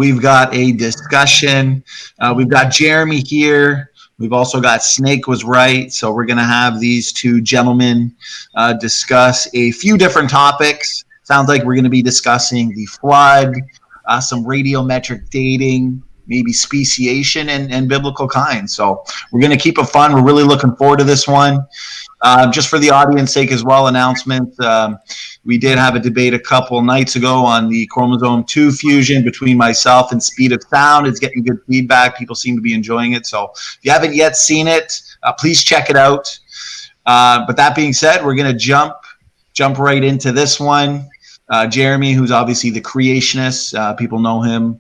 We've got a discussion. We've got Jeremy here. We've also got Snake was right. So we're going to have these two gentlemen discuss a few different topics. Sounds like we're going to be discussing the flood, some radiometric dating, maybe speciation, and biblical kind. So we're going to keep it fun. We're really looking forward to this one. Just for the audience sake as well, announcement. We did have a debate a couple nights ago on the chromosome 2 fusion between myself and Speed of Sound. It's getting good feedback. People seem to be enjoying it. So if you haven't yet seen it, please check it out. But that being said, we're going to jump right into this one. Jeremy, who's obviously the creationist. People know him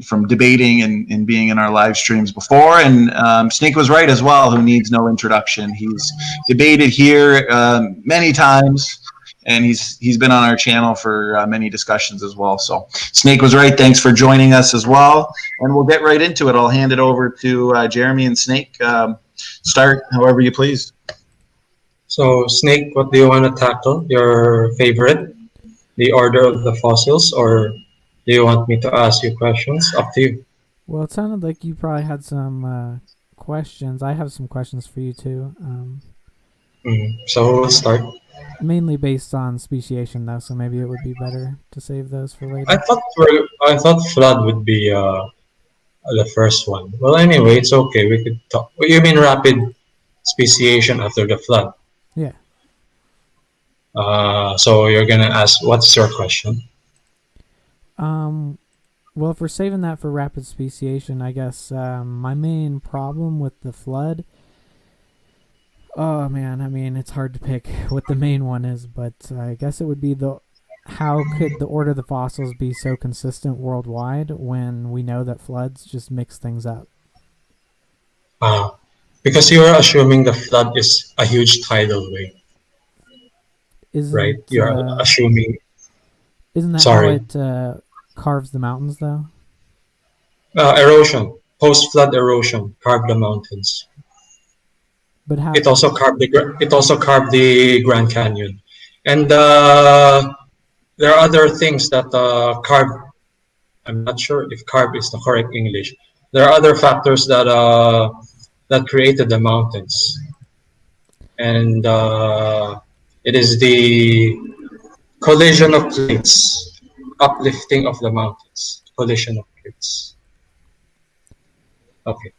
from debating and being in our live streams before. And Snake was right as well, who needs no introduction. He's debated here many times, and he's been on our channel for many discussions as well. So Snake was right. Thanks for joining us as well. And we'll get right into it. I'll hand it over to Jeremy and Snake. Start however you please. So Snake, what do you want to tackle? Your favorite? The order of the fossils, or do you want me to ask you questions? Up to you. Well, it sounded like you probably had some questions. I have some questions for you too. So we'll start. Mainly based on speciation, though, so maybe it would be better to save those for later. I thought flood would be the first one. Well, anyway, it's okay. We could talk. You mean rapid speciation after the flood? Yeah. So you're gonna ask, what's your question? Well, if we're saving that for rapid speciation, I guess my main problem with the flood. Oh man, I mean it's hard to pick what the main one is, but I guess it would be how could the order of the fossils be so consistent worldwide when we know that floods just mix things up? Because you're assuming the flood is a huge tidal wave. Right, you're assuming. Isn't that how it carves the mountains, though? Erosion, post-flood erosion, carved the mountains. But how? It also carved the Grand Canyon, and there are other things that carve. I'm not sure if carve is the correct English. There are other factors that created the mountains, and it is the collision of plates, uplifting of the mountains, collision of plates. Okay.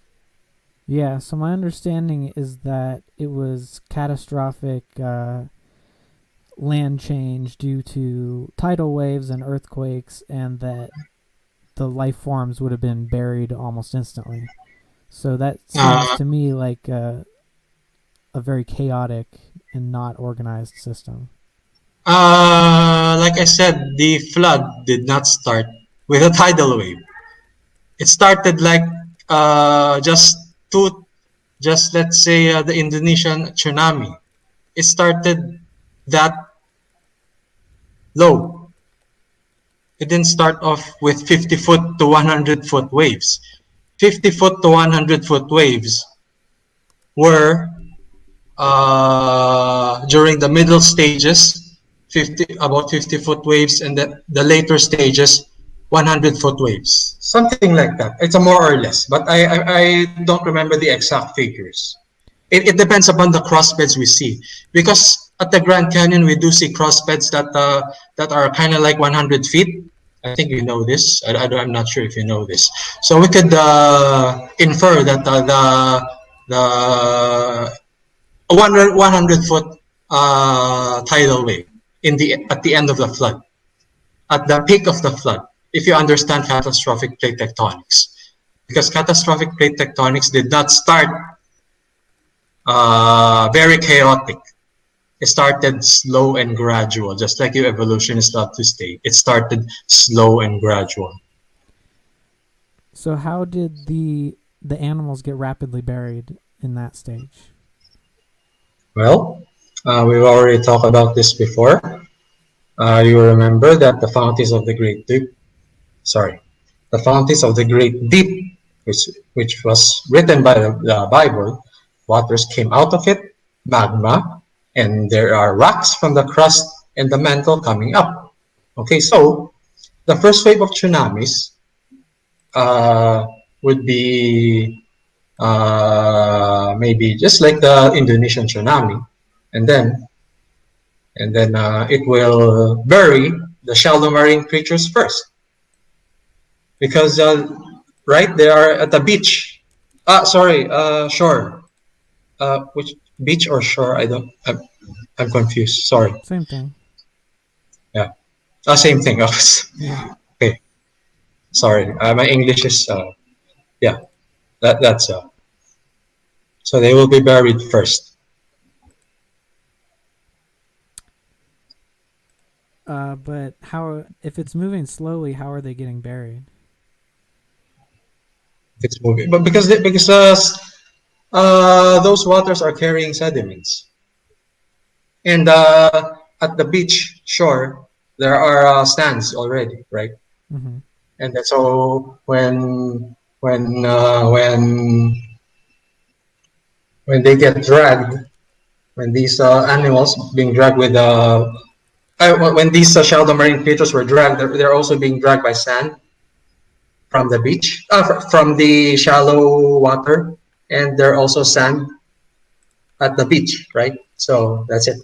Yeah, so my understanding is that it was catastrophic land change due to tidal waves and earthquakes, and that the life forms would have been buried almost instantly. So that seems to me like a very chaotic and not organized system. Like I said, the flood did not start with a tidal wave. It started like just let's say the Indonesian tsunami. It started that low. It didn't start off with 50-foot to 100-foot waves. 50-foot to 100-foot waves were during the middle stages, about 50-foot waves, and the later stages, 100-foot waves. Something like that. It's a more or less, but I don't remember the exact figures. It depends upon the crossbeds we see, because at the Grand Canyon we do see crossbeds that are kind of like 100 feet. I think you know this. I'm not sure if you know this. So we could infer that the 100-foot tidal wave at the end of the flood, at the peak of the flood, if you understand catastrophic plate tectonics, because catastrophic plate tectonics did not start very chaotic. It started slow and gradual, just like you evolutionists love to state. It started slow and gradual. So how did the animals get rapidly buried in that stage? Well, we've already talked about this before. You remember that the fountains of the Great Deep, which was written by the Bible, waters came out of it, magma, and there are rocks from the crust and the mantle coming up. Okay, so the first wave of tsunamis uh, would be maybe just like the Indonesian tsunami, and then it will bury the shallow marine creatures first, because right, they are at the beach. Sorry, shore. Which beach or shore? I don't. I'm confused. Sorry. Same thing. Yeah. Same thing. Yeah. Okay. Sorry. My English is yeah. That's so they will be buried first. But how? If it's moving slowly, how are they getting buried? It's moving, but because those waters are carrying sediments, and at the beach shore there are sands already, right? Mm-hmm. And then, so when they get dragged, when these animals being dragged with when these shallow marine creatures were dragged, they're also being dragged by sand from the beach, from the shallow water, and they're also sand at the beach, right? So that's it.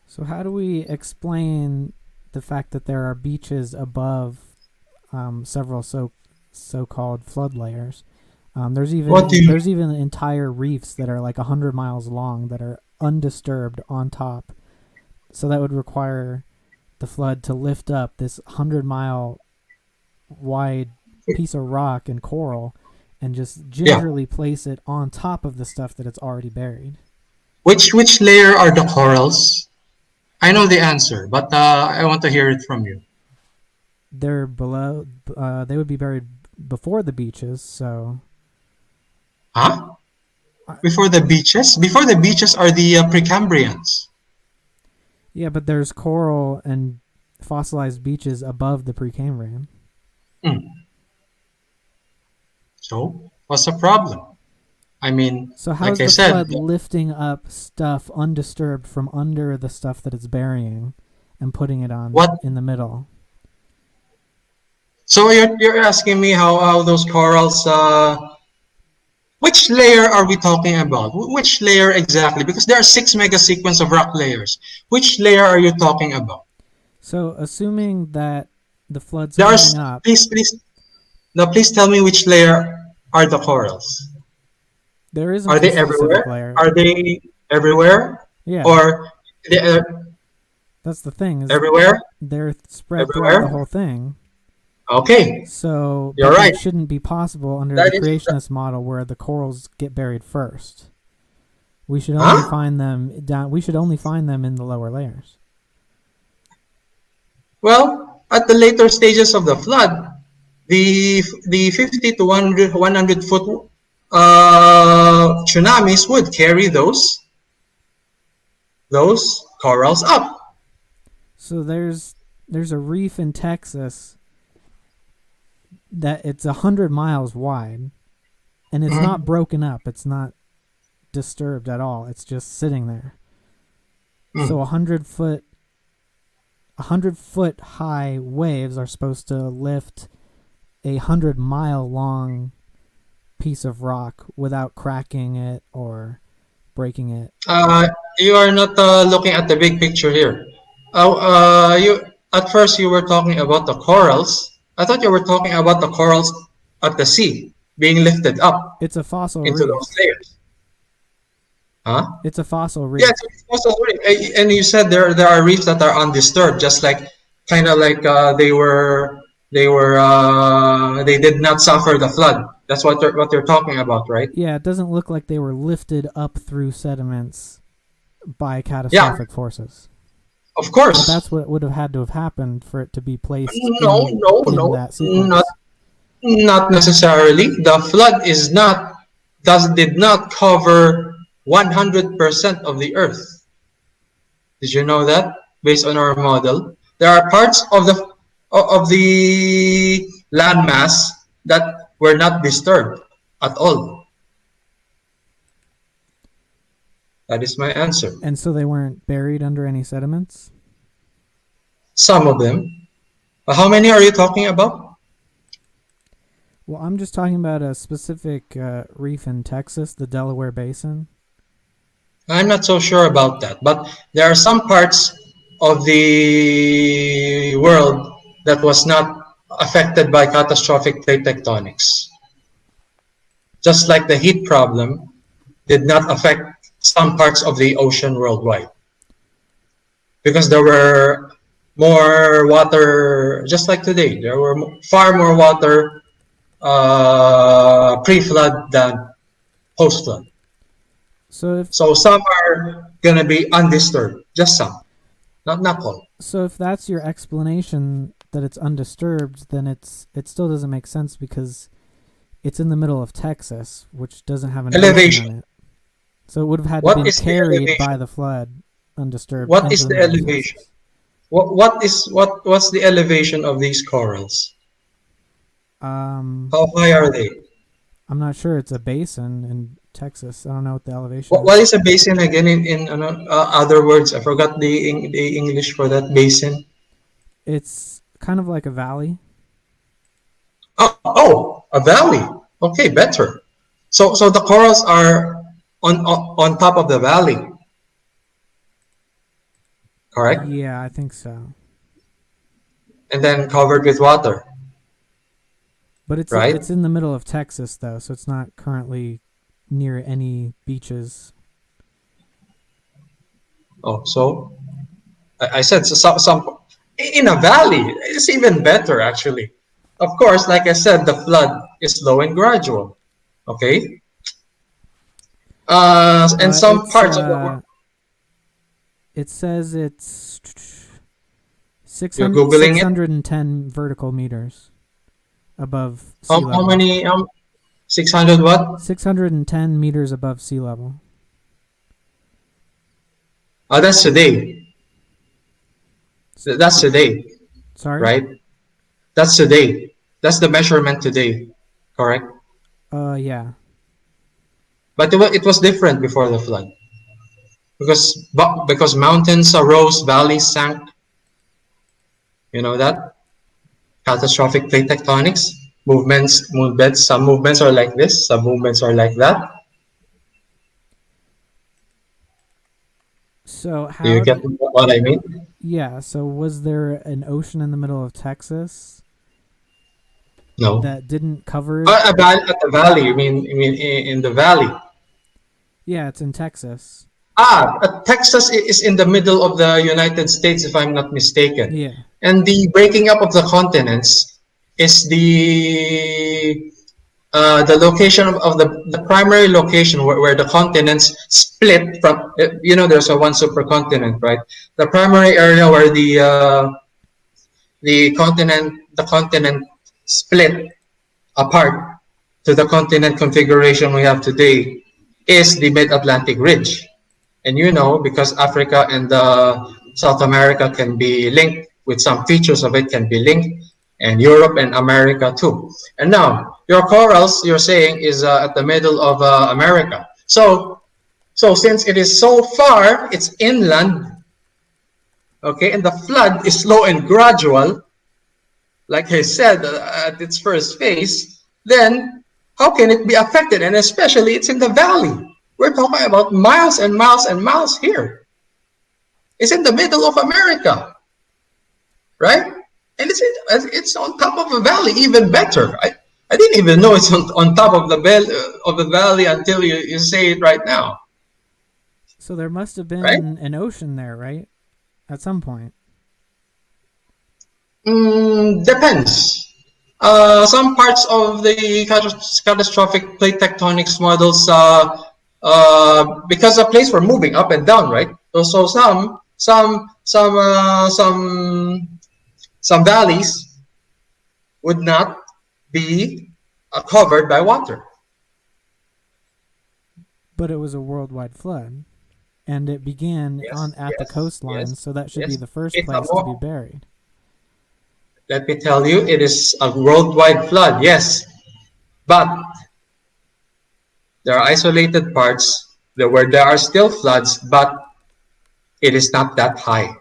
So how do we explain the fact that there are beaches above several so-called flood layers? There's even entire reefs that are like 100 miles long that are undisturbed on top. So that would require the flood to lift up this 100-mile wide piece of rock and coral and just gingerly place it on top of the stuff that it's already buried. Which layer are the corals? I know the answer, but I want to hear it from you. They're below. They would be buried before the beaches. So. Huh? Before the beaches? Before the beaches are the Precambrians. Yeah, but there's coral and fossilized beaches above the Precambrian. So, what's the problem? I mean, so how's like the flood lifting up stuff undisturbed from under the stuff that it's burying and putting it on in the middle? So you're asking me how those corals, which layer are we talking about? Which layer exactly? Because there are 6 mega sequence of rock layers. Which layer are you talking about? So assuming that the flood's coming up. Please tell me which layer are the corals. There isn't are a they specific everywhere? layer. Are they everywhere? Yeah. Or that's the thing. Is everywhere? They're spread throughout the whole thing. Okay. So you're right. It shouldn't be possible under the creationist model where the corals get buried first. We should only find them down. We should only find them in the lower layers. Well, at the later stages of the flood, the 50 to 100 foot tsunamis would carry those corals up. So there's a reef in Texas that it's 100 miles wide, and it's not broken up. It's not disturbed at all. It's just sitting there. So 100 foot high waves are supposed to lift a 100-mile long piece of rock without cracking it or breaking it. You are not looking at the big picture here. At first you were talking about the corals. I thought you were talking about the corals at the sea being lifted up. It's a fossil into reef. Those layers. Huh? It's a fossil reef. Yeah, it's a fossil reef. And you said there are reefs that are undisturbed, just like kind of like they did not suffer the flood. That's what you're talking about, right? Yeah, it doesn't look like they were lifted up through sediments by catastrophic forces. Of course. But that's what would have had to have happened for it to be placed in that sequence. Not necessarily. The flood did not cover 100% of the earth. Did you know that? Based on our model, there are parts of the landmass that were not disturbed at all. That is my answer. And so they weren't buried under any sediments? Some of them. But how many are you talking about? Well, I'm just talking about a specific reef in Texas, the Delaware Basin. I'm not so sure about that, but there are some parts of the world that was not affected by catastrophic plate tectonics. Just like the heat problem did not affect some parts of the ocean worldwide. Because there were more water, just like today, there were far more water pre-flood than post-flood. So So some are gonna be undisturbed, just some, not all. if that's your explanation that it's undisturbed, then it still doesn't make sense because it's in the middle of Texas, which doesn't have an Elevation. ocean in it. So it would have had to What be is the carried elevation? by the flood undisturbed What into is the the middle of elevation? Texas. What's the elevation of these corals? Um, How high are they? I'm not sure. It's a basin in Texas. I don't know what the elevation What is. is a basin again in other words? I forgot the English for that basin. It's kind of like a valley. Oh, a valley. Okay, better. So the corals are on top of the valley, correct? Yeah, I think so. And then covered with water, But right? it's in the middle of Texas though, so it's not currently near any beaches. Oh, so I said so some in a valley. It's even better actually. Of course, like I said, the flood is slow and gradual. Okay, and some It's parts of the world. it says it's You're googling it. 610 vertical meters above sea How level. many? 600 what? 610 meters above sea level. Oh, that's today. That's today, Sorry? right? That's today. That's the measurement today, correct? Yeah. But it was different before the flood because mountains arose, valleys sank. You know that catastrophic plate tectonics movements. Some movements are like this. Some movements are like that. So Do you how get did what I mean? Yeah, so was there an ocean in the middle of Texas No. that didn't cover it? At the valley. You mean in the valley? Yeah, it's in Texas. Texas is in the middle of the United States, if I'm not mistaken. Yeah. And the breaking up of the continents is the location of the primary location where the continents split from. There's a one supercontinent, right? The primary area where the continent split apart to the continent configuration we have today is the Mid-Atlantic Ridge. And because Africa and South America can be linked, with some features of it can be linked, and Europe and America too. And now, your corals, you're saying, is at the middle of America. So since it is so far, it's inland, okay, and the flood is slow and gradual, like I said at its first phase, then how can it be affected? And especially, it's in the valley. We're talking about miles and miles and miles here. It's in the middle of America, right? And it's on top of a valley, even better. I didn't even know it's on top of the valley until you say it right now, So there must have right? been an ocean there, right? At some point. Depends. Some parts of the catastrophic plate tectonics models, because the plates were moving up and down, right? So some valleys would not be covered by water. But it was a worldwide flood. And it began at the coastline, so that should be the first It's place to be buried. Let me tell you, it is a worldwide flood, yes. But there are isolated parts where there are still floods, but it is not that high.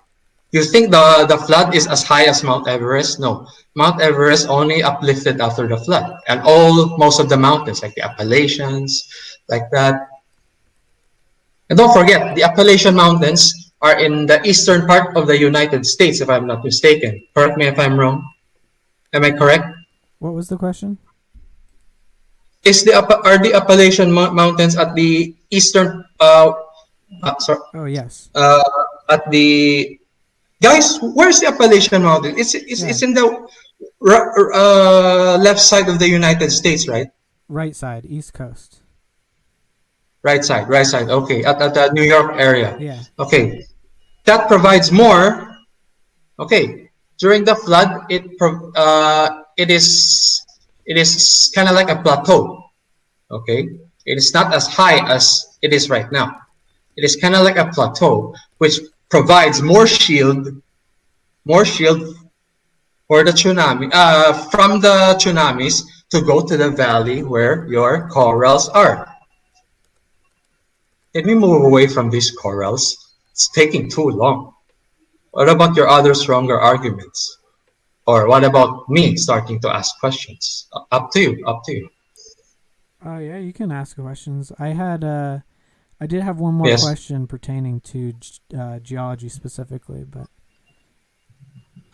You think the flood is as high as Mount Everest? No. Mount Everest only uplifted after the flood. And most of the mountains, like the Appalachians, like that. And don't forget, the Appalachian Mountains are in the eastern part of the United States, if I'm not mistaken. Correct me if I'm wrong. Am I correct? What was the question? Are the Appalachian Mountains at the eastern sorry, Oh, yes. at the guys, where's the Appalachian Mountain? It's in the left side of the United States, right? Right side, East Coast. Right side. Okay, at the New York area. Yeah. Okay, that provides more. Okay, during the flood, it is kind of like a plateau. Okay, it is not as high as it is right now. It is kind of like a plateau, which provides more shield for the tsunami, from the tsunamis to go to the valley where your corals are. Can we move away from these corals? It's taking too long. What about your other stronger arguments? Or what about me starting to ask questions? Up to you. Oh, yeah, you can ask questions. I did have one more Yes. question pertaining to geology specifically, but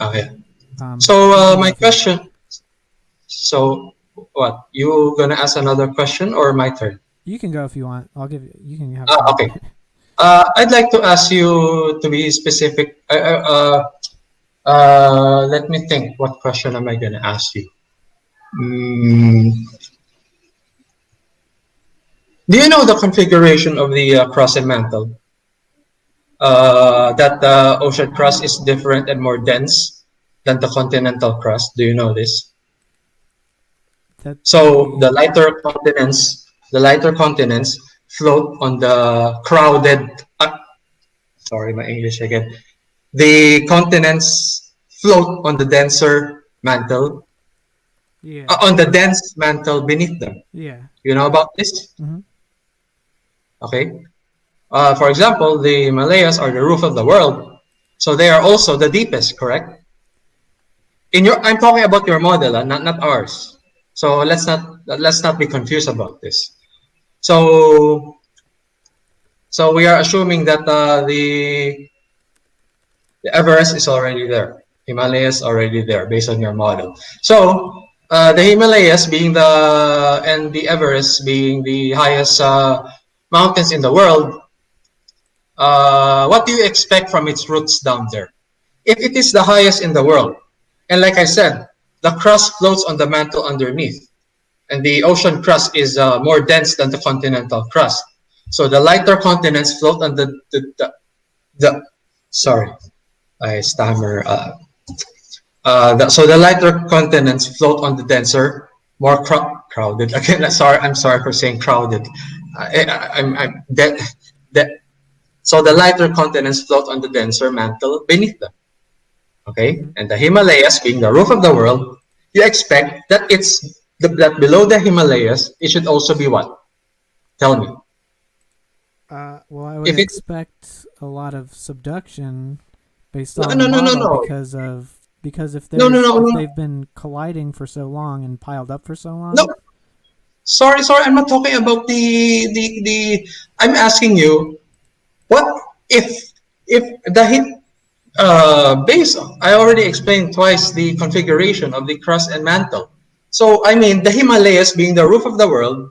Yeah. you can My go if you want. question. So, what? You gonna ask another question or my turn? You can go if you want. I'll give you. You can have. A Okay. I'd like to ask you to be specific. Let me think. What question am I gonna ask you? Do you know the configuration of the crust and mantle? That the ocean crust is different and more dense than the continental crust. Do you know this? So the lighter continents float on the crowded. Sorry, my English again. The continents float on the denser mantle, Yeah. on the dense mantle beneath them. Yeah. You know about this? Mm-hmm. Okay. For example, the Himalayas are the roof of the world, so they are also the deepest. Correct? I'm talking about your model, not ours. So let's not be confused about this. So we are assuming that the Everest is already there. Himalayas already there based on your model. So the Himalayas and the Everest being the highest mountains in the world, what do you expect from its roots down there? If it is the highest in the world, and like I said, the crust floats on the mantle underneath, and the ocean crust is more dense than the continental crust. So the lighter continents float on the sorry, I stammer. So the lighter continents float on the denser, more crowded. Again, I'm sorry for saying crowded. I'm that. So the lighter continents float on the denser mantle beneath them. Okay, Mm-hmm. and the Himalayas being the roof of the world, you expect that that below the Himalayas it should also be what? Tell me. Well, I would If it expect a lot of subduction based no on no the no no model no because if no no no if no they've been colliding for so long and piled up for so long. no. Sorry, I'm not talking about the. I'm asking you, what if the hit base? I already explained twice the configuration of the crust and mantle. So I mean the Himalayas being the roof of the world,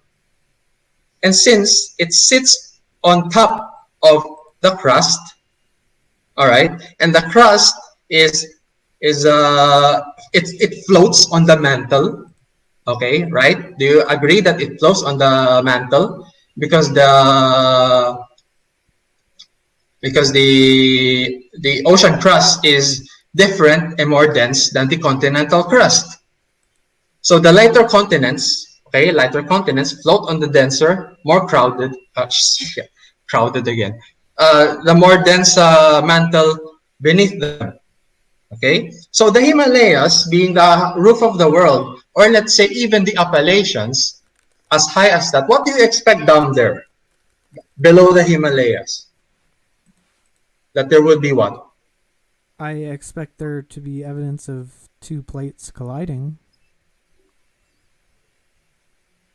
and since it sits on top of the crust, all right, and the crust is it floats on the mantle. Okay, right? Do you agree that it floats on the mantle because the ocean crust is different and more dense than the continental crust? So the lighter continents float on the denser, more crowded, crowded again, the more dense mantle beneath them. Okay, so the Himalayas being the roof of the world, or let's say even the Appalachians, as high as that, what do you expect down there, below the Himalayas? That there would be what? I expect there to be evidence of two plates colliding.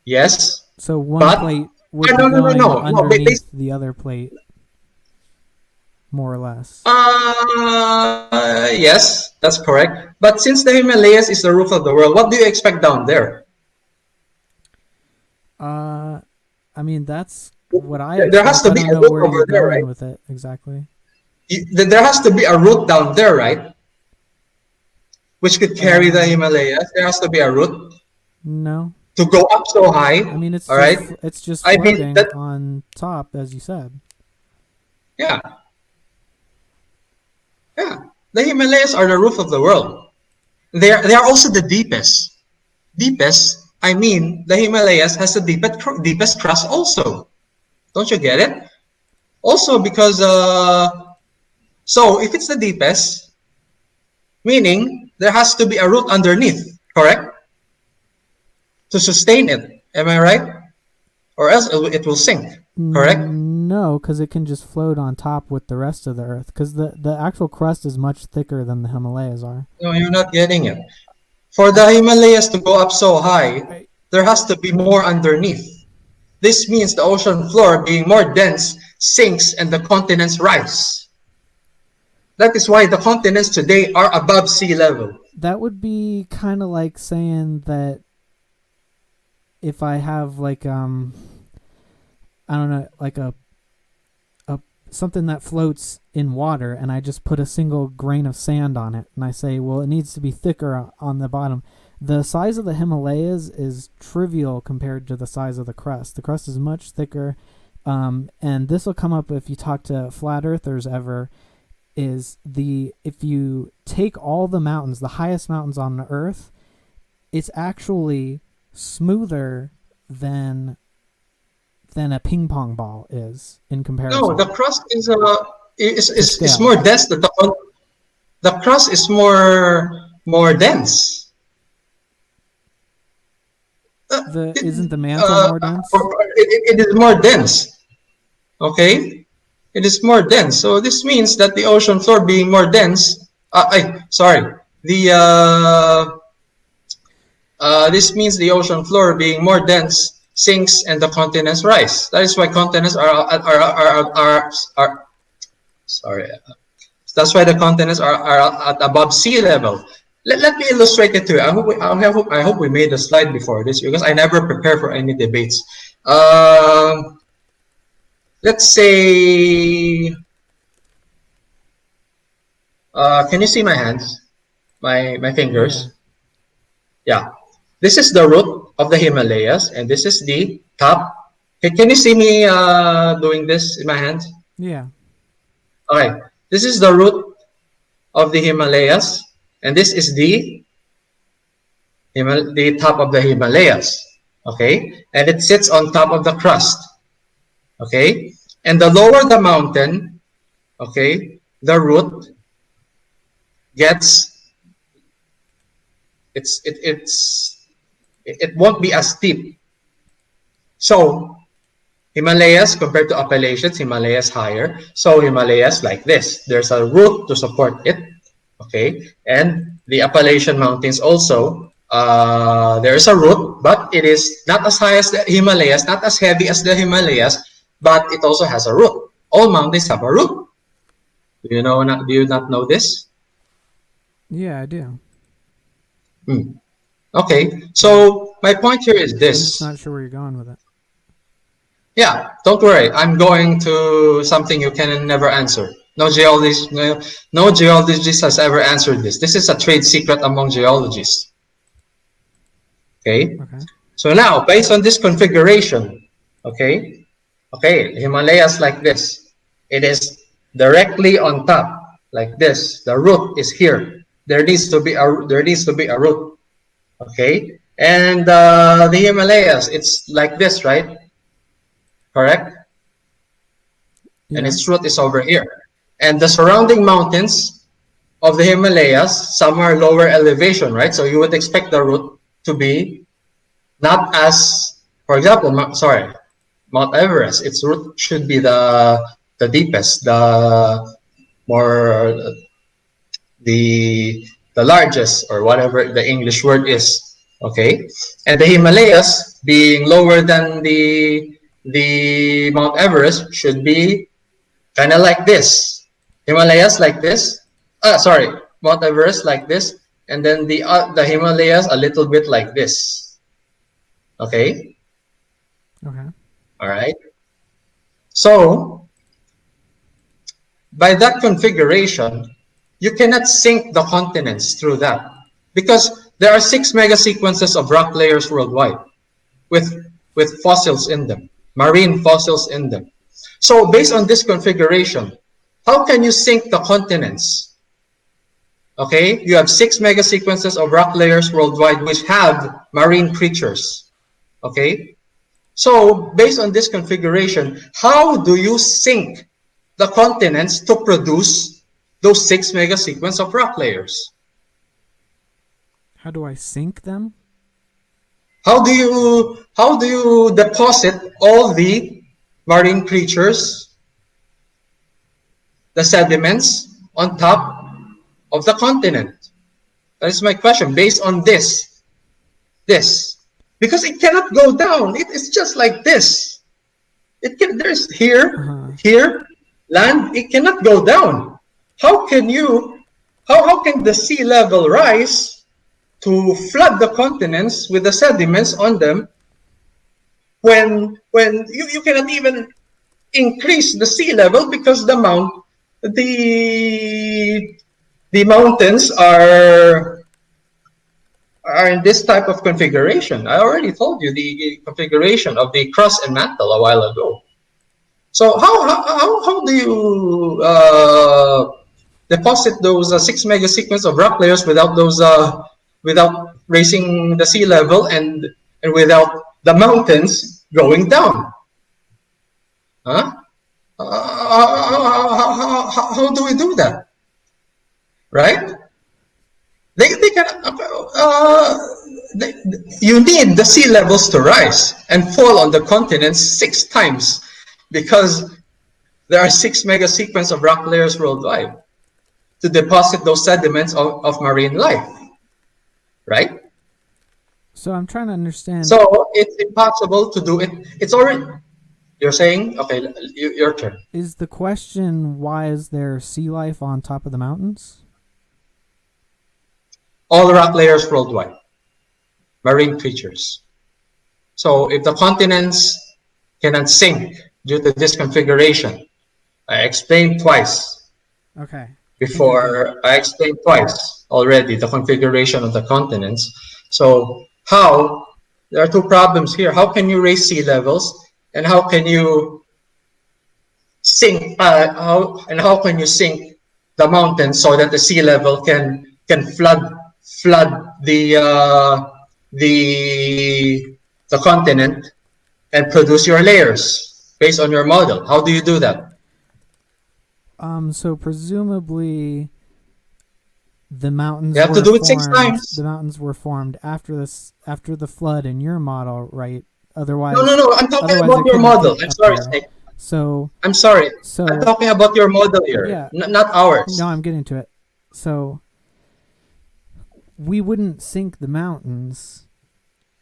Yes, So one but plate would be no, no, no, going no, no. underneath the other plate, more or less. Yes, that's correct. But since the Himalayas is the roof of the world, what do you expect down there? I mean, that's what I There has expect. to I be don't a know root where you're over there, going right? with it exactly. There has to be a root down there, right? Which could carry the Himalayas. There has to be a root No. to go up so high. I mean, All right. it's just I mean floating that. on top, as you said. Yeah, yeah. The Himalayas are the roof of the world. They are also the deepest. Deepest. I mean, the Himalayas has the deepest crust also. Don't you get it? Also because so if it's the deepest, meaning there has to be a root underneath, correct? To sustain it. Am I right? Or else it will sink, correct? No, because it can just float on top with the rest of the Earth. Because the actual crust is much thicker than the Himalayas are. No, you're not getting it. For the Himalayas to go up so high, there has to be more underneath. This means the ocean floor, being more dense, sinks and the continents rise. That is why the continents today are above sea level. That would be kind of like saying that if I have like I don't know, like a something that floats in water, and I just put a single grain of sand on it, and I say, well, it needs to be thicker on the bottom. The size of the Himalayas is trivial compared to the size of the crust. The crust is much thicker, and this will come up if you talk to flat earthers ever. If you take all the mountains, the highest mountains on the Earth, it's actually smoother than a ping pong ball is in comparison. No, the crust is more dense. The crust is more dense. Isn't the mantle more dense? It is more dense. Okay, it is more dense. So this means that the ocean floor being more dense. Sorry. This means the ocean floor being more dense sinks and the continents rise. That is why continents are sorry. That's why the continents are at above sea level. Let me illustrate it to you. I hope we made a slide before this because I never prepare for any debates. Let's say, can you see my hands? My fingers? Yeah. This is the root of the Himalayas, and this is the top. Can you see me doing this in my hands? Yeah. Okay. This is the root of the Himalayas, and this is the top of the Himalayas. Okay, and it sits on top of the crust. Okay, and the lower the mountain, okay, the root gets it won't be as steep. So Himalayas compared to Appalachians, Himalayas higher. So Himalayas like this. There's a root to support it. Okay, and the Appalachian Mountains also. There is a root, but it is not as high as the Himalayas, not as heavy as the Himalayas, but it also has a root. All mountains have a root. Do you not know this? Yeah, I do. Okay, so my point here is this. I'm just not sure where you're going with it. Yeah, don't worry. I'm going to something you can never answer. No geologist has ever answered this. This is a trade secret among geologists. Okay. So now, based on this configuration, okay, Himalayas like this. It is directly on top, like this. The root is here. There needs to be a root. Okay, and the Himalayas, it's like this, right? Correct. Yeah. And its root is over here. And the surrounding mountains of the Himalayas, some are lower elevation, right? So you would expect the root to be not as, for example, Mount Everest, its root should be the deepest, the more the largest, or whatever the English word is. Okay, and the Himalayas being lower than the Mount Everest should be kind of like this. Himalayas like this. Sorry, Mount Everest like this, and then the Himalayas a little bit like this. Okay. Okay. All right. So by that configuration, you cannot sink the continents through that, because there are 6 mega sequences of rock layers worldwide with fossils in them, marine fossils in them. So based on this configuration, how can you sink the continents? Okay, you have 6 mega sequences of rock layers worldwide which have marine creatures. Okay, so based on this configuration, how do you sink the continents to produce those 6 mega sequence of rock layers? How do I sink them? How do you deposit all the marine creatures, the sediments on top of the continent? That is my question. Based on this, because it cannot go down. It is just like this. There's here, land. It cannot go down. How can the sea level rise to flood the continents with the sediments on them when you cannot even increase the sea level, because the mountains are in this type of configuration. I already told you the configuration of the crust and mantle a while ago. So how do you deposit those 6 mega sequence of rock layers without raising the sea level and without the mountains going down? Huh? How do we do that? Right? They can. You need the sea levels to rise and fall on the continents 6 times, because there are 6 mega sequence of rock layers worldwide to deposit those sediments of marine life. Right? So I'm trying to understand. So it's impossible to do it. It's already. You're saying, okay, your turn. Is the question, why is there sea life on top of the mountains? All rock layers worldwide, marine creatures. So if the continents cannot sink due to this configuration, I explained twice. Okay. I explained twice already the configuration of the continents. So there are 2 problems here. How can you raise sea levels, and how can you sink how can you sink the mountains so that the sea level can flood the continent and produce your layers based on your model? How do you do that? So presumably the mountains You have to do it 6 times. The mountains were formed after the flood in your model, right? Otherwise, no. I'm talking about your model. I'm sorry, Snake. So I'm sorry. I'm talking about your model here, yeah, not ours. No, I'm getting to it. So we wouldn't sink the mountains.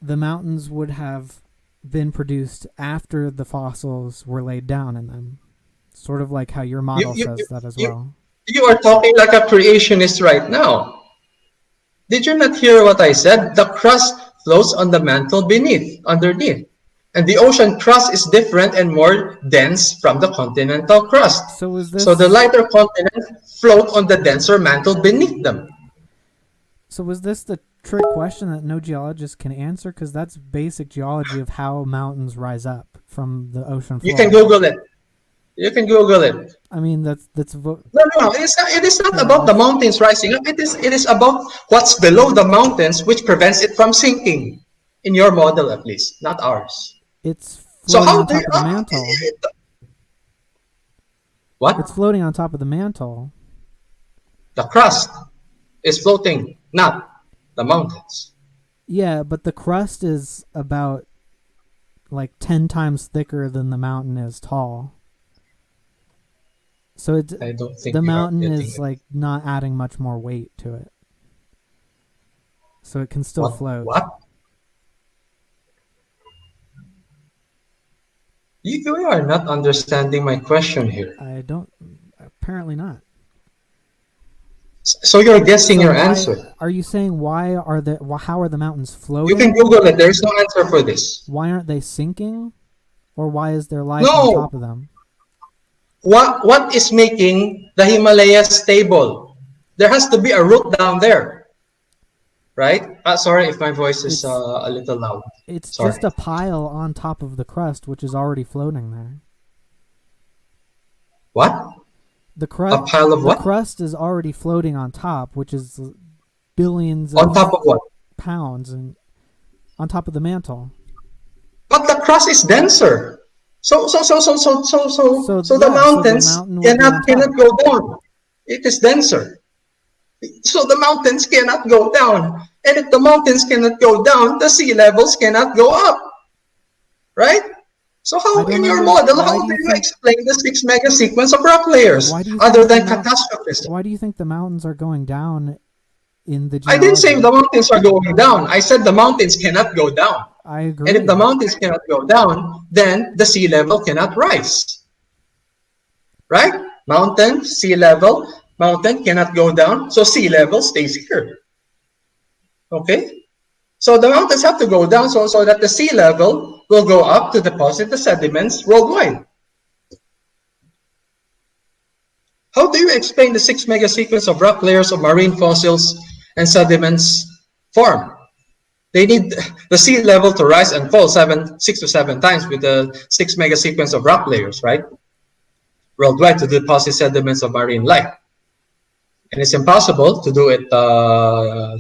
The mountains would have been produced after the fossils were laid down in them. Sort of like how your model says that as well. You are talking like a creationist right now. Did you not hear what I said? The crust floats on the mantle underneath. And the ocean crust is different and more dense from the continental crust. So the lighter continents float on the denser mantle beneath them. So was this the trick question that no geologist can answer? Because that's basic geology of how mountains rise up from the ocean floor. You can Google it. I mean, no. It is not about the mountains rising up. It is about what's below the mountains, which prevents it from sinking. In your model, at least, not ours. It's floating on top of the mantle. What? It's floating on top of the mantle. The crust is floating, not the mountains. Yeah, but the crust is about like 10 times thicker than the mountain is tall. So it's I don't think the you are mountain getting is it. like not adding much more weight to it, so it can still float. What? You are not understanding my question here. I don't. Apparently not. So you're guessing So your why answer. are you saying how are the mountains You can floating? Google it. There's no answer for this. Why aren't they sinking? Or why is there life on No. top of them? What is making the Himalayas stable? There has to be a root down there, right? Sorry if my voice is a little loud. It's Sorry. just a pile on top of the crust, which is already floating there. What? The crust. A pile of what? The crust is already floating on top, which is billions On top of what? pounds and on top of the mantle. But the crust is denser. So the mountains mountain would be on cannot top. go down. It is denser. So the mountains cannot go down. And if the mountains cannot go down, the sea levels cannot go up. Right? So how in your model, how do you explain the 6 mega sequence of rock layers other than catastrophism? Why do you think the mountains are going down in the geology? I didn't say the mountains are going down. I said the mountains cannot go down. I agree. And if the mountains cannot go down, then the sea level cannot rise. Right? Mountain, sea level, mountain cannot go down, so sea level stays here. Okay? So the mountains have to go down so that the sea level will go up to deposit the sediments worldwide. How do you explain the 6 mega sequence of rock layers of marine fossils and sediments form? They need the sea level to rise and fall 6 to 7 times with the 6 mega sequence of rock layers, right? Worldwide to deposit sediments of marine life. And it's impossible to do it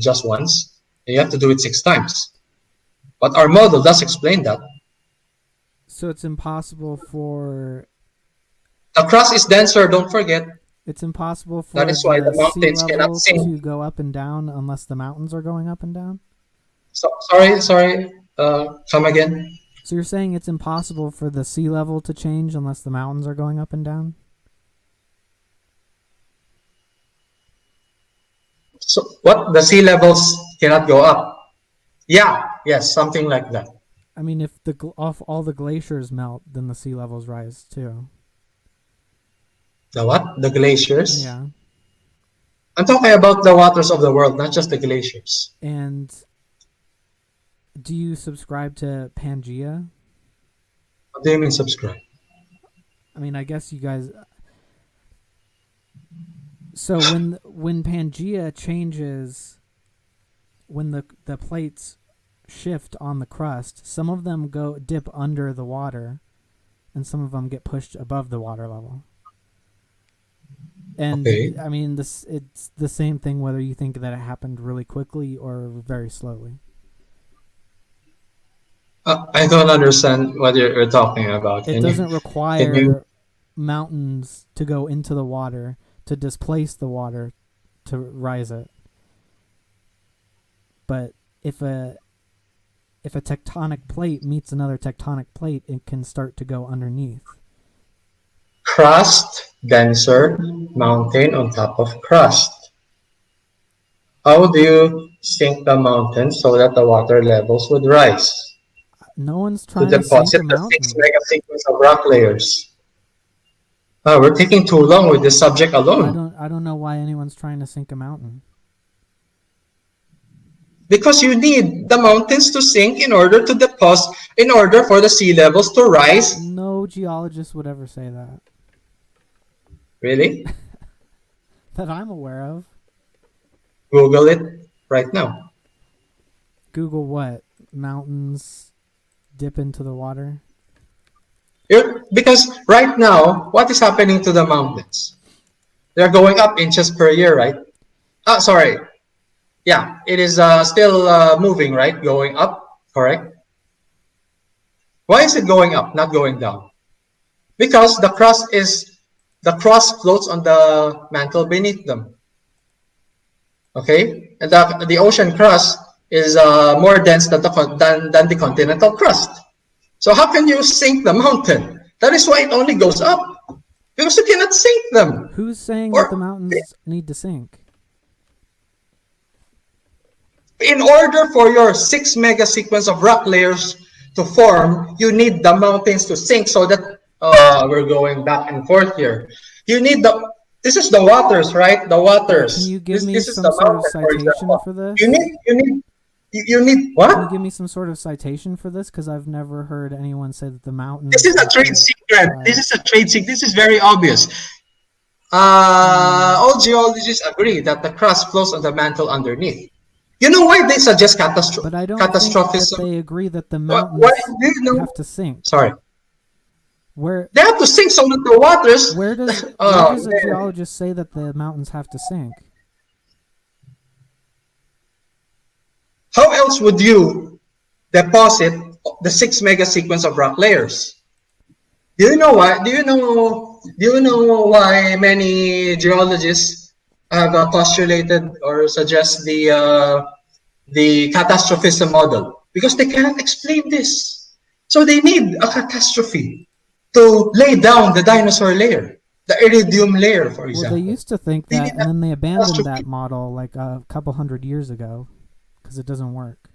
just once. You have to do it 6 times. But our model does explain that. So it's impossible for... The crust is denser, don't forget. It's impossible for that is why the mountains sea cannot level sink. to go up and down unless the mountains are going up and down? So, sorry, come again? So you're saying it's impossible for the sea level to change unless the mountains are going up and down? So what? The sea levels cannot go up? Yeah, yes, something like that. I mean, if all the glaciers melt, then the sea levels rise too. The what? The glaciers? Yeah. I'm talking about the waters of the world, not just the glaciers. And do you subscribe to Pangea? What do you mean subscribe? I mean, I guess you guys... So when Pangea changes, when the plates shift on the crust, some of them dip under the water, and some of them get pushed above the water level. And okay. I mean, it's the same thing whether you think that it happened really quickly or very slowly. I don't understand what you're talking about. It doesn't require mountains to go into the water to displace the water to rise it. But if a tectonic plate meets another tectonic plate, it can start to go underneath. Crust, denser, mountain on top of crust. How do you sink the mountain so that the water levels would rise? No one's trying to deposit sink a the mountain. 6 mega sequence of rock layers. We're taking too long with this subject alone. I don't know why anyone's trying to sink a mountain. Because you need the mountains to sink in order to deposit, in order for the sea levels to rise. No geologist would ever say that. Really? That I'm aware of. Google it right now. Google what? Mountains dip into the water? Because right now, what is happening to the mountains? They're going up inches per year, right? Sorry. Yeah, it is still moving, right? Going up, correct? Why is it going up, not going down? Because the crust floats on the mantle beneath them. Okay, and the ocean crust is more dense than the continental crust. So how can you sink the mountain? That is why it only goes up. Because you cannot sink them. Who's saying Or- that the mountains need to sink? In order for your 6 mega sequence of rock layers to form, you need the mountains to sink so that we're going back and forth here. You need this is the waters, right? The waters. Can you give me this is some the sort of mountain, citation example. for this? You need what? Can you give me some sort of citation for this? Because I've never heard anyone say that the mountains. This is a trade secret. This is a trade secret. This is very obvious. All geologists agree that the crust flows on the mantle underneath. You know why they suggest But I don't think catastrophism? that they agree that the mountains Why do you know? have to sink. Sorry. Where They have to sink so that the waters. where does a man. geologist say that the mountains have to sink? How else would you deposit the 6 mega sequence of rock layers? Do you know why? Do you know why many geologists have postulated or suggest the catastrophism model? Because they cannot explain this. So they need a catastrophe to lay down the dinosaur layer, the iridium layer, for example. Well, they used to think that, and then they abandoned catastrophe. that model like a couple hundred years ago because it doesn't work.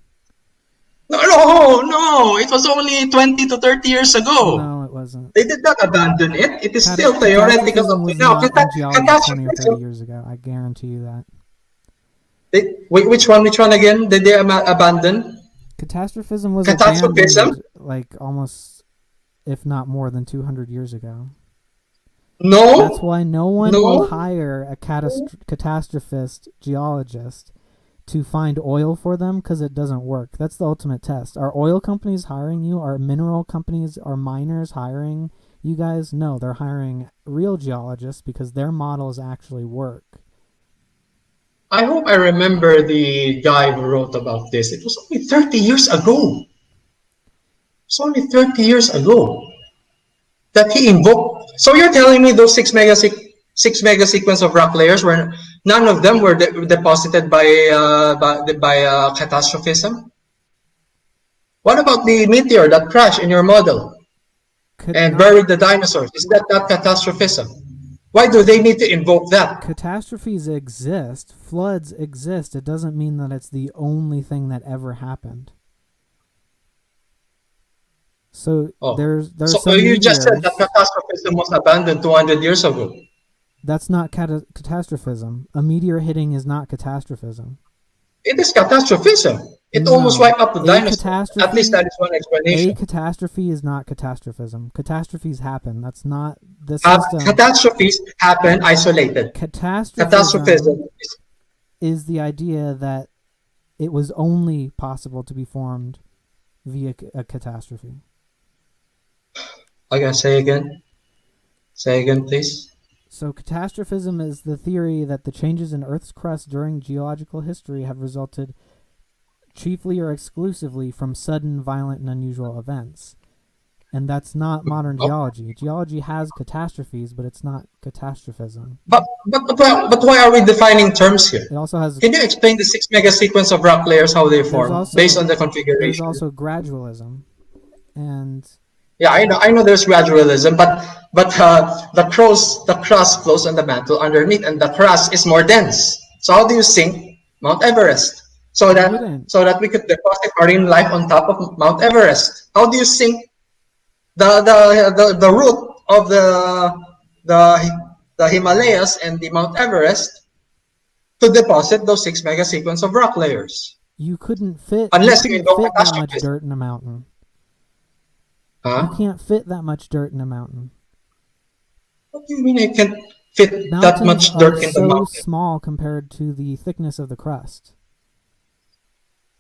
No, it was only 20 to 30 years ago. No, it wasn't. They did not abandon it. It is still theoretical Catastrophism up was to now. not in geology 20 or 30 Catastrophism. years ago. I guarantee you that. Which one again did they abandon? Catastrophism was Catastrophism? abandoned like almost, if not more than 200 years ago. No. That's why no one will hire a catastrophist geologist to find oil for them, because it doesn't work. That's the ultimate test. Are oil companies hiring you? Are mineral companies, are miners hiring you guys? No, they're hiring real geologists because their models actually work. I hope I remember the guy who wrote about this. It was only 30 years ago. It's only 30 years ago that he invoked. So you're telling me those 6 mega sequence of rock layers were none of them were deposited by catastrophism? What about the meteor that crashed in your model and buried the dinosaurs? Is that not catastrophism? Why do they need to invoke that? Catastrophes exist. Floods exist. It doesn't mean that it's the only thing that ever happened. So there's so some you just said meteors. that catastrophism was abandoned 200 years ago. That's not catastrophism. A meteor hitting is not catastrophism. It is catastrophism. It almost wiped out the dinosaurs. At least that is one explanation. A catastrophe is not catastrophism. Catastrophes happen. That's not the system. Catastrophes happen isolated. Catastrophism is the idea that it was only possible to be formed via a catastrophe. Okay, say again. Say again, please. So catastrophism is the theory that the changes in Earth's crust during geological history have resulted chiefly or exclusively from sudden, violent, and unusual events. And that's not modern geology. Geology has catastrophes, but it's not catastrophism. But why are we defining terms here? It also has. Can you explain the 6 mega sequence of rock layers, how they form, based on the configuration? There's also gradualism, and yeah, I know there's gradualism, but the crust flows on the mantle underneath, and the crust is more dense. So how do you sink Mount Everest? So that we could deposit marine life on top of Mount Everest. How do you sink the root of the Himalayas and the Mount Everest to deposit those 6 mega sequence of rock layers? You couldn't fit. Unless you couldn't fit that much dirt in a mountain. Huh? You can't fit that much dirt in a mountain. What do you mean I can't fit that much dirt in the mountain? Mountains are so small compared to the thickness of the crust.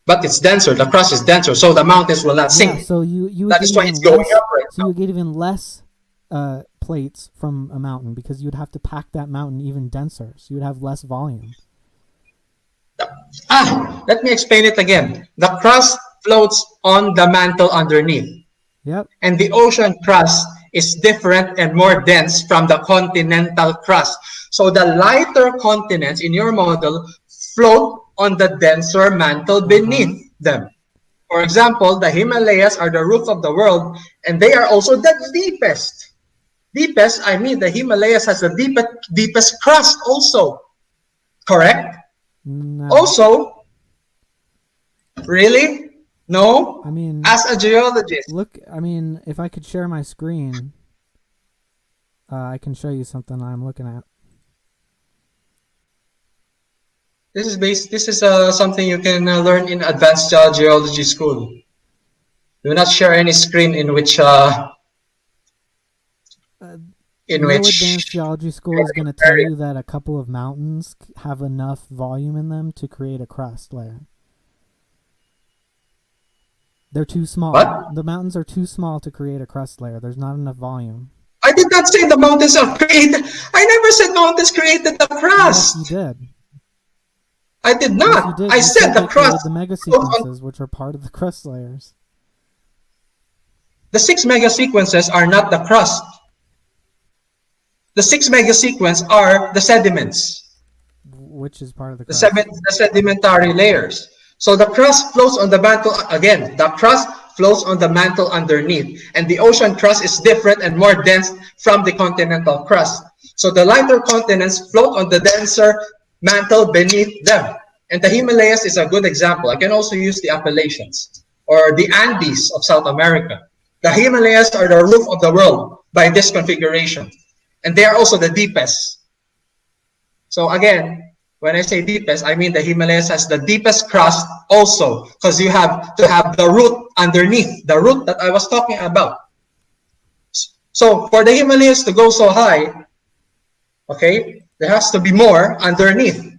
But it's denser. The crust is denser, so the mountains will not sink. Yeah, so you that is why it's going up right now. So you get even less plates from a mountain because you'd have to pack that mountain even denser. So you'd have less volume. Let me explain it again. The crust floats on the mantle underneath. Yep. And the ocean crust is different and more dense from the continental crust. So the lighter continents in your model float on the denser mantle beneath them. For example, the Himalayas are the roof of the world, and they are also the deepest. Deepest, I mean the Himalayas has the deepest crust also. Correct? No. Also, really? No? I mean, as a geologist. look, I mean, if I could share my screen, I can show you something I'm looking at. This is something you can learn in advanced geology school. Do not share any screen in which Real advanced geology school is going to tell you that a couple of mountains have enough volume in them to create a crust layer. They're too small. What? The mountains are too small to create a crust layer. There's not enough volume. I did not say the mountains are created. I never said mountains created the crust. Yes, you did. I did not. Yes, you did. I You said the crust. the mega sequences, which are part of the crust layers. The 6 mega sequences are not the crust. The 6 mega sequence are the sediments. Which is part of the crust. The sedimentary layers. So the crust floats on the mantle, again, the crust floats on the mantle underneath. And the ocean crust is different and more dense from the continental crust. So the lighter continents float on the denser mantle beneath them. And the Himalayas is a good example. I can also use the Appalachians or the Andes of South America. The Himalayas are the roof of the world by this configuration. And they are also the deepest. So again, when I say deepest, I mean the Himalayas has the deepest crust also, because you have to have the root underneath, the root that I was talking about. So for the Himalayas to go so high, okay, there has to be more underneath.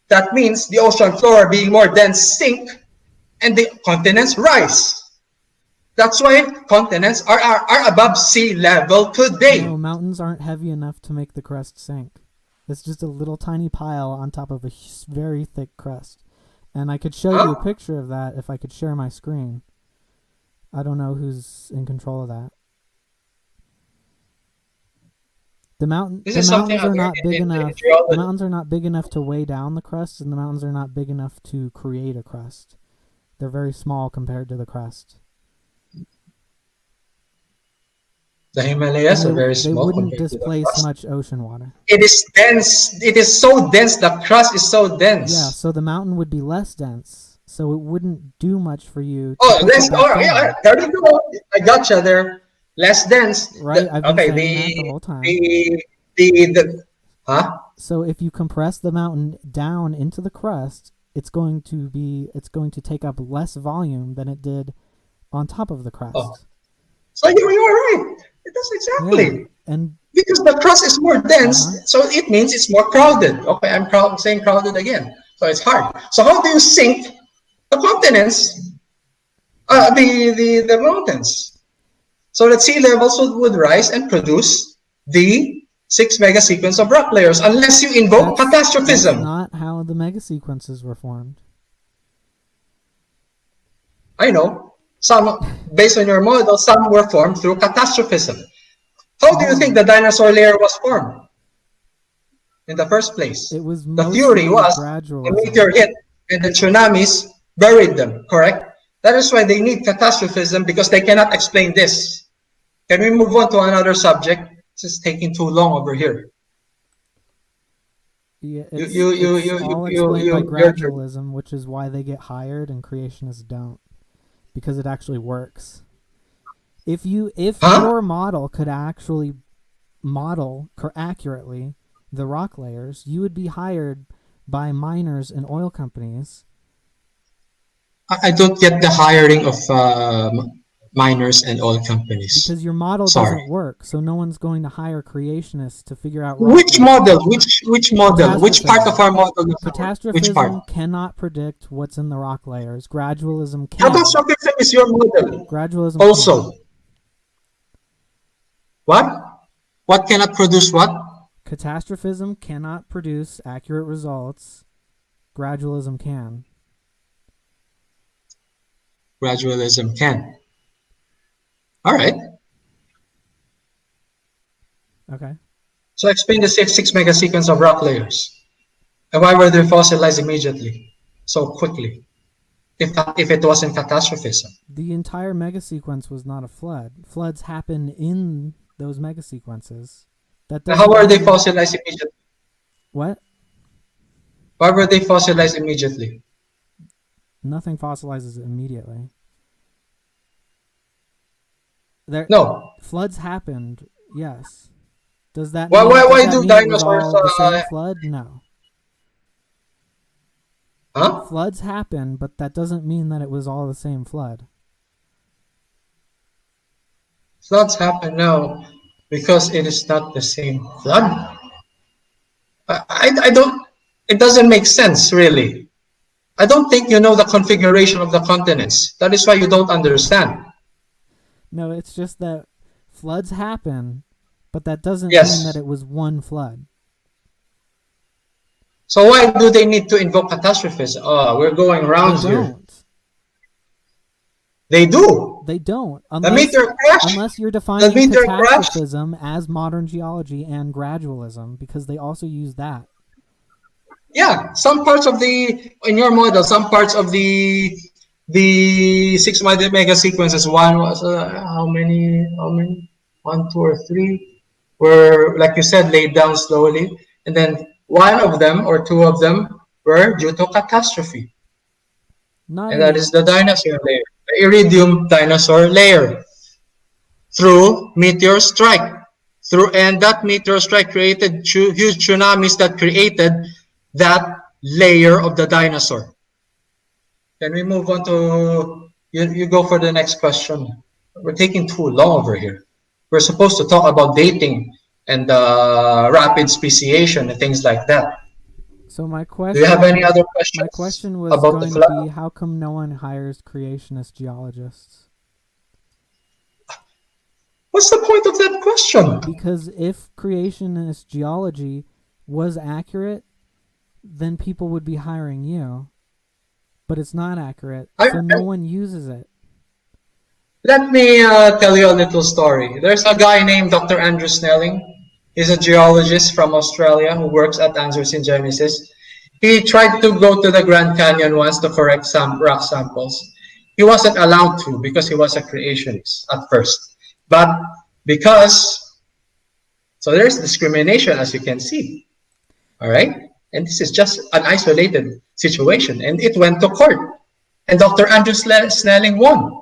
That means the ocean floor being more dense sink and the continents rise. That's why continents are above sea level today. No, mountains aren't heavy enough to make the crust sink. It's just a little tiny pile on top of a very thick crust. And I could show you a picture of that if I could share my screen. I don't know who's in control of that. The mountains are not big enough. The mountains are not big enough to weigh down the crust, and the mountains are not big enough to create a crust. They're very small compared to the crust. The Himalayas are very small. They wouldn't displace much ocean water. It is dense. It is so dense. The crust is so dense. Yeah, so the mountain would be less dense. So it wouldn't do much for you. Yeah, there you go. I gotcha there. Less dense. Right. I've been saying that the whole time. So if you compress the mountain down into the crust, it's going to take up less volume than it did on top of the crust. Oh. So you are right. That's exactly. Yeah. And because the crust is more dense, so it means it's more crowded. Okay, I'm saying crowded again. So it's hard. So how do you sink the continents, the mountains? So that sea levels would rise and produce the 6 mega sequence of rock layers, unless you invoke catastrophism. That's not how the mega sequences were formed. I know. Some, based on your model, some were formed through catastrophism. How do you think the dinosaur layer was formed in the first place? It was the theory was a meteor hit and the tsunamis buried them, correct? That is why they need catastrophism, because they cannot explain this. Can we move on to another subject? This is taking too long over here. Yeah, it's all explained by gradualism, which is why they get hired and creationists don't, because it actually works. If your model could actually model accurately the rock layers, you would be hired by miners and oil companies. I don't get the hiring of miners and oil companies. Because your model doesn't work, so no one's going to hire creationists to figure out which model? Which model? Which part of our model? Catastrophism cannot predict what's in the rock layers. Gradualism can. Catastrophism is your model. Gradualism also. Can. What cannot produce what? Catastrophism cannot produce accurate results. Gradualism can. Gradualism can. All right. Okay. So explain the 6 mega sequence of rock layers. And why were they fossilized immediately, so quickly, if it wasn't catastrophism? The entire mega sequence was not a flood. Floods happen in those mega sequences. That How doesn't are they mean- fossilized immediately? What? Why were they fossilized immediately? Nothing fossilizes immediately. No. Floods happened, yes. Does that Why mean, does why that do mean it was dinosaurs all the same flood? No. huh? Floods happen, but that doesn't mean that it was all the same flood. Floods happen now because it is not the same flood. I don't. It doesn't make sense, really. I don't think you know the configuration of the continents. That is why you don't understand. No, it's just that floods happen, but that doesn't Yes. mean that it was one flood. So why do they need to invoke catastrophes? Oh, we're going They rounds here. don't. They do. They don't. The meteor crash. Unless you're defining meteor crash. catastrophism as modern geology and gradualism, because they also use that. Yeah, some parts of in your model, some parts of the six mega sequences. One was how many? 1, 2, or 3 were, like you said, laid down slowly, and then one of them or two of them were due to catastrophe, Not and that even. is the dinosaur layer, the iridium dinosaur layer, through meteor strike. And that meteor strike created huge tsunamis that created that layer of the dinosaur. Can we move on to you go for the next question? We're taking too long over here. We're supposed to talk about dating and rapid speciation and things like that. So my question. Do you have any other questions? My question was about going the to flood? be, how come no one hires creationist geologists? What's the point of that question? Because if creationist geology was accurate, then people would be hiring you. But it's not accurate, so no one uses it. Let me tell you a little story. There's a guy named Dr. Andrew Snelling. He's a geologist from Australia who works at Answers in Genesis. He tried to go to the Grand Canyon once to correct some rock samples. He wasn't allowed to because he was a creationist at first. But so there's discrimination, as you can see. All right? And this is just an isolated situation. And it went to court. And Dr. Andrew Snelling won.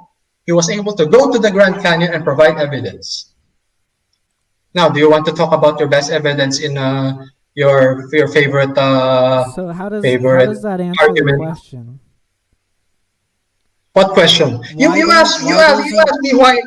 He was able to go to the Grand Canyon and provide evidence. Now, do you want to talk about your best evidence in your favorite So how does that answer argument? the question? What question? You asked me why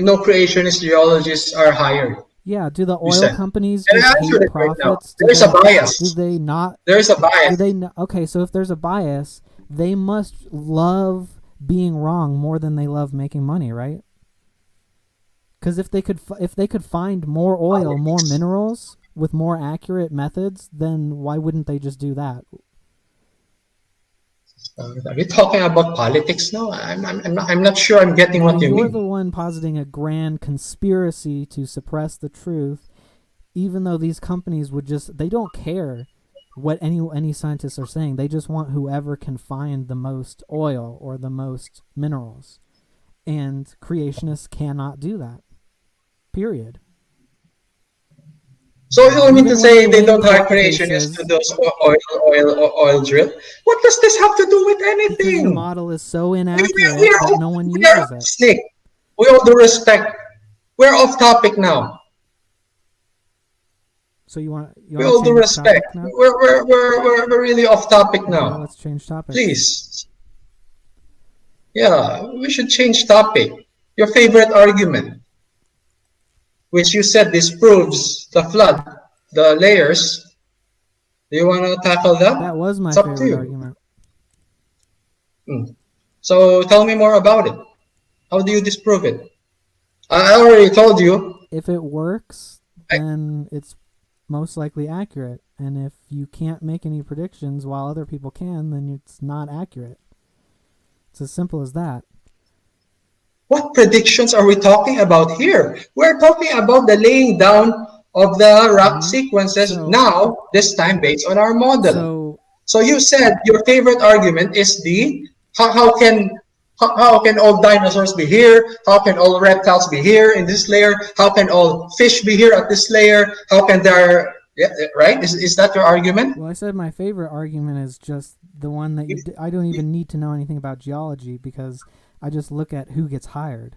no creationist geologists are hired. Yeah, do the oil companies just hate profits? Right, there's a bias. Do they not? There's a bias. Do they? Okay, so if there's a bias, they must love being wrong more than they love making money, right? Because if they could find more oil, more minerals with more accurate methods, then why wouldn't they just do that? Are we talking about politics now? I'm not sure I'm getting what you mean. You're the one positing a grand conspiracy to suppress the truth, even though these companies they don't care what any scientists are saying. They just want whoever can find the most oil or the most minerals. And creationists cannot do that. Period. So you mean to say they don't hire creationists to those oil drill? What does this have to do with anything? Because your model is so inaccurate that no one uses it. Snake, with all due respect, we're off topic now. So you want with all due respect, we're really off topic now. Okay, let's change topic. Please. Yeah, we should change topic. Your favorite argument, which you said disproves the flood, the layers. Do you want to tackle that? That was my favorite argument. So tell me more about it. How do you disprove it? I already told you. If it works, then it's most likely accurate. And if you can't make any predictions while other people can, then it's not accurate. It's as simple as that. What predictions are we talking about here? We're talking about the laying down of the rock sequences this time based on our model. So you said your favorite argument is how can How can all dinosaurs be here? How can all reptiles be here in this layer? How can all fish be here at this layer? How can there, yeah, right? Is that your argument? Well, I said my favorite argument is just the one that I don't even need to know anything about geology because I just look at who gets hired.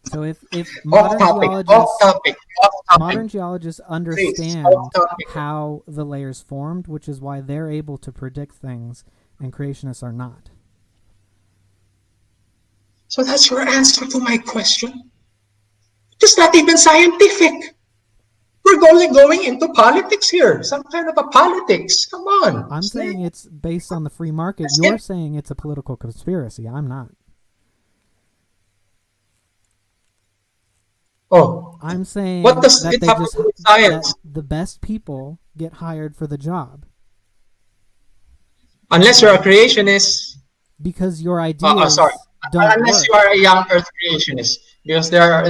So if modern geologists understand how the layers formed, which is why they're able to predict things and creationists are not. So that's your answer to my question? It's not even scientific. We're going into politics here. Some kind of a politics. Come on. I'm saying it's based on the free market. You're saying it's a political conspiracy. I'm not. Oh, I'm saying what does that it have to do with science? That the best people get hired for the job. Unless you're a creationist. Because your ideas don't Unless work. you are a young Earth creationist. Because there are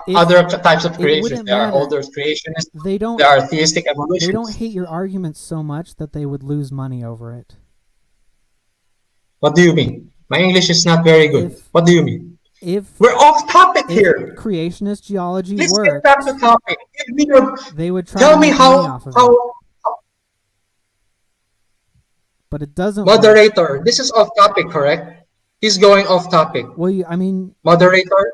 other types of creationists. There are older creationists. There are theistic evolutionists. They don't hate your arguments so much that they would lose money over it. What do you mean? My English is not very good. What do you mean? We're off topic here. Creationist geology Let's works. Get back to topic. They would try tell to me make money off of it. But it doesn't. Moderator, work. This is off topic, correct? He's going off topic. Well, moderator.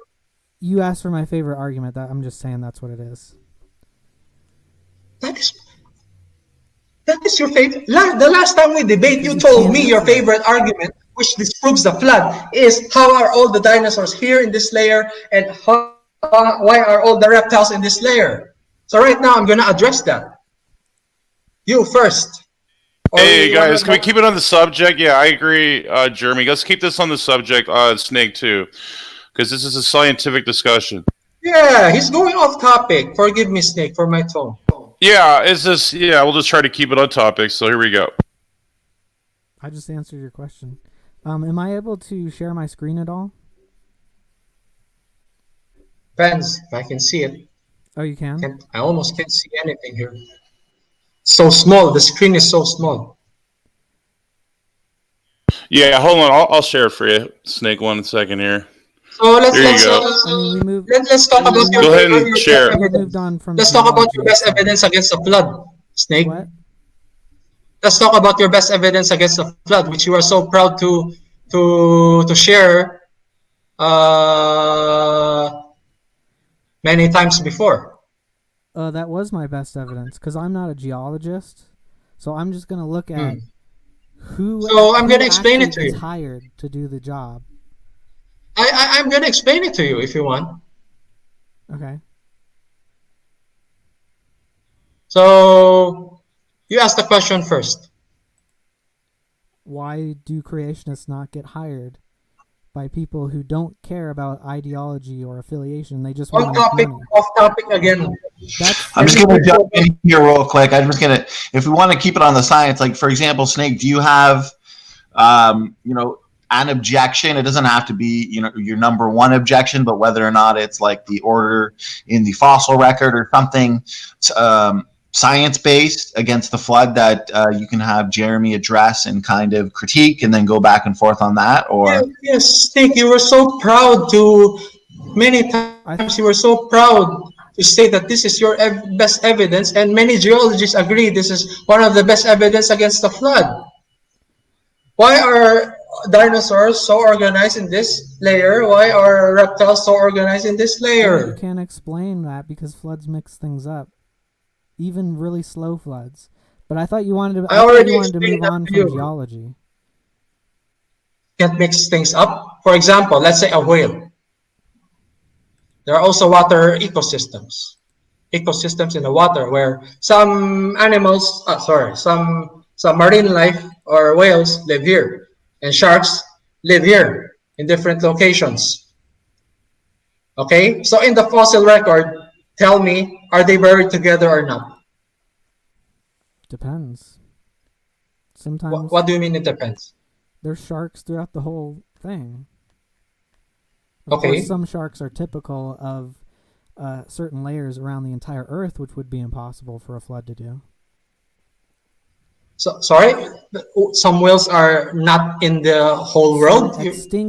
You asked for my favorite argument. That I'm just saying that's what it is. That is your favorite. The last time we debate, you told me your favorite argument, which disproves the flood, is how are all the dinosaurs here in this layer, and why are all the reptiles in this layer? So right now, I'm going to address that. You first. Hey guys, can we keep it on the subject? Yeah, I agree, Jeremy. Let's keep this on the subject, Snake too, because this is a scientific discussion. Yeah, he's going off topic. Forgive me, Snake, for my tone. Yeah, we'll just try to keep it on topic. So here we go. I just answered your question. Am I able to share my screen at all? Depends if I can see it. Oh, you can? I almost can't see anything here. So small. The screen is so small. Yeah, hold on. I'll share it for you, Snake. 1 second here. So let's talk about your. Go ahead and share. Let's talk about your best evidence against the flood, Snake. What? Let's talk about your best evidence against the flood, which you are so proud to share many times before. That was my best evidence because I'm not a geologist, so I'm just gonna look at who. So I'm gonna explain it to you. Hired to do the job. I'm gonna explain it to you if you want. Okay. So you ask the question first. Why do creationists not get hired by people who don't care about ideology or affiliation? They just want to make money. Off topic again. I'm just going to jump in here real quick. If we want to keep it on the science, like for example, Snake, do you have, an objection? It doesn't have to be, your number one objection, but whether or not it's like the order in the fossil record or something science-based against the flood that you can have Jeremy address and kind of critique and then go back and forth on that? Or yes, Snake, you were so proud many times you were so proud to say that this is your best evidence, and many geologists agree this is one of the best evidence against the flood. Why are dinosaurs so organized in this layer? Why are reptiles so organized in this layer? You can't explain that because floods mix things up. Even really slow floods. But I thought you wanted to move on from geology. Can't mix things up. For example, let's say a whale. There are also water ecosystems. Ecosystems in the water where some animals, some marine life or whales live here, and sharks live here in different locations. Okay, so in the fossil record, tell me, are they buried together or not? Depends. Sometimes. What do you mean it depends? There's sharks throughout the whole thing. Of course, some sharks are typical of certain layers around the entire Earth, which would be impossible for a flood to do. So sorry, some whales are not in the whole world.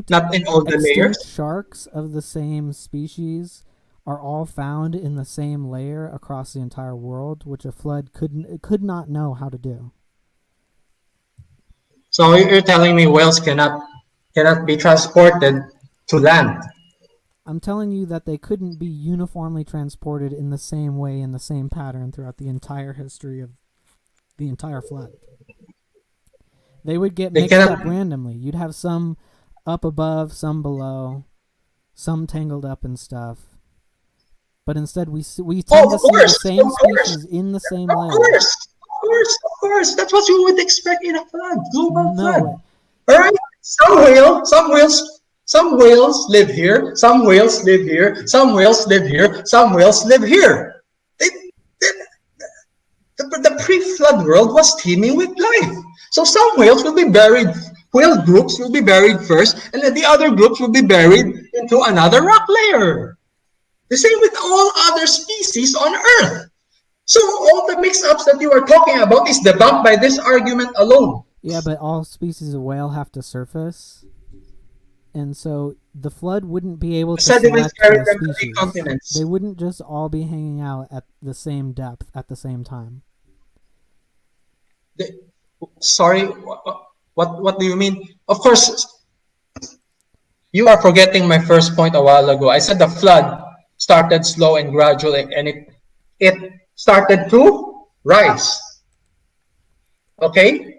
Not in all the layers. Extinct sharks of the same species are all found in the same layer across the entire world, which a flood could not know how to do. So you're telling me whales cannot be transported to land? I'm telling you that they couldn't be uniformly transported in the same way, in the same pattern throughout the entire history of the entire flood. They would get mixed up randomly. You'd have some up above, some below, some tangled up and stuff. But instead, we tend to see the same species in the same layer. Of course. That's what you would expect in a flood, global flood. All right. Some whales live here. Some whales live here. Some whales live here. Some whales live here. The pre-flood world was teeming with life. So some whales will be buried. Whale groups will be buried first, and then the other groups will be buried into another rock layer. The same with all other species on Earth. So all the mix-ups that you are talking about is debunked by this argument alone. Yeah, but all species of whale have to surface. And so the flood wouldn't be able to select the species. They wouldn't just all be hanging out at the same depth at the same time. Sorry, what do you mean? Of course, you are forgetting my first point a while ago. I said the flood started slow and gradual, and it started to rise. Okay?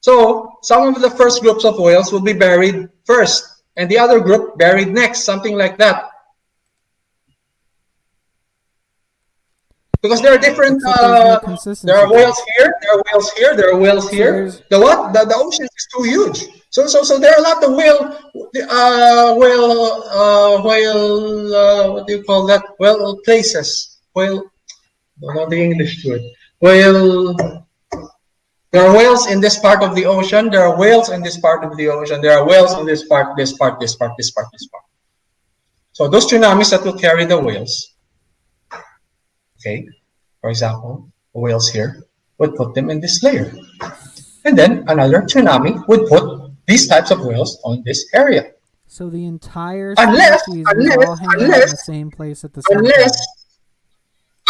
So some of the first groups of whales will be buried first, and the other group buried next, something like that. Because there are different. There are whales here. There are whales here. There are whales here. The ocean is too huge. So there are a lot of what do you call that? Whale places. Whale. Don't know the English word. Whale. There are whales in this part of the ocean. There are whales in this part of the ocean. There are whales in this part. So those tsunamis that will carry the whales. Okay, for example, the whales here would put them in this layer. And then another tsunami would put these types of whales on this area. So the entire species would all hang out in the same place at the same time.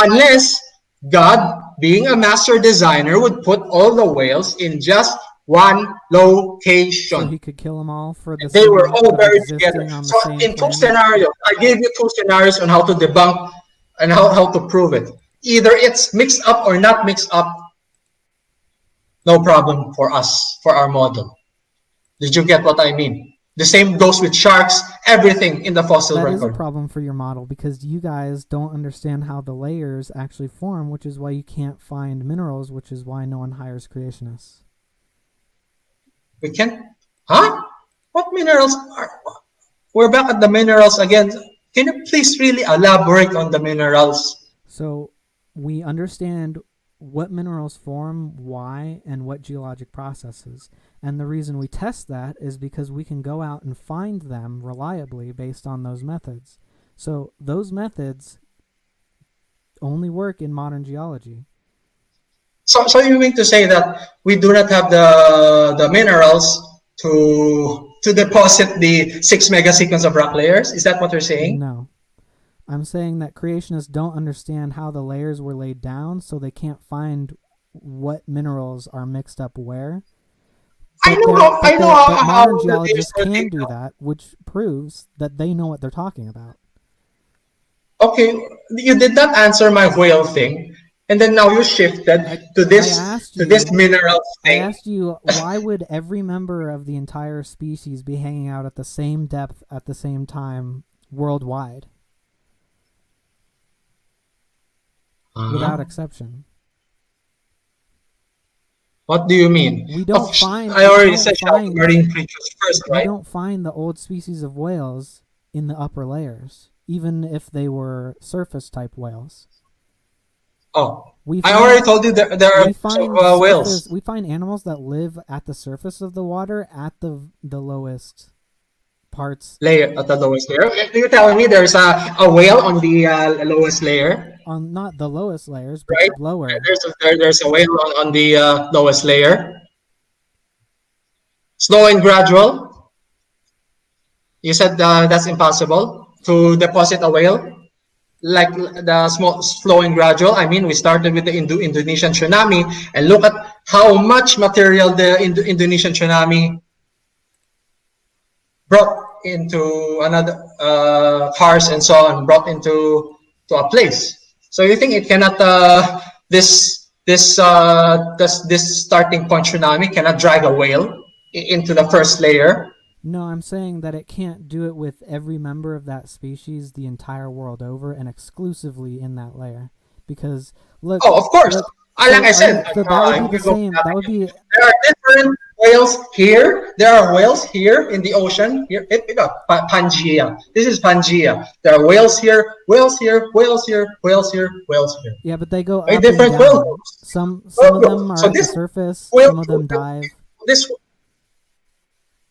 Unless God, being a master designer, would put all the whales in just one location. So he could kill them all for the They were all buried together. So in two scenarios, I gave you two scenarios on how to debunk and how to prove it. Either it's mixed up or not mixed up. No problem for us, for our model. Did you get what I mean? The same goes with sharks, everything in the fossil record. That is a problem for your model because you guys don't understand how the layers actually form, which is why you can't find minerals, which is why no one hires creationists. We can't? Huh? What minerals are... We're back at the minerals again. Can you please really elaborate on the minerals? So we understand what minerals form, why, and what geologic processes. And the reason we test that is because we can go out and find them reliably based on those methods. So those methods only work in modern geology. So you mean to say that we do not have the minerals to deposit the 6 megaseconds of rock layers? Is that what you're saying? No. I'm saying that creationists don't understand how the layers were laid down, so they can't find what minerals are mixed up where. But modern geologists can do that, which proves that they know what they're talking about. Okay, you did not answer my whale thing, and then now you shifted to this mineral thing. I asked you, why would every member of the entire species be hanging out at the same depth at the same time worldwide? Without exception. What do you mean? We don't find. I already said marine creatures first, right? We don't find the old species of whales in the upper layers, even if they were surface type whales. Oh, I already told you there are whales. We find animals that live at the surface of the water at the lowest parts layer at the lowest layer. You're telling me there's a whale on the lowest layer, on not the lowest layers, but right? lower. There's a whale on the lowest layer. Slow and gradual. You said that's impossible to deposit a whale like the small, slow and gradual. I mean, we started with the Indonesian tsunami, and look at how much material the Indonesian tsunami brought into another cars and so on, brought into to a place. So you think it cannot this starting point tsunami cannot drag a whale into the first layer? No, I'm saying that it can't do it with every member of that species the entire world over and exclusively in that layer. Because look, Oh, of course. look, Like I said, so that would be the same. That would be there are different whales here. There are whales here in the ocean. Here, Pangea. This is Pangea. There are whales here, whales here, whales here, whales here, whales here. yeah, but they go up different and down. whales. Some of them are So at the this surface. whale- Some of them dive. This.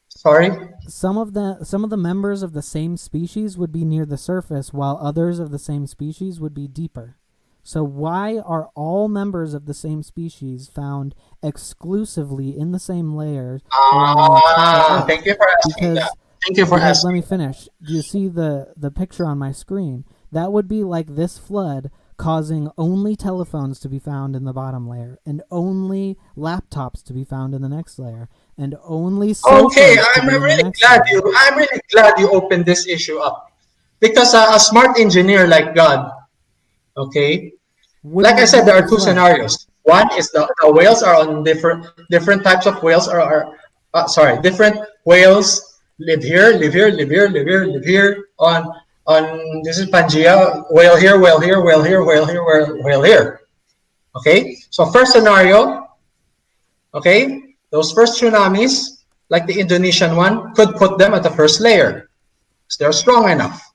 Sorry. Some of the members of the same species would be near the surface, while others of the same species would be deeper. So why are all members of the same species found exclusively in the same layers around the entire Earth? Thank you for asking that. Thank you for asking. Let me finish. Do you see the picture on my screen? That would be like this flood causing only telephones to be found in the bottom layer, and only laptops to be found in the next layer, and only cell Okay, phones to I'm be in the really next glad layer. I'm really glad you opened this issue up, because a smart engineer like God, okay, like I said, there are two scenarios. One is the whales are on different types of whales different whales live here, live here, live here, live here, live here on this is Pangea, whale here, whale here, whale here, whale here, whale here. Okay, so first scenario, okay, those first tsunamis, like the Indonesian one, could put them at the first layer because they're strong enough.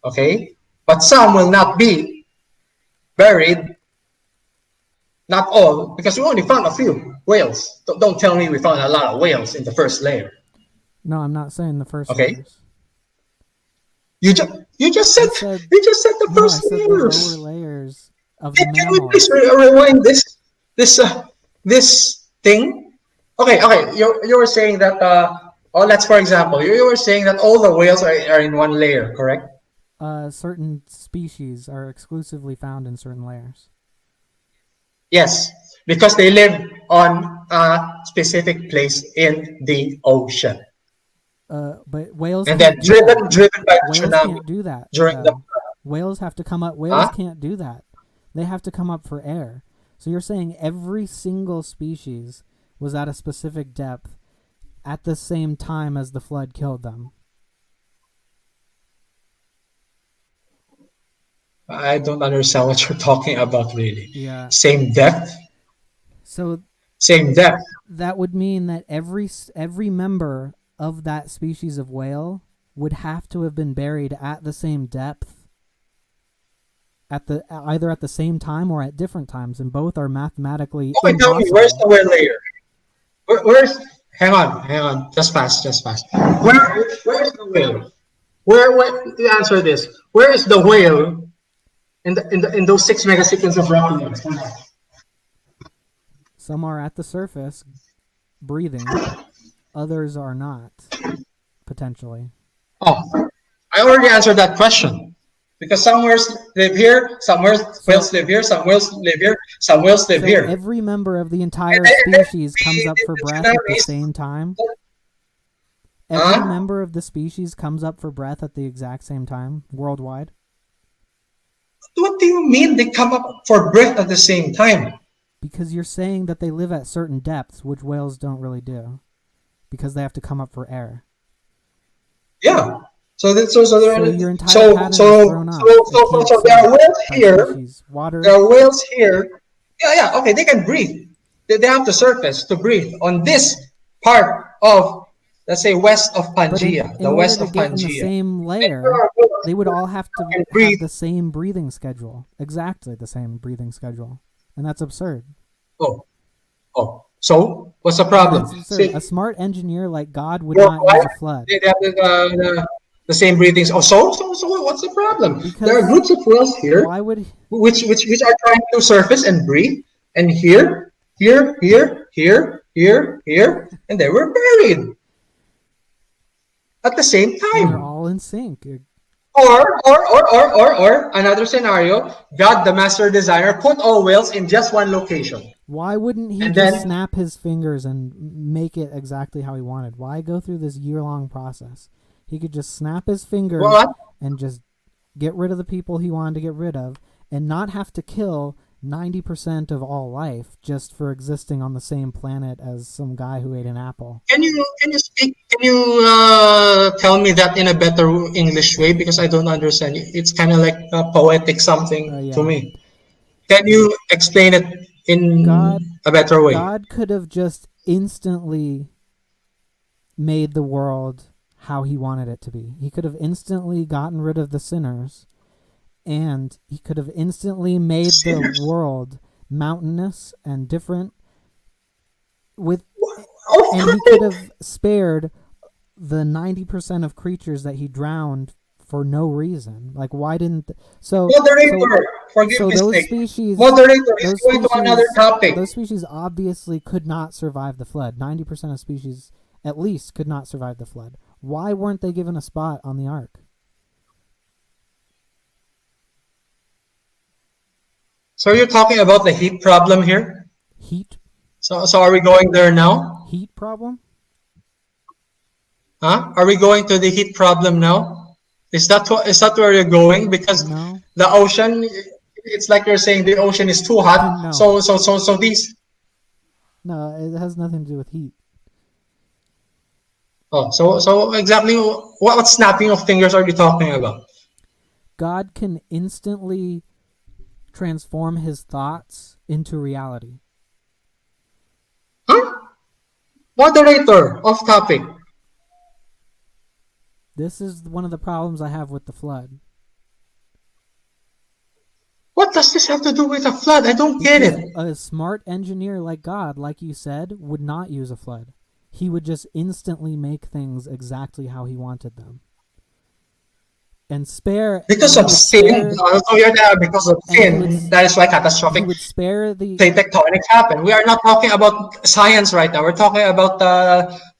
Okay, but some will not be buried. Not all, because we only found a few whales. Don't tell me we found a lot of whales in the first layer. No, I'm not saying the first Okay. layers. You just said the No, I first said the layers. lower layers of the Can we mammals. please rewind this thing? Okay. You were saying that let's for example, you were saying that all the whales are in one layer, correct? Certain species are exclusively found in certain layers. Yes, because they live on a specific place in the ocean. But whales And can't then do that. driven by the Whales tsunami can't do that. during the Whales have to come up. Whales Huh? can't do that. They have to come up for air. So you're saying every single species was at a specific depth at the same time as the flood killed them. I don't understand what you're talking about, really. Yeah. Same depth, So same depth. that would mean that every member of that species of whale would have to have been buried at the same depth either at the same time or at different times, and both are mathematically Okay, tell me, impossible. where's the whale layer? Where's? Hang on. Just pass. Where's the whale? Where? To answer this, where is the whale in those 6 megaseconds of roundings? Some are at the surface breathing, others are not, potentially. Oh, I already answered that question. Because some whales live here, some whales live here, some whales live here, some whales live So here. every member of the entire And then species comes up for the breath at the tsunamis- same time? Huh? Every member of the species comes up for breath at the exact same time, worldwide? What do you mean they come up for breath at the same time? Because you're saying that they live at certain depths, which whales don't really do, because they have to come up for air. Yeah. So your entire pattern is thrown off. So there are whales here. Species. Water. There are whales here. Yeah. Okay, they can breathe. They have the surface to breathe on this part of, let's say, west of Pangea, But in west order of to get in the Pangea. same layer, they would all have to have breathe. the same breathing schedule, exactly the same breathing schedule, and that's absurd. Oh. So what's the That's problem? absurd. See, A smart engineer like God would not worldwide, use a flood. they have the same breathings. Oh, so what's the problem? There are Because groups of whales here, why would which are trying to surface and breathe, and here, and they were buried at the same and they're time. all in sync? Or another scenario, God, the master designer, put all whales in just one location. Why wouldn't he And just then, snap his fingers and make it exactly how he wanted? Why go through this year-long process? He could just snap his fingers what? and just get rid of the people he wanted to get rid of and not have to kill 90% of all life just for existing on the same planet as some guy who ate an apple. Can you tell me that in a better English way, because I don't understand. It's kind of like poetic something to Yeah. me. Can you explain it in God a better way? God could have just instantly made the world how he wanted it to be. He could have instantly gotten rid of the sinners, and he could have instantly made Sinners? the world mountainous and different with Off and he could topic. have spared the 90% of creatures that he drowned for no reason. Like, why didn't Moderator, forgive so those mistake. species Moderator, let's those go into another species topic. those species obviously could not survive the flood. 90% of species at least could not survive the flood. Why weren't they given a spot on the ark? So you're talking about the heat problem here? Heat So are we going there now? heat problem? Huh? Are we going to the heat problem now? Is that where you're going? Because No. the ocean, it's like you're saying the ocean is too hot. No. So these. No, it has nothing to do with heat. Oh, so exactly what snapping of fingers are you talking about? God can instantly transform his thoughts into reality. Huh? Moderator, off topic. This is one of the problems I have with the flood. What does this have to do with a flood? I don't get Because it. a smart engineer like God, like you said, would not use a flood. He would just instantly make things exactly how he wanted them. And spare Because and of he would sin. spare So you're there because of and he sin. would That is why he catastrophic would spare the plate tectonics happen. We are not talking about science right now. We're talking about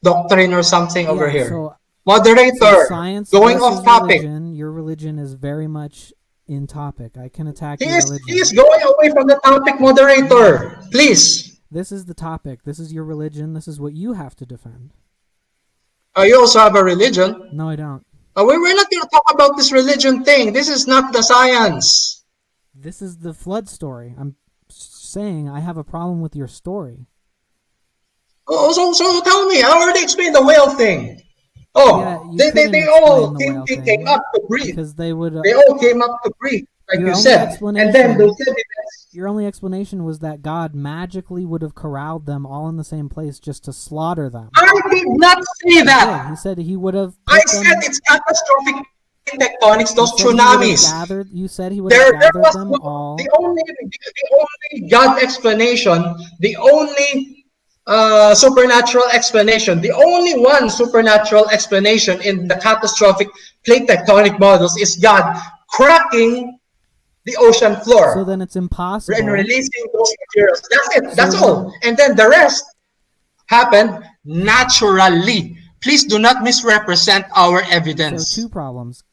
doctrine or something over yeah, here. so Moderator, science going versus off topic. religion, your religion is very much in topic. I can attack He your is religion. going away from the topic, moderator. Please. This is the topic. This is your religion. This is what you have to defend. You also have a religion. No, I don't. We're not going to talk about this religion thing. This is not the science. This is the flood story. I'm saying I have a problem with your story. Oh, so tell me. I already explained the whale thing. Oh, Yeah, you they couldn't all explain the whale came thing up to breathe. because they would. They all came up to breathe, like Your you only said. And then those explanation. evidence. Your only explanation was that God magically would have corralled them all in the same place just to slaughter them. I did not say He that. did. He said he would have I put said them. it's catastrophic tectonics, those He said he would have tsunamis. gathered. You said he would have There gathered was them no, all. the only God explanation, the only supernatural explanation, the only one supernatural explanation in the catastrophic plate tectonic models is God cracking the ocean So floor then it's and impossible. releasing those materials. That's it. So That's all. then, And then the rest happened naturally. Please do not misrepresent our so evidence. two problems.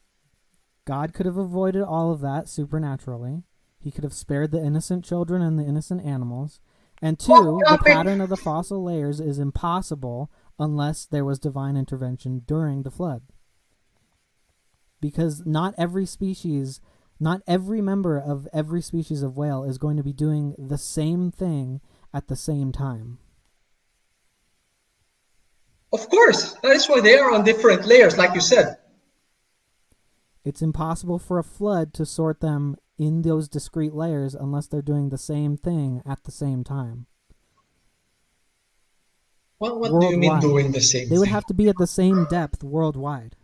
God could have avoided all of that supernaturally. He could have spared the innocent children and the innocent animals. And two, the pattern of the fossil layers is impossible unless there was divine intervention during the flood. Because not every member of every species of whale is going to be doing the same thing at the same time. Of course, that is why they are on different layers, like you said. It's impossible for a flood to sort them in those discrete layers unless they're doing the same thing at the same time. What do you mean doing the same They would thing? have to be at the same depth worldwide.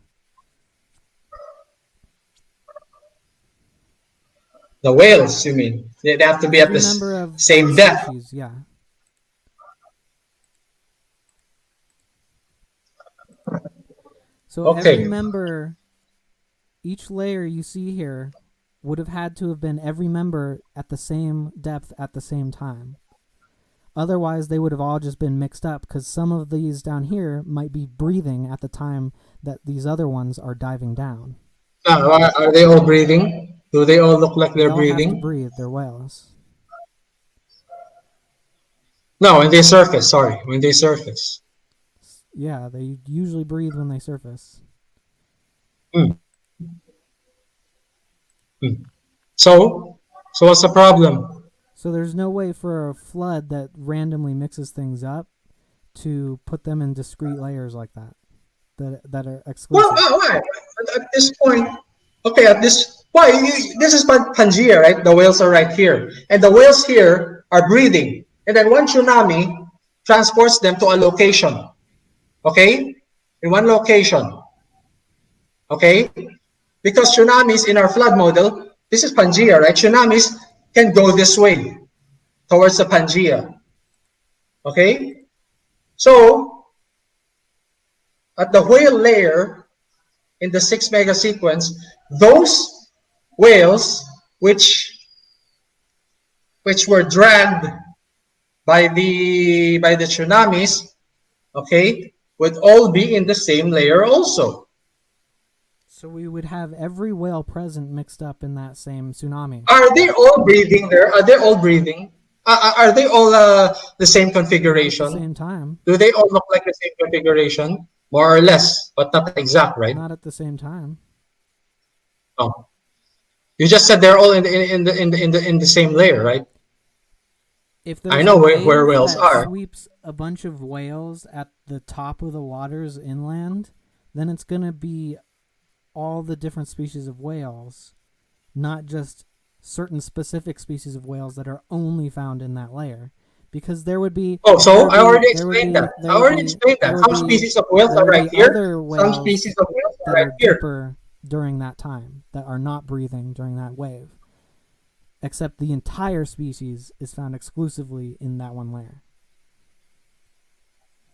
The whales, you mean? They have to be at Every the member of same a depth. species, yeah. So every member, each layer you see here, would have had to have been every member at the same depth at the same time. Otherwise, they would have all just been mixed up because some of these down here might be breathing at the time that these other ones are diving down. Are they all breathing? Do they all look like they're all breathing? Have to breathe. They're whales. No, when they surface. Sorry, when they surface. Yeah, they usually breathe when they surface. So what's the problem? So there's no way for a flood that randomly mixes things up to put them in discrete layers like that are exclusive. Well, why? At this point, okay, this is Pangea, right? The whales are right here. And the whales here are breathing. And then one tsunami transports them to a location. Okay? In one location. Okay? Because tsunamis in our flood model, this is Pangea, right? Tsunamis can go this way towards the Pangea. Okay? So, at the whale layer in the 6 mega sequence, those whales which were dragged by the tsunamis, okay, would all be in the same layer also. So we would have every whale present mixed up in that same tsunami. Are they all breathing there? Are they all breathing? Are they all the same configuration? At the same time. Do they all look like the same configuration? More or less, but not exact, right? Not at the same time. Oh, you just said they're all in the same layer, right? If I know where whales are. Sweeps a bunch of whales at the top of the waters inland, then it's gonna be all the different species of whales, not just certain specific species of whales that are only found in that layer. Because there would be... Oh, so I already explained that. Some species of whales are right here. Some species of whales are right here. Deeper during that time, that are not breathing during that wave. Except the entire species is found exclusively in that one layer.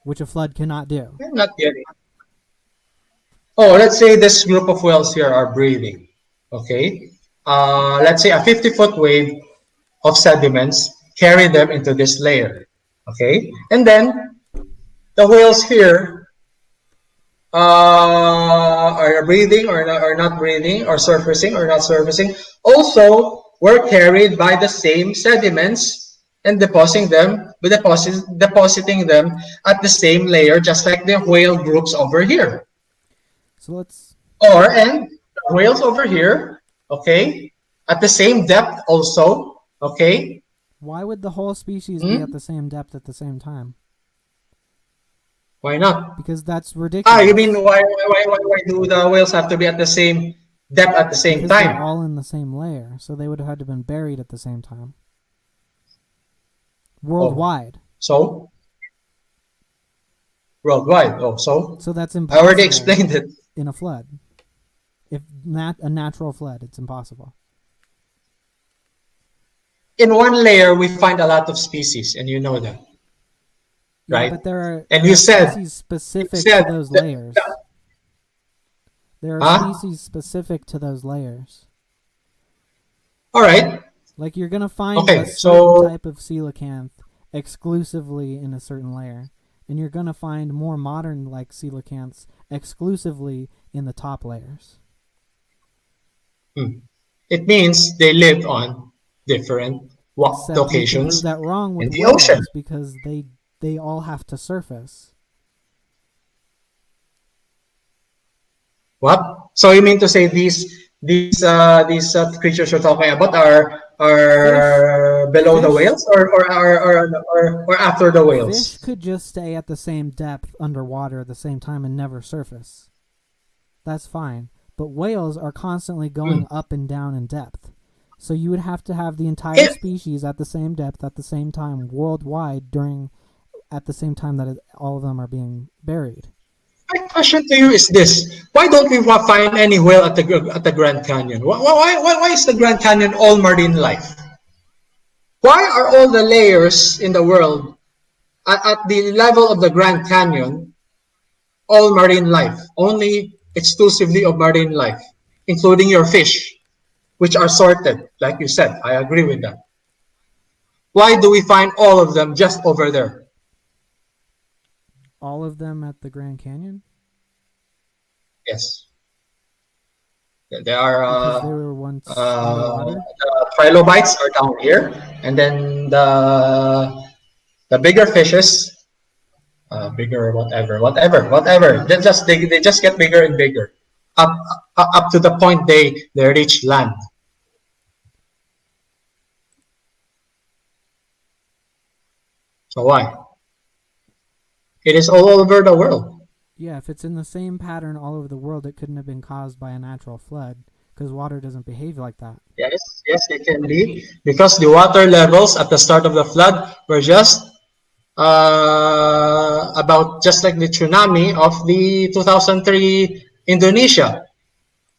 Which a flood cannot do. I'm not getting it. Oh, let's say this group of whales here are breathing. Okay? Let's say a 50-foot wave of sediments carry them into this layer. Okay? And then the whales here are breathing or not breathing, or surfacing or not surfacing, also were carried by the same sediments and depositing them at the same layer, just like the whale groups over here. So let's... And the whales over here, okay, at the same depth also, okay. Why would the whole species be at the same depth at the same time? Why not? Because that's ridiculous. You mean why do the whales have to be at the same depth at the same time? They're all in the same layer, so they would have had to have been buried at the same time. Worldwide. So? Worldwide. So? So that's impossible. I already explained it. In a flood. If not a natural flood, it's impossible. In one layer, we find a lot of species, and you know that. Yeah, right? But there are species specific to those layers. There are species specific to those layers. All right. Like you're going to find a certain type of coelacanth exclusively in a certain layer. And you're going to find more modern like coelacanths exclusively in the top layers. It means they live on different locations you can prove that wrong with in the ocean. Because they all have to surface. What? So you mean to say these creatures you're talking about are below the whales or after the whales? Fish could just stay at the same depth underwater at the same time and never surface. That's fine. But whales are constantly going up and down in depth. So you would have to have the entire species at the same depth at the same time worldwide at the same time that all of them are being buried. My question to you is this: why don't we find any whale at the Grand Canyon? Why is the Grand Canyon all marine life? Why are all the layers in the world at the level of the Grand Canyon all marine life, only exclusively of marine life, including your fish, which are sorted, like you said. I agree with that. Why do we find all of them just over there? All of them at the Grand Canyon? Yes. There are Because they were once underwater? the trilobites are down here, and then the bigger fishes, bigger whatever. They just get bigger and bigger, up up to the point they reach land. So why? It is all over the world. Yeah, if it's in the same pattern all over the world, it couldn't have been caused by a natural flood because water doesn't behave like that. Yes, it can be because the water levels at the start of the flood were just about just like the tsunami of the 2003 Indonesia,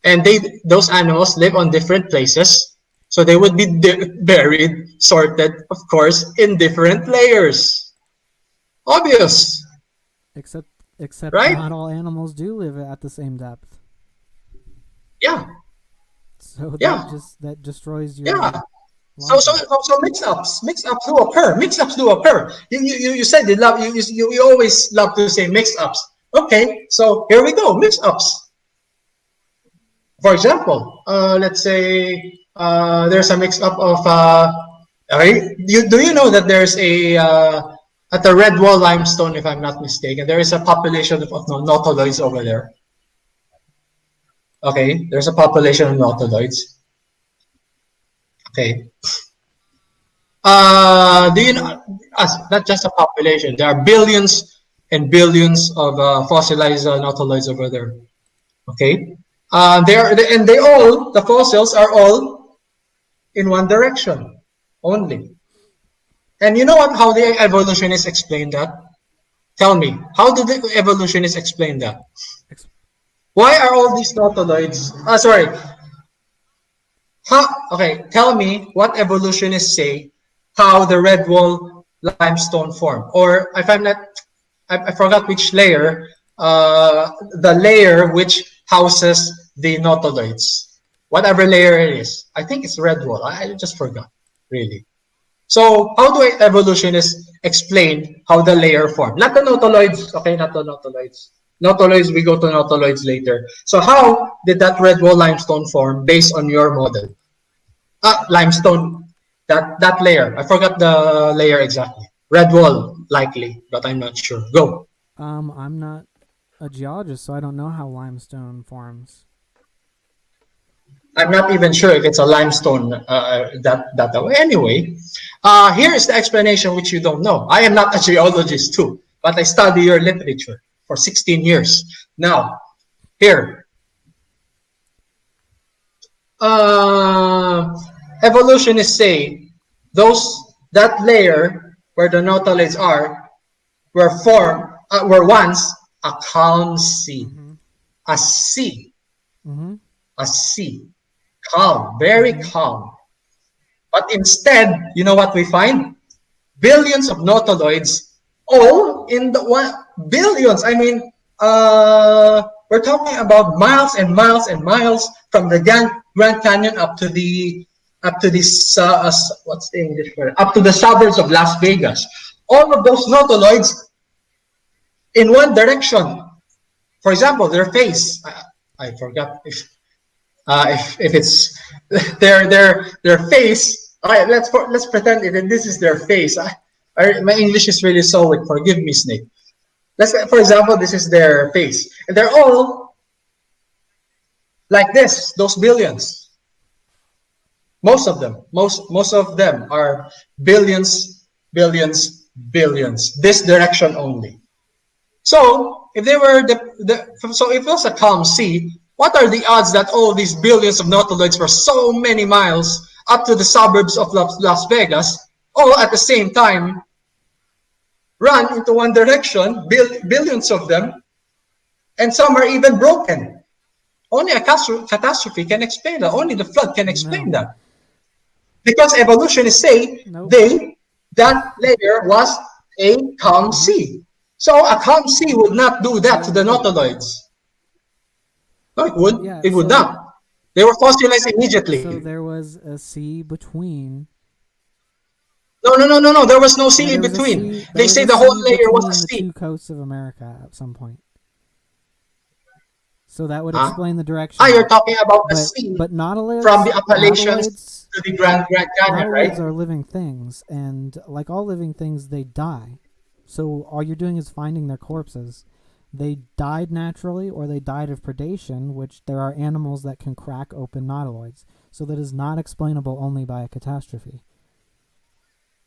and those animals live on different places, so they would be buried, sorted, of course, in different layers. Obvious, Except right? not all animals do live at the same depth. Yeah, So yeah, that destroys your yeah. So logic. mix-ups do occur. Mix-ups do occur. You said you always love to say mix-ups. Okay, so here we go. Mix-ups. For example, let's say there's a mix-up of. Do you know that there's a at the Red Wall limestone, if I'm not mistaken, there is a population of nautiloids over there. Okay, there's a population of nautiloids. Okay. Do you know? Not just a population. There are billions and billions of fossilized nautiloids over there. Okay. The fossils are all in one direction only. And you know what? How the evolutionists explain that? Tell me, how do the evolutionists explain that? Why are all these nautiloids? Sorry. Okay, tell me what evolutionists say how the red wall limestone formed. Or if I'm not, I forgot which layer, the layer which houses the nautiloids. Whatever layer it is. I think it's red wall. I just forgot, really. So how do evolutionists explain how the layer formed? Not the nautiloids, okay, not the nautiloids. Nautiloids, we go to nautiloids later. So how did that red wall limestone form based on your model? Limestone, that layer. I forgot the layer exactly. Red wall, likely, but I'm not sure. Go. I'm not a geologist, so I don't know how limestone forms. I'm not even sure if it's a limestone that way. Anyway, here is the explanation which you don't know. I am not a geologist too, but I study your literature for 16 years. Now, here. Evolutionists say that layer where the nautiloids are were once a calm sea. Mm-hmm. A sea. Mm-hmm. A sea. Calm, very calm. But instead, you know what we find? Billions of nautiloids, all in the one billions. I mean, we're talking about miles and miles and miles from the Grand Canyon up to this what's the English word? Up to the suburbs of Las Vegas. All of those nautiloids in one direction. For example, their face. I forgot if it's their face. All right, let's pretend that this is their face. My English is really so weak. Forgive me, Snake. For example, this is their face, and they're all like this. Those billions. Most of them are billions, billions, billions. This direction only. So if they were so if it was a calm sea, what are the odds that all these billions of nautiloids for so many miles up to the suburbs of Las Vegas, all at the same time, run into one direction, billions of them, and some are even broken? Only a catastrophe can explain that. Only the flood can explain that. Because evolutionists say that layer was a calm sea. So a calm sea would not do that to the nautiloids. No, it would. Yeah, It would so- not. They were fossilized immediately. So there was a sea between. No. There was no sea Yeah, in there was a between. sea- there They was say a the whole sea layer was a between the sea. two coasts of America at some point. So that would Huh? explain the direction. Ah, you're talking about the but sea but nautiloids from the Appalachians nautiloids, to the Grand Canyon, nautiloids right? are living things, and like all living things, they die. So all you're doing is finding their corpses. They died naturally, or they died of predation, which there are animals that can crack open nautiloids. So that is not explainable only by a catastrophe.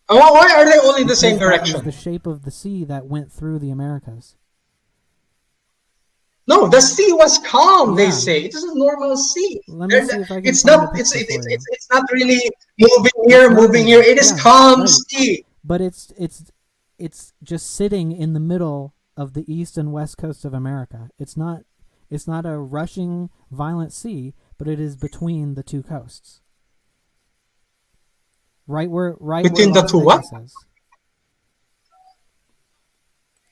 Why are they all in the Because same that was direction? the shape of the sea that went through the Americas. No, the sea was calm. They Yeah. say it is a normal sea. Let me see if I can It's find not. a picture for you. It's not really moving here, It's not moving here. It is yeah, calm right. sea. But it's just sitting in the middle of the east and west coast of America. It's not a rushing violent sea, but it is between the two coasts. Right Between where the Las two Vegas what? is.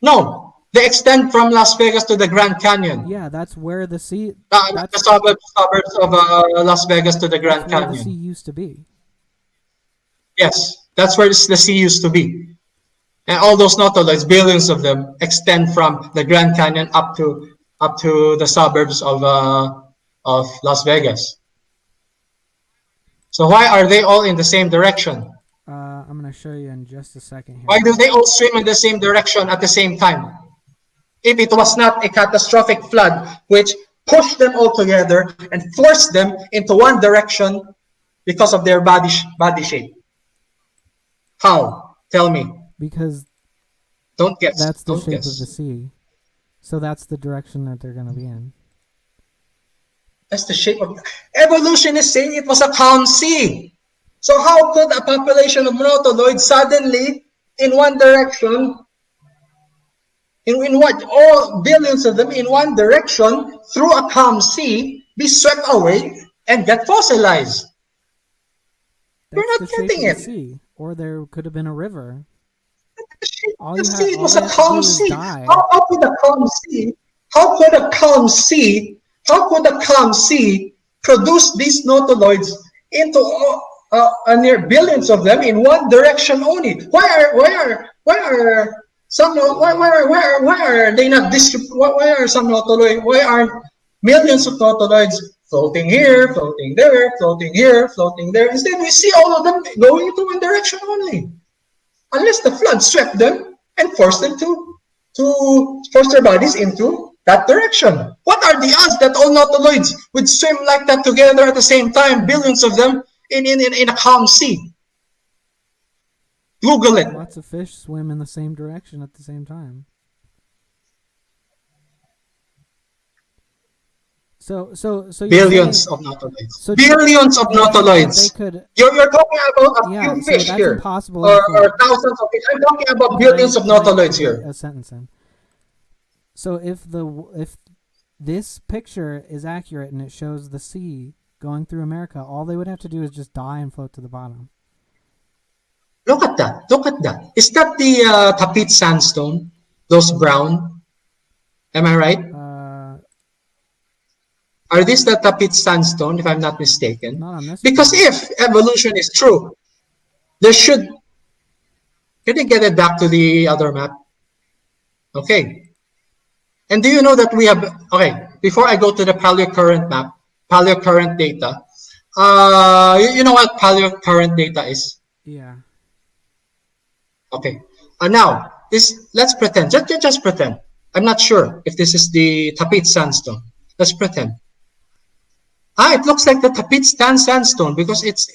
No, they extend from Las Vegas to the Grand Canyon. Yeah, that's where the sea. The suburbs of Las Vegas to the Grand That's where the sea Canyon. used to be. Yes, that's where the sea used to be. And all those nautiloids, billions of them, extend from the Grand Canyon up to the suburbs of Las Vegas. So why are they all in the same direction? I'm gonna show you in just a second here. Why do they all swim in the same direction at the same time? If it was not a catastrophic flood which pushed them all together and forced them into one direction because of their body shape. How? Tell me. Because Don't guess. that's the Don't shape guess. of the sea. So that's the direction that they're gonna be in. That's the shape of evolution is saying it was a calm sea. So how could a population of nautiloids suddenly in one direction, in what all billions of them in one direction through a calm sea be swept away and get fossilized? You're That's not the shape getting of the it. sea. Or there could have been a river. The shape All of you the ha- sea all was they a have to calm do is sea. die. How could a calm sea? How could a calm sea? How could a calm sea produce these nautiloids into a near billions of them in one direction only? Why are some why are they not why are some nautiloids? Why are millions of nautiloids floating here, floating there, floating here, floating there? Instead, we see all of them going into one direction only. Unless the flood swept them and forced them to force their bodies into that direction. What are the odds that all nautiloids would swim like that together at the same time, billions of them in a calm sea? Google it. Lots of fish swim in the same direction at the same time. So you're Billions saying, of nautiloids. so Billions of you're saying that nautiloids. they could. You're talking about a Yeah, few so fish that's here, impossible. or thousands of fish. I'm talking about billions of nautiloids here. A sentence in. So if this picture is accurate and it shows the sea going through America, all they would have to do is just die and float to the bottom. Look at that. Look at that. Is that the Tapit sandstone? Those brown? Am I right? Are these the Tapit sandstone, if I'm not mistaken? Not on this. Because if evolution is true, there should. Can you get it back to the other map? Okay. And do you know that we have? Okay. Before I go to the paleocurrent map, paleocurrent data. You know what paleocurrent data is? Yeah. Okay. Now let's pretend. Just pretend. I'm not sure if this is the Tapit sandstone. Let's pretend. It looks like the Tapit sandstone because it's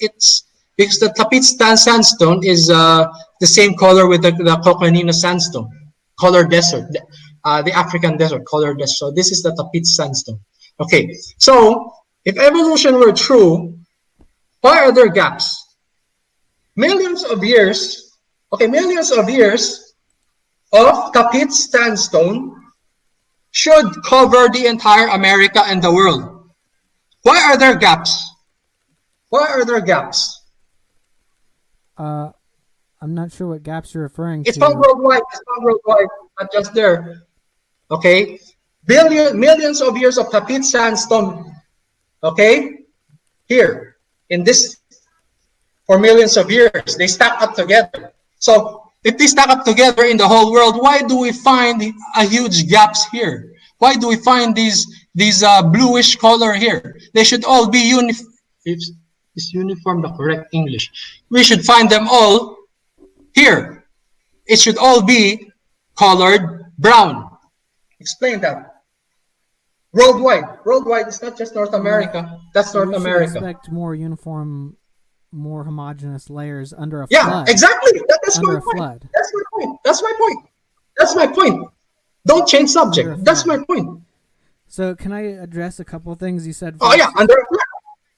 because the Tapit sandstone is the same color with the Coconino sandstone, color desert, the African desert, color desert. So this is the Tapit sandstone. Okay, so if evolution were true, why are there gaps? Millions of years of Tapit sandstone should cover the entire America and the world. Why are there gaps? Why are there gaps? I I'm not sure what gaps you're referring It's to. found worldwide. It's found worldwide, not just there. Okay? Millions of years of Tapit sandstone. Okay? Here, in this, for millions of years, they stack up together. So, if they stack up together in the whole world, why do we find a huge gaps here? Why do we find these bluish color here? They should all be uniform. Is uniform the correct English? We should find them all here. It should all be colored brown. Explain that. Worldwide. Worldwide. It's not just North America. That's North America. We should expect more uniform, more homogeneous layers under a Yeah, flood. exactly. That's under my a point. flood. That's my point. That's my point. That's my point. Don't change subject. That's my point. So can I address a couple of things you said? Oh, yeah. Under a flood.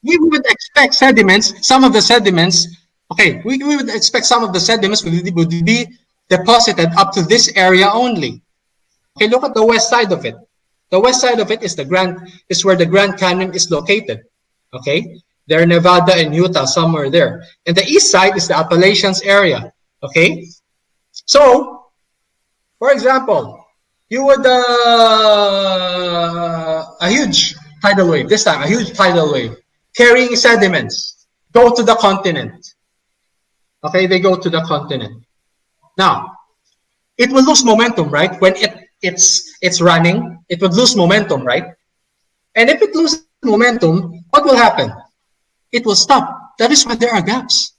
We would expect sediments, some of the sediments, okay, we would expect some of the sediments would be deposited up to this area only. Okay, look at the west side of it. The west side of it is where the Grand Canyon is located. Okay, there, Nevada and Utah, somewhere there. And the east side is the Appalachians area. Okay, so for example, you would a huge tidal wave. This time, a huge tidal wave carrying sediments go to the continent. Okay, they go to the continent. Now, it will lose momentum, right? When it's running, it would lose momentum, right? And if it loses momentum, what will happen? It will stop. That is why there are gaps.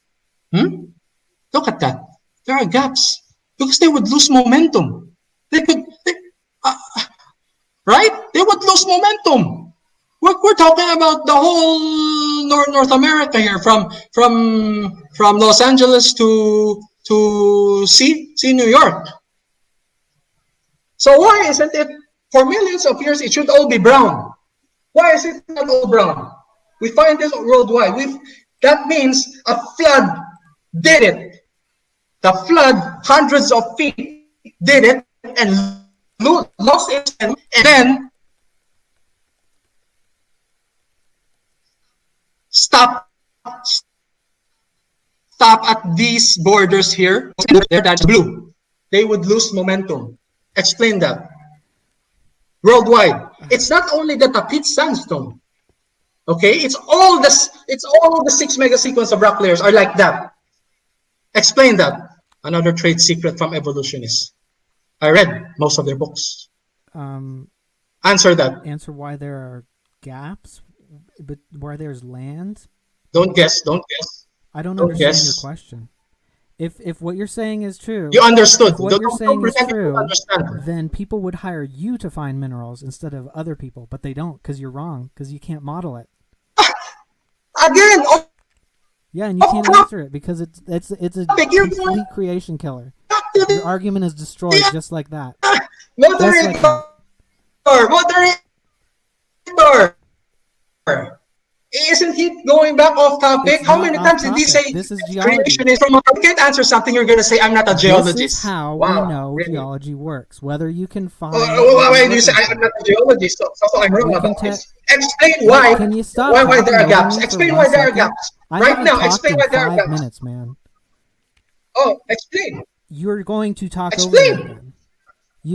Look at that. There are gaps because they would lose momentum. Right? They would lose momentum. We're talking about the whole North America here, from Los Angeles to New York. So why isn't it, for millions of years, it should all be brown? Why is it not all brown? We find this worldwide. That means a flood did it. The flood, hundreds of feet, did it and lost its, and then stop at these borders here. That's blue. They would lose momentum. Explain that. Worldwide, it's not only the Tapit sandstone. Okay, it's all the 6 mega sequence of rock layers are like that. Explain that. Another trade secret from evolutionists. I read most of their books. Answer that. Answer why there are gaps, but where there's land. Don't guess. I don't understand your question. If what you're saying is true, you understood. If what you're saying is true, then people would hire you to find minerals instead of other people, but they don't because you're wrong because you can't model it. Again. Yeah, and you can't answer it because it's a complete creation killer. Your argument is destroyed just like that. Moderator. Isn't he going back off topic? It's How many times did he say this is geology? Creation is from? You can't answer something. You're going to say I'm not a geologist. This is how we know geology works. Whether you can find. Wait, you say I'm not a geologist, so I'm wrong about this. Explain why. Can you stop? Why there are gaps? Explain why there are gaps. Right now, explain why there are gaps. 5 minutes, man. Oh, explain. You're going to talk explain. Over me.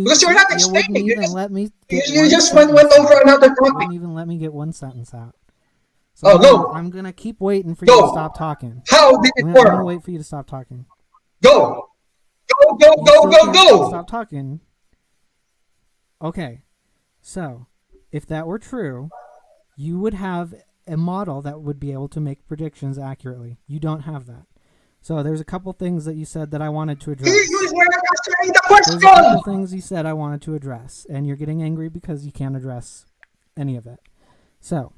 Because you're not explaining. You just went over another topic. You didn't even let me get one sentence out. So go. I'm going to keep waiting for you to stop talking. How did it work? I'm going to wait for you to stop talking. Go. Stop talking. Okay. So, if that were true, you would have a model that would be able to make predictions accurately. You don't have that. So there's a couple things that you said that I wanted to address. You were not answering the question. There's a couple things you said I wanted to address, and you're getting angry because you can't address any of it. So,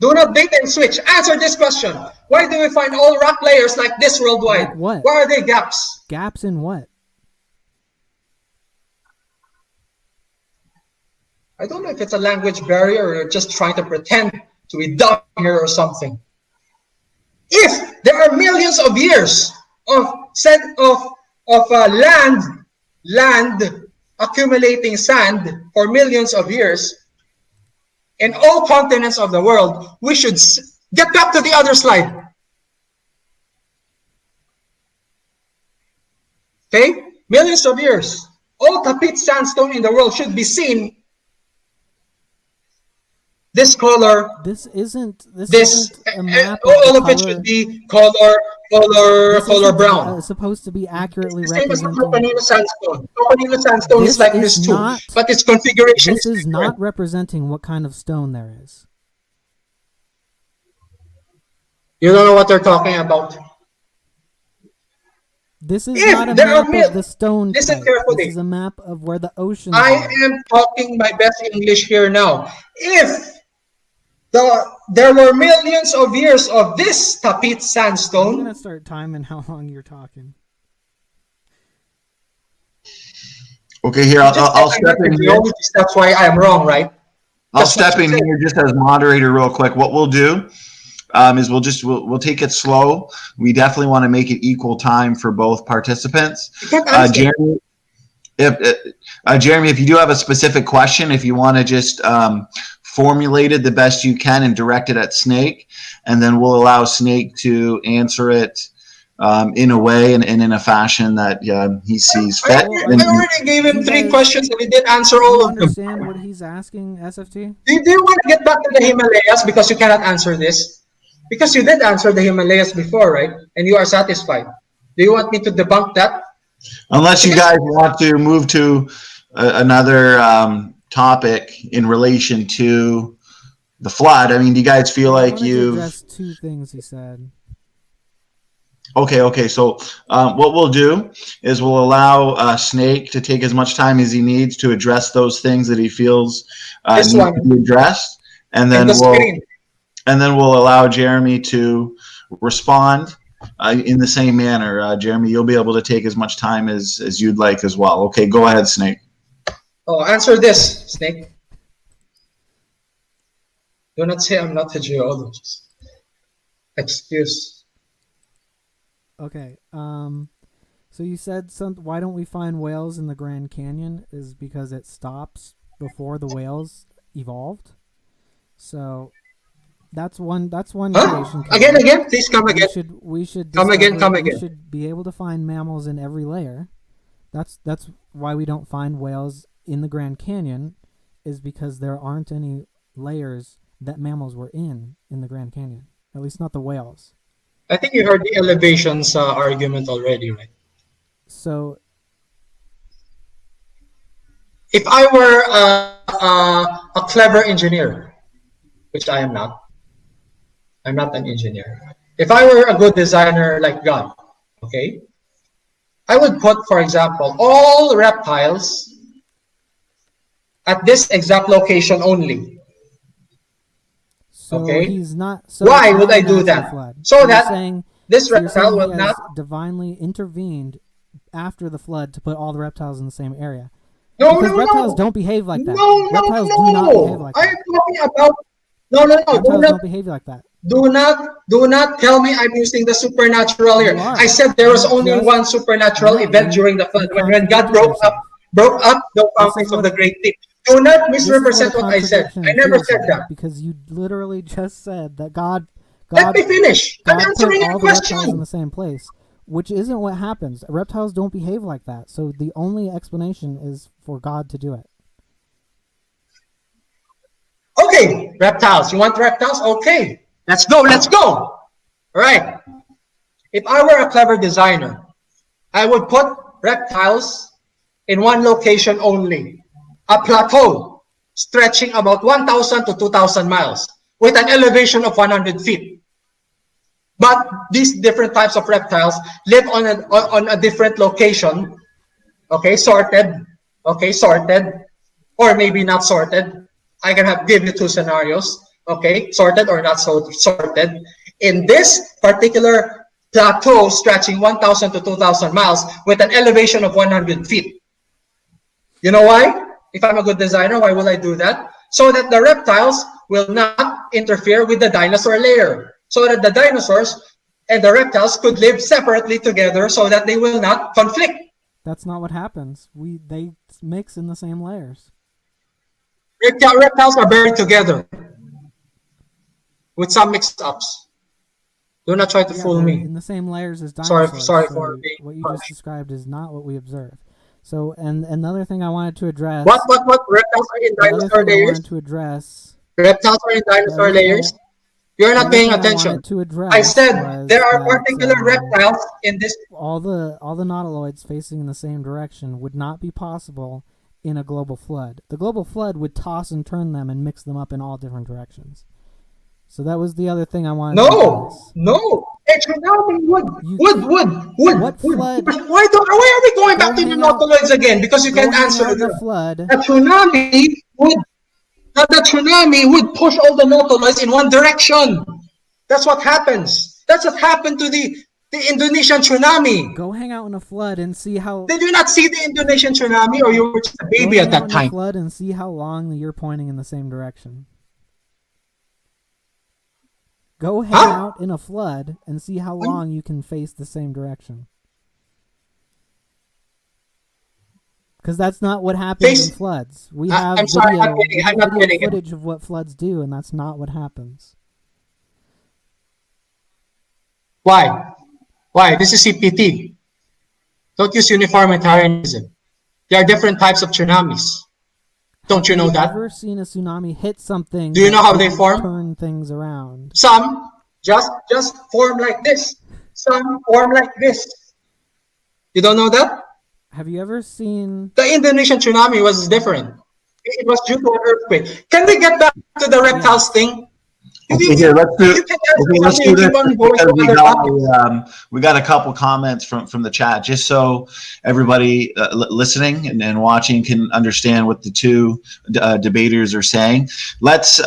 do not bait and switch. Answer this question. Why do we find all rock layers like this worldwide? Like what? Where are they gaps? Gaps in what? I don't know if it's a language barrier or you're just trying to pretend to be dumb here or something. If there are millions of years of land accumulating sand for millions of years in all continents of the world, we should get back to the other slide. Okay? Millions of years. All tapit sandstone in the world should be seen this color. This isn't a map of all the of it color. should be color brown. Supposed to be accurately It's the same as the representing. Coconino sandstone. Coconino sandstone This is like is this too, not- but its configuration This is not representing what kind of stone there is. You don't know what they're talking about. This is If not a there are map of the stone listen type. carefully. This is a map of where the oceans I are. am talking my best English here now. If there were millions of years of this tapit I'm sandstone, gonna start timing how long you're talking. Okay, here I'll step in here. That's why I am wrong, right? I'll step in here just as moderator real quick. What we'll do is we'll take it slow. We definitely want to make it equal time for both participants. Jeremy, if you do have a specific question, if you want to just formulate it the best you can and direct it at Snake, and then we'll allow Snake to answer it in a way and in a fashion that he sees fit. I already gave him 3 questions and he did answer all of them. Understand what he's asking, SFT? Do you want to get back to the Himalayas because you cannot answer this? Because you did answer the Himalayas before, right? And you are satisfied. Do you want me to debunk that? Unless you guys want to move to another topic in relation to the flood. I mean, do you guys feel like you've addressed 2 things he said? Okay. So what we'll do is we'll allow Snake to take as much time as he needs to address those things that he feels need to be addressed, and then we'll allow Jeremy to respond in the same manner. Jeremy, you'll be able to take as much time as you'd like as well. Okay, go ahead, Snake. Oh, answer this, Snake. Do not say I'm not a geologist. Excuse. Okay. So you said why don't we find whales in the Grand Canyon is because it stops before the whales evolved. So that's one creation. Again, please come again. We should come again. We should be able to find mammals in every layer. That's why we don't find whales in the Grand Canyon, is because there aren't any layers that mammals were in the Grand Canyon. At least not the whales. I think you heard the elevations argument already, right? So, if I were a clever engineer, which I am not, I'm not an engineer. If I were a good designer like God, okay, I would put, for example, all reptiles at this exact location only. So okay. He's not. So why would I do that? Flood. So that this reptile will not divinely intervened after the flood to put all the reptiles in the same area. No, because reptiles don't behave like that. Reptiles do not behave like that. I'm talking about reptiles don't behave like that. Do not tell me I'm using the supernatural here. I said there was only one supernatural event during the flood when God broke up the fountains of the great deep. Do not misrepresent what I said. I never said that. Because you literally just said that God let me finish. I'm answering your question. Reptiles in the same place, which isn't what happens. Reptiles don't behave like that. So the only explanation is for God to do it. Okay, reptiles. You want reptiles? Okay. Let's go. All right. If I were a clever designer, I would put reptiles in one location only. A plateau stretching about 1,000 to 2,000 miles with an elevation of 100 feet. But these different types of reptiles live on a different location. Okay, sorted, or maybe not sorted. I can give you 2 scenarios. Okay, sorted or not so sorted. In this particular plateau stretching 1,000 to 2,000 miles with an elevation of 100 feet. You know why? If I'm a good designer, why will I do that? So that the reptiles will not interfere with the dinosaur layer. So that the dinosaurs and the reptiles could live separately together so that they will not conflict. That's not what happens. They mix in the same layers. Reptiles are buried together with some mixed ups. Do not try to fool they're me. in the same layers as Sorry dinosaurs. for So being what you harsh. just described is not what we observe. So, and another thing I wanted to address. What reptiles are in The other dinosaur thing I layers? wanted to address. Reptiles are in The dinosaur other thing I, layers. You're the not other paying thing I attention. wanted to address I said was there are that, particular reptiles in this. all the nautiloids facing in the same direction would not be possible in a global flood. The global flood would toss and turn them and mix them up in all different directions. So that was the other thing I wanted to address. No. A tsunami would. What flood? Why are we going back to the nautiloids again? Because you can't answer the flood. A tsunami would push all the nautiloids in one direction. That's what happens. That's what happened to the Indonesian tsunami. Go hang out in a flood and see how. Did you not see the Indonesian tsunami, or you were just a baby at that time? Go hang out in a flood and see how long you're pointing in the same direction. Go hang out in a flood and see how long you can face the same direction. Because that's not what happens in floods. We have video footage of what floods do, and that's not what happens. Why? This is CPT. Don't use uniformitarianism. There are different types of tsunamis. Don't you know that? Have you ever seen a tsunami hit something? Do you know how they form? Turn things around. Some just form like this. Some form like this. You don't know that? Have you ever seen... The Indonesian tsunami was different. It was due to an earthquake. Can we get back to the reptiles thing? Okay, here, let's do this because we got a couple comments from the chat, just so everybody listening and watching can understand what the two debaters are saying. Let's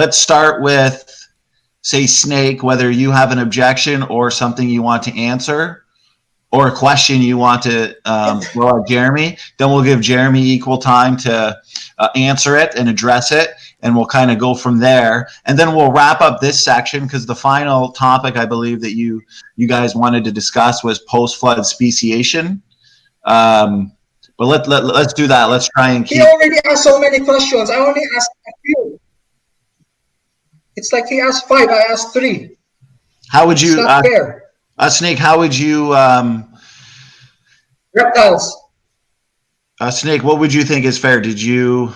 start with, say, Snake, whether you have an objection or something you want to answer, or a question you want to throw at Jeremy. Then we'll give Jeremy equal time to answer it and address it, and we'll kind of go from there. And then we'll wrap up this section, because the final topic I believe that you guys wanted to discuss was post-flood speciation. But let's do that. Let's try and keep... He already asked so many questions. I only asked a few. It's like he asked 5, I asked 3. How would you... It's not fair. Snake, how would you... reptiles. Snake, what would you think is fair? Did you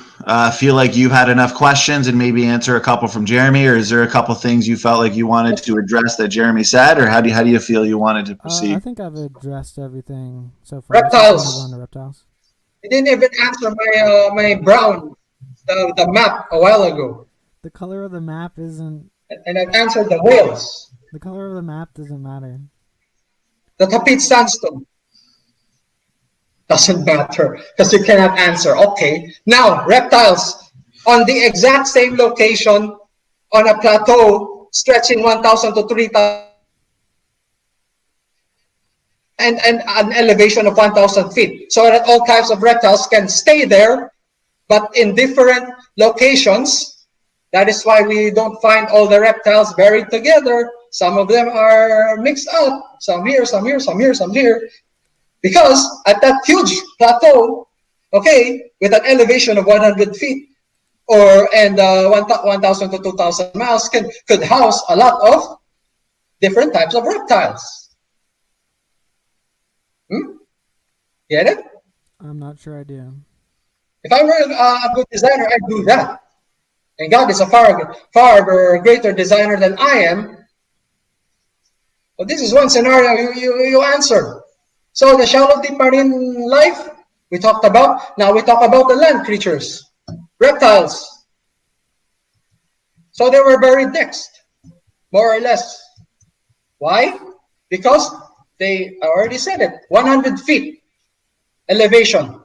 feel like you've had enough questions and maybe answer a couple from Jeremy, or is there a couple things you felt like you wanted to address that Jeremy said, or how do you feel you wanted to proceed? I think I've addressed everything so far. Reptiles. Reptiles. He didn't even answer my brown, the map a while ago. The color of the map isn't... And I've answered the whales. The color of the map doesn't matter. The Tapit sandstone. Doesn't matter because you cannot answer. Okay. Now, reptiles on the exact same location on a plateau stretching 1,000 to 3,000 and an elevation of 1,000 feet, so that all types of reptiles can stay there, but in different locations. That is why we don't find all the reptiles buried together. Some of them are mixed up. Some here, some here, some here, some here. Because at that huge plateau, okay, with an elevation of 100 feet and 1,000 to 2,000 miles could house a lot of different types of reptiles. Get it? I'm not sure I do. If I were a good designer, I'd do that. And God is a far greater designer than I am. But this is one scenario you answer. So the shallow deep marine life we talked about. Now we talk about the land creatures, reptiles. So they were buried next, more or less. Why? Because I already said it, 100 feet elevation.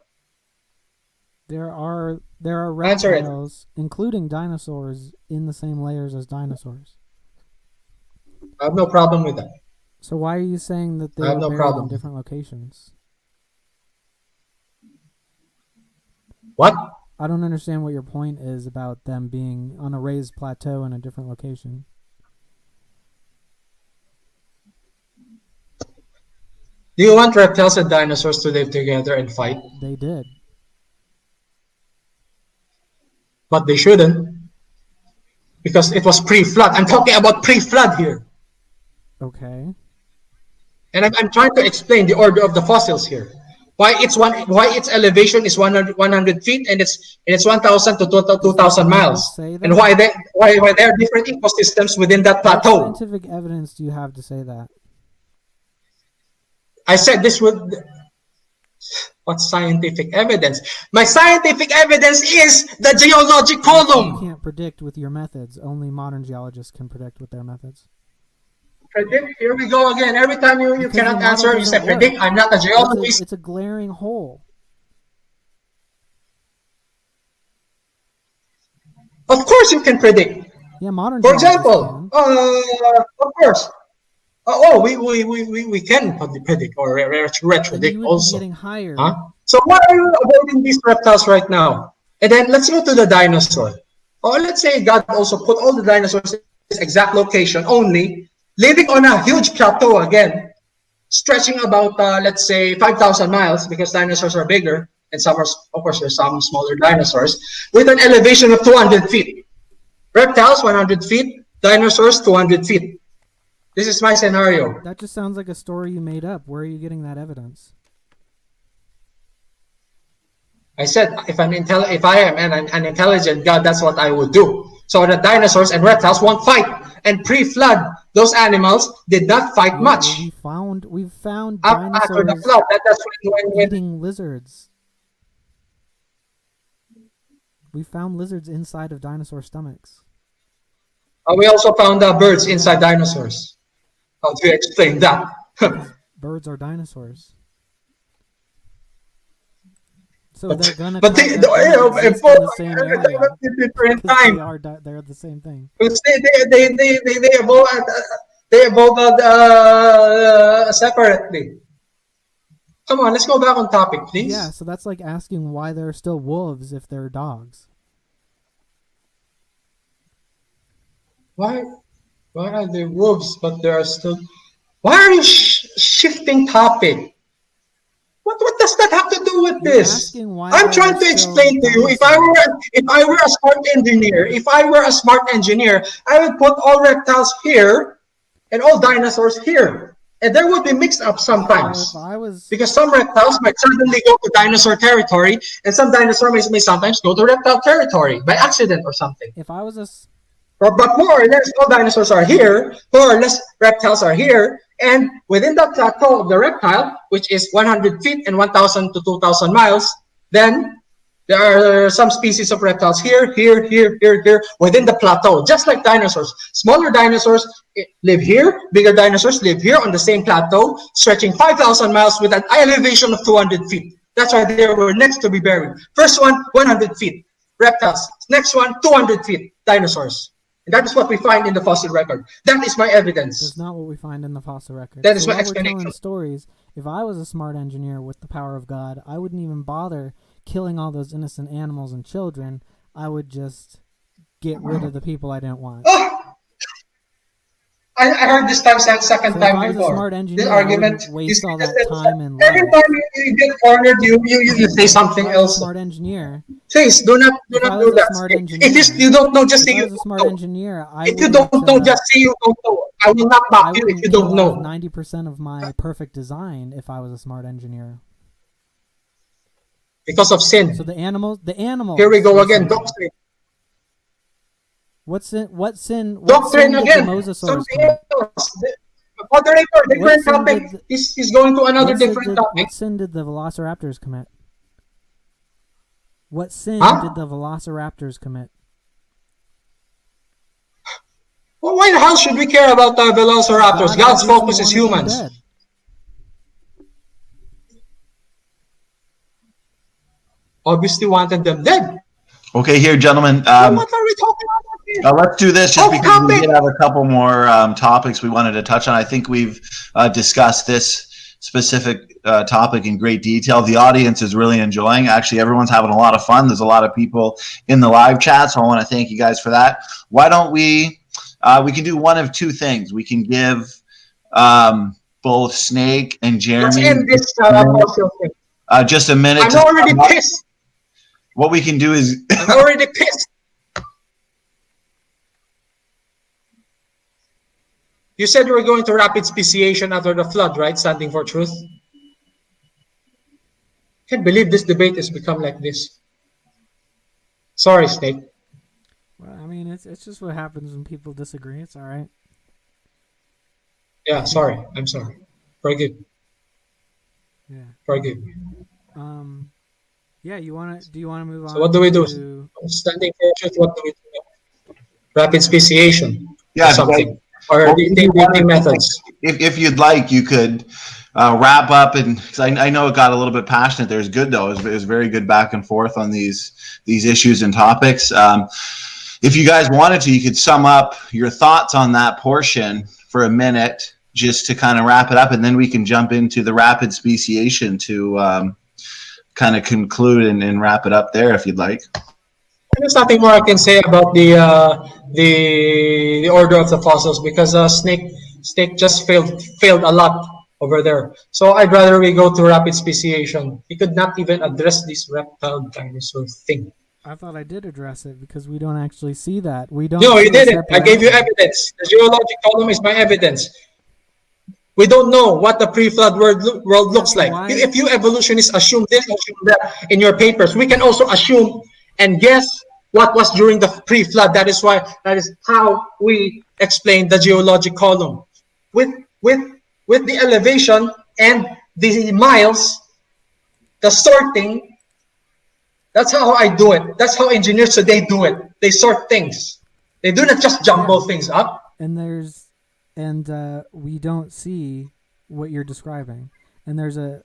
There are reptiles, including dinosaurs, in the same layers as dinosaurs. I have no problem with that. So why are you saying that they're buried in different locations? What? I don't understand what your point is about them being on a raised plateau in a different location. Do you want reptiles and dinosaurs to live together and fight? They did. But they shouldn't. Because it was pre-flood. I'm talking about pre-flood here. Okay. And I'm trying to explain the order of the fossils here. Why its elevation is 100 feet and it's 1,000 to 2,000 miles, Say and that? why there are different ecosystems within that What plateau. scientific evidence do you have to say that? I said this would. What scientific evidence? My scientific evidence is the geologic You column. can't predict with your methods. Only modern geologists can predict with their methods. Predict. Here we go again. Every time you Because cannot your model answer, you say doesn't predict. work. I'm not a geologist. It's a glaring hole. Of course, you can predict. Yeah, modern For geologists example, can. of course. We can predict or Then retrodict you would be also. getting higher. Huh? So why are you avoiding these reptiles right now? And then let's go to the dinosaur. Or let's say God also put all the dinosaurs in this exact location only, living on a huge plateau again, stretching about let's say 5,000 miles because dinosaurs are bigger and some are, of course, there's some smaller dinosaurs with an elevation of 200 feet. Reptiles 100 feet, dinosaurs 200 feet. This is my scenario. That just sounds like a story you made up. Where are you getting that evidence? I said if I am an intelligent God, that's what I would do. So that dinosaurs and reptiles won't fight. And pre-flood, those animals did not fight much. Well, we've found After the dinosaurs flood, that's when eating lizards. We found lizards inside of dinosaur stomachs. we also found birds inside dinosaurs. How do you explain that? Because birds are dinosaurs. So they're gonna but they, exist in the same area. different time. They're the same thing. They evolved separately. Come on, let's go back on topic, please. Yeah, so that's like asking why there are still wolves if they're dogs. Why are there wolves, but there are still? Why are you shifting topic? What does that have to do with You're this? asking why I'm trying to explain to you. If I were a smart engineer, I would put all reptiles here and all dinosaurs here, and there would be mixed up sometimes. Because some reptiles might suddenly go to dinosaur territory, and some dinosaurs may sometimes go to reptile territory by accident or something. If I was a But more or less, all dinosaurs are here. More or less, reptiles are here. And within that plateau of the reptile, which is 100 feet and 1,000 to 2,000 miles, then there are some species of reptiles here, within the plateau, just like dinosaurs. Smaller dinosaurs live here. Bigger dinosaurs live here on the same plateau, stretching 5,000 miles with an elevation of 200 feet. That's why they were next to be buried. First one, 100 feet. Reptiles. Next one, 200 feet. Dinosaurs. That is what we find in the fossil record. That is my evidence. That's not what we find in the fossil record. That is my explanation. explanation. We're telling stories. If I was a smart engineer with the power of God, I wouldn't even bother killing all those innocent animals and children. I would just get rid of the people I didn't want. I heard this time second So time if I was before. a smart engineer, This argument, I wouldn't waste all that time and every life. time you get cornered, you say something If I was else. a smart engineer. Please do not do that. If you don't know, just say If I you was a don't smart know. engineer, If you don't know, just say you don't know. I will not mock you if you don't know. 90% of my perfect design if I was a smart engineer. Because of sin. So the animals. Here we go again. Doctrine. What sin Doctrine did again. the mosasaurs Something commit? else. Moderator, different topic. He's going to another different topic. What sin did the velociraptors commit? What sin did the velociraptors commit? Well, why the hell should we care about the velociraptors? God's focus is humans. Obviously wanted them dead. Okay, here, gentlemen. What are we talking about here? Let's do this just because we did have a couple more topics we wanted to touch on. I think we've discussed this specific topic in great detail. The audience is really enjoying. Actually, everyone's having a lot of fun. There's a lot of people in the live chat, so I want to thank you guys for that. Why don't we can do one of two things. We can give both Snake and Jeremy Let's end this just a minute. I'm already pissed. What we can do is I'm already pissed. You said you were going to rapid speciation after the flood, right? Standing for truth. Can't believe this debate has become like this. Sorry, Snake. Well, I mean, it's just what happens when people disagree. It's all right. Yeah, sorry. I'm sorry. Forgive. Yeah. Forgive. Yeah. Do you wanna move on? So what do we do? to- Standing for truth. What do we do? Rapid speciation. Yeah, Or something. Or well, the debating methods. if you'd like, you could wrap up, and because I know it got a little bit passionate. There's good though. It was very good back and forth on these issues and topics. If you guys wanted to, you could sum up your thoughts on that portion for a minute, just to kind of wrap it up, and then we can jump into the rapid speciation to kind of conclude and wrap it up there, if you'd like. There's nothing more I can say about the order of the fossils, because Snake just failed a lot over there. So I'd rather we go to rapid speciation. He could not even address this reptile dinosaur thing. I thought I did address it because we don't actually see that. We don't. No, see you a didn't. I gave you separation. evidence. The geologic column is my evidence. We don't know what the pre-flood world looks like. Why? If you evolutionists assume this, assume that in your papers, we can also assume and guess what was during the pre-flood. That is how we explain the geologic column with the elevation and the miles, the sorting. That's how I do it. That's how engineers today do it. They sort things. They do not just jumble things up. And we don't see what you're describing. And there's a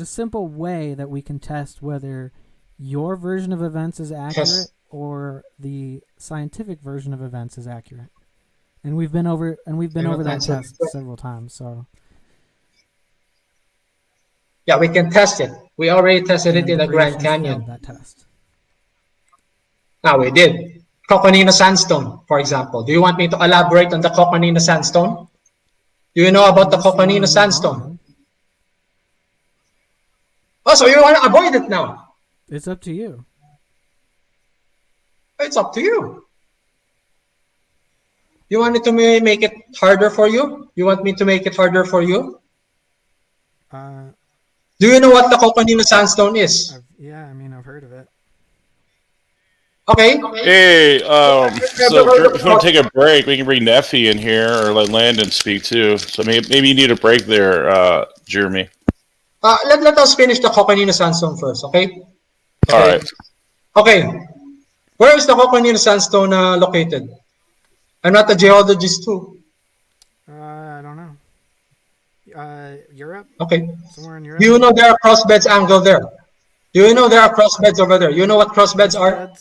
simple way that we can test whether your version of events is accurate or the scientific version of events is accurate. And we've been over that test several times. So yeah, we can test it. We already tested it in the Grand Canyon. That test. Now we did. Coconino sandstone, for example. Do you want me to elaborate on the Coconino sandstone? Do you know about the Coconino sandstone? Oh, so you want to avoid it now? It's up to you. It's up to you. You want it to make it harder for you? You want me to make it harder for you? Do you know what the Coconino sandstone is? I've heard of it. Okay. Hey, so if you want to take a break, we can bring Neffy in here or let Landon speak too. So maybe you need a break there, Jeremy. Let us finish the Coconino sandstone first, okay? All right. Okay. Where is the Coconino sandstone located? I'm not a geologist too. I don't know. Europe? Okay. Somewhere in Europe? Do you know there are crossbeds angled there? Do you know there are crossbeds over there? You know what crossbeds are?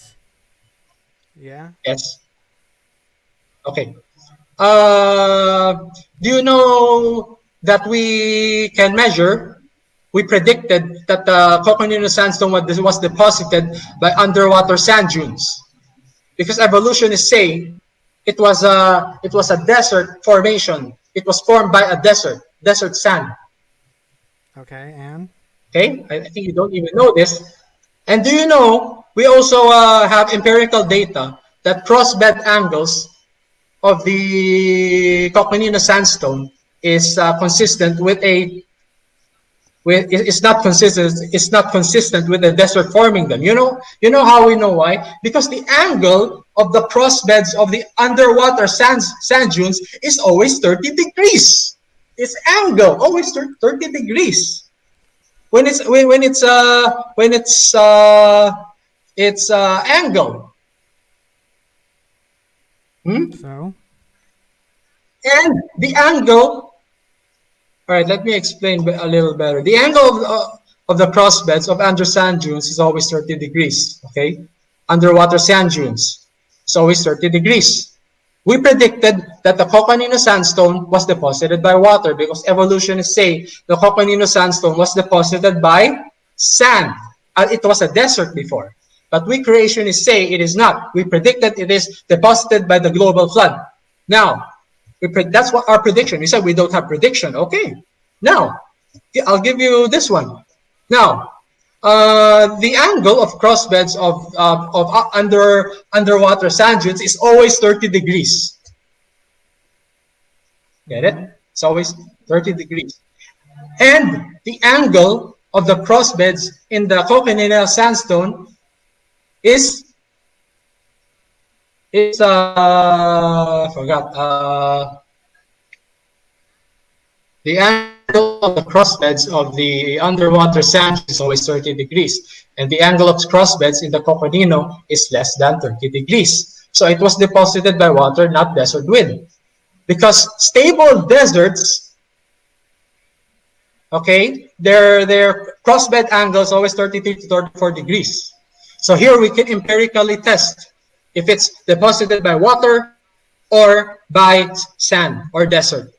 Yeah. Yes. Okay. Do you know that we can measure? We predicted that the Coconino sandstone was deposited by underwater sand dunes, because evolutionists say it was a desert formation. It was formed by a desert sand. Okay, and? Okay, I think you don't even know this. And do you know, we also have empirical data that crossbed angles of the Coconino sandstone is consistent with it's not consistent with the desert forming them. You know how we know why? Because the angle of the crossbeds of the underwater sand dunes is always 30 degrees. Its angle always 30 degrees. When it's angle. So? And the angle. All right, let me explain a little better. The angle of the crossbeds of under sand dunes is always 30 degrees. Okay, underwater sand dunes is always 30 degrees. We predicted that the Coconino sandstone was deposited by water, because evolutionists say the Coconino sandstone was deposited by sand. It was a desert before. But we creationists say it is not. We predicted it is deposited by the global flood. Now, that's what our prediction. We said we don't have prediction. Okay. Now, I'll give you this one. Now, the angle of crossbeds of underwater sand dunes is always 30 degrees. Get it? It's always 30 degrees. And the angle of the crossbeds in the Coconino sandstone is the angle of the crossbeds of the underwater sand is always 30 degrees, and the angle of crossbeds in the Coconino is less than 30 degrees. So it was deposited by water, not desert wind. Because stable deserts, okay, their crossbed angle is always 33 to 34 degrees. So here we can empirically test if it's deposited by water or by sand or desert.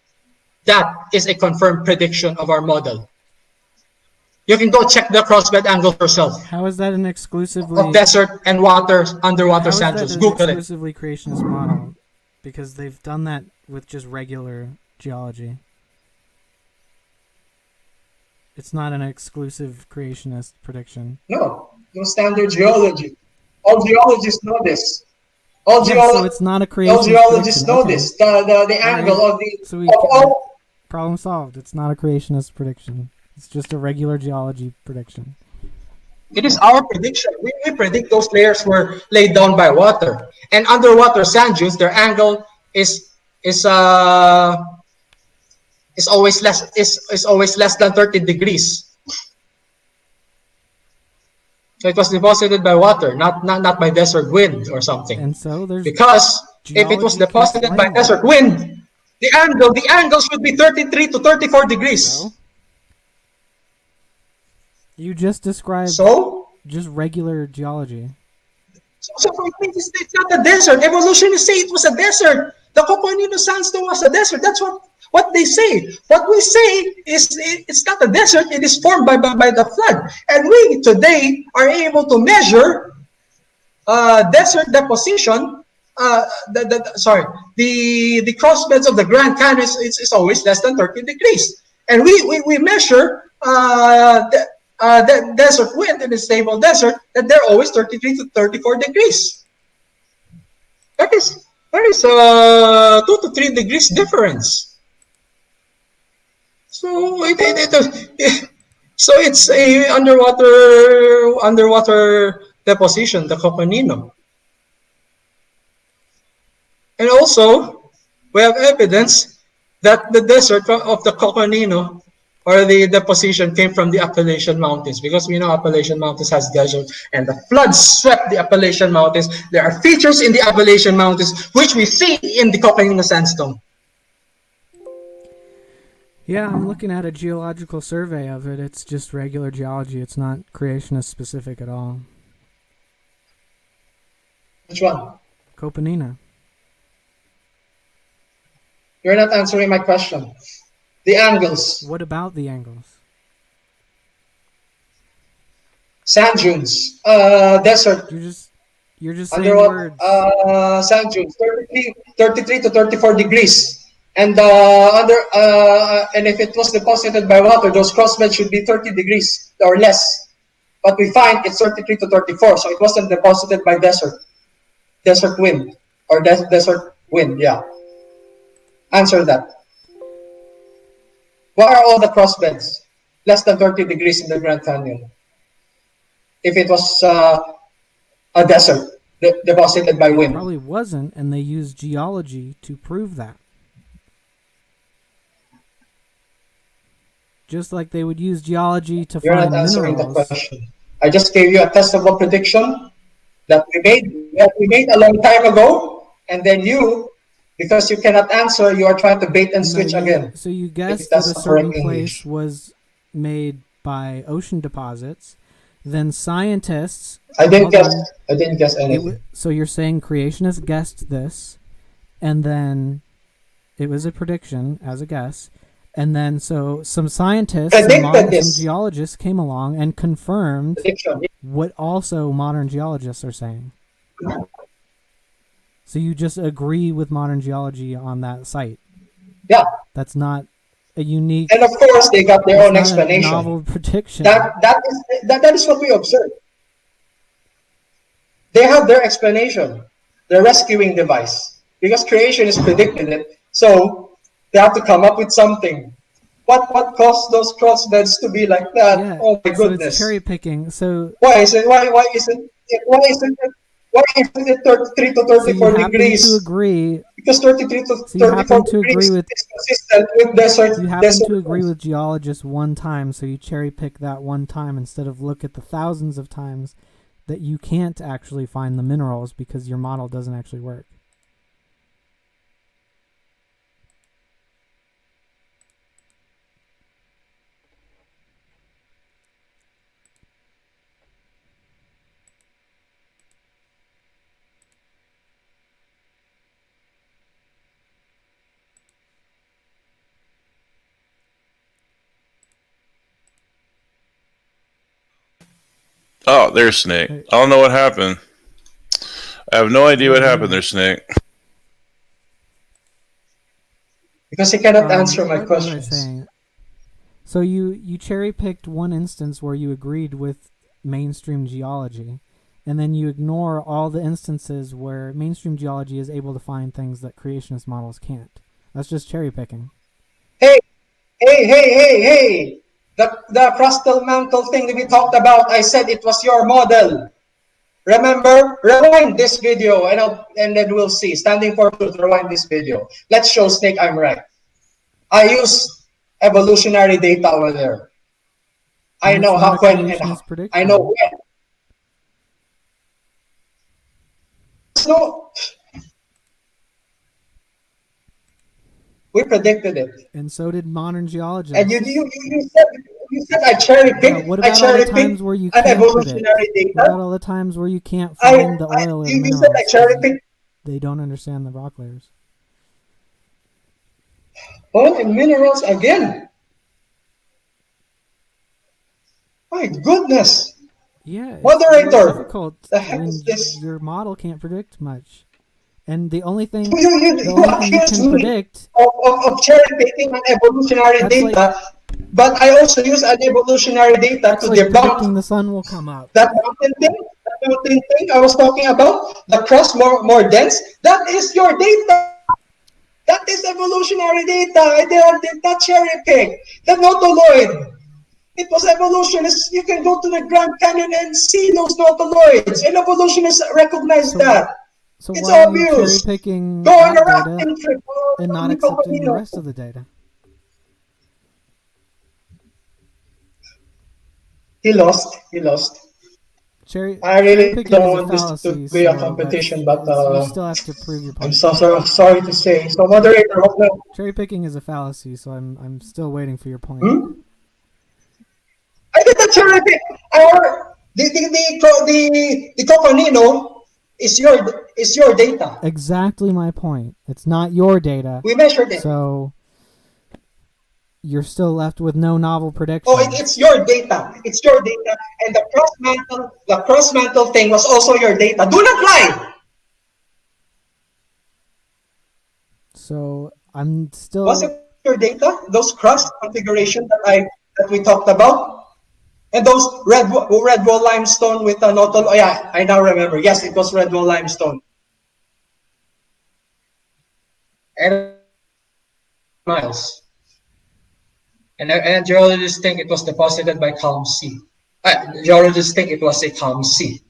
That is a confirmed prediction of our model. You can go check the crossbed angle yourself. How is that an exclusively of desert and water underwater sand dunes? Google it. Exclusively creationist model? Because they've done that with just regular geology. It's not an exclusive creationist prediction. No standard geology. All geologists know this. So it's not a creationist all geologists prediction. know Okay. this. The angle of the So problem solved. It's not a creationist prediction. It's just a regular geology prediction. It is our prediction. We predict those layers were laid down by water. And underwater sand dunes, their angle is always less than 30 degrees. So it was deposited by water, not by desert wind or something. And so there's because if it was deposited by desert wind, the angle should be 33 to 34 degrees. So? You just described just regular geology. So for me, it's not a desert. Evolutionists say it was a desert. The Coconino sandstone was a desert. That's what they say. What we say is it's not a desert. It is formed by the flood. And we today are able to measure desert deposition. The crossbeds of the Grand Canyon is always less than 30 degrees. And we measure the desert wind in the stable desert, that they're always 33 to 34 degrees. That is 2 to 3 degrees difference. So it's a underwater deposition, the Coconino. And also, we have evidence that the desert of the Coconino or the deposition came from the Appalachian Mountains, because we know Appalachian Mountains has desert and the floods swept the Appalachian Mountains. There are features in the Appalachian Mountains which we see in the Coconino sandstone. Yeah, I'm looking at a geological survey of it. It's just regular geology. It's not creationist specific at all. Which one? Coconino. You're not answering my question. The angles. What about the angles? Sand dunes. Desert. You're just saying words. Sand dunes. 33 to 34 degrees. And and if it was deposited by water, those crossbeds should be 30 degrees or less. But we find it's 33 to 34, so it wasn't deposited by desert wind or desert wind. Yeah. Answer that. What are all the crossbeds? Less than 30 degrees in the Grand Canyon. If it was a desert deposited by wind. It probably wasn't, and they used geology to prove that. Just like they would use geology to You're find not answering minerals. the question. I just gave you a testable prediction that we made a long time ago, and then you, because you cannot answer, you are trying to bait and switch again. So you guessed that a certain place was made by ocean deposits. Then scientists... I didn't guess anything. So you're saying creationists guessed this, and then it was a prediction as a guess, and then so some scientists, some geologists came along and confirmed what also modern geologists are saying. So you just agree with modern geology on that site. Yeah. That's not a unique... And of course, they got their own explanation. Novel prediction. That is what we observe. They have their explanation, the rescuing device, because creation is predicted it. So They have to come up with something. What caused those crossbeds to be like that? Yeah, Oh my so goodness! it's cherry picking. So why isn't it 33 to so you 34 happen degrees? to agree. Because 33 to So you 34 happen to agree degrees with. is consistent with desert. You happen to agree with geologists one time, so you cherry pick that one time instead of look at the thousands of times that you can't actually find the minerals because your model doesn't actually work. Oh, there's Snake. I don't know what happened. I have no idea what happened there, Snake. Because he cannot answer my What was I questions. saying? So you cherry picked one instance where you agreed with mainstream geology, and then you ignore all the instances where mainstream geology is able to find things that creationist models can't. That's just cherry picking. Hey! The crustal mantle thing that we talked about, I said it was your model. Remember? Rewind this video and then we'll see. Standing for truth, rewind this video. Let's show Snake I'm right. I use evolutionary data over there. I know how, when, and how. I know when. No, we predicted it. And so did modern geologists. And you said I cherry picked. Yeah, what about all the times where you can't evolutionary data? What about all the times where you can't find the oil or the minerals? You said I cherry picked. They don't understand the rock layers. Oil and minerals again. My goodness. Yeah, it's Moderator. difficult The heck when is this? your model can't predict much. And the only thing You can predict of cherry picking and evolutionary data, but I also use an evolutionary data to debunk predicting the sun will come up. That mountain thing I was talking about, the crust more dense, that is your data. That is evolutionary data. I did not cherry pick. The nautiloid. It was evolutionists. You can go to the Grand Canyon and see those nautiloids. And evolutionists recognize that. So it's why obvious. Are you cherry picking that data and not accepting the rest of the data? He lost. I really don't want this to be a competition, but you still have to prove your point. I'm so sorry to say. So, moderator, cherry picking is a fallacy. So I'm still waiting for your point. I did not cherry pick. The Coconino is your data. Exactly my point. It's not your data. We measured it. So you're still left with no novel prediction. Oh, it's your data. It's your data. And the cross mantle thing was also your data. Do not lie. So I'm still. Was it your data? Those cross configuration that we talked about? And those red wall limestone with a nautiloid. Oh yeah, I now remember. Yes, it was red wall limestone. And miles. And geologists think it was deposited by calm sea. Geologists think it was a calm sea.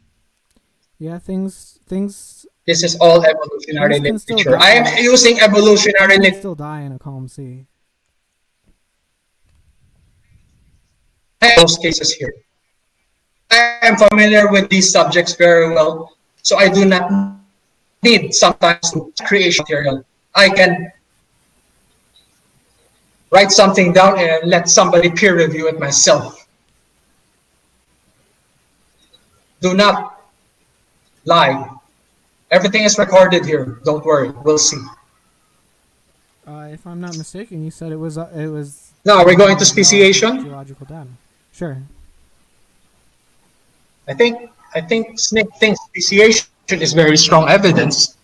Yeah, things. This is all evolutionary literature. I am using evolutionary literature. Still die in a calm sea. Those cases here. I am familiar with these subjects very well, so I do not need sometimes to create material. I can write something down and let somebody peer review it myself. Do not lie. Everything is recorded here. Don't worry. We'll see. If I'm not mistaken, you said it was. Now we're going to speciation. Geological data. Sure. I think Snake thinks speciation is very strong evidence.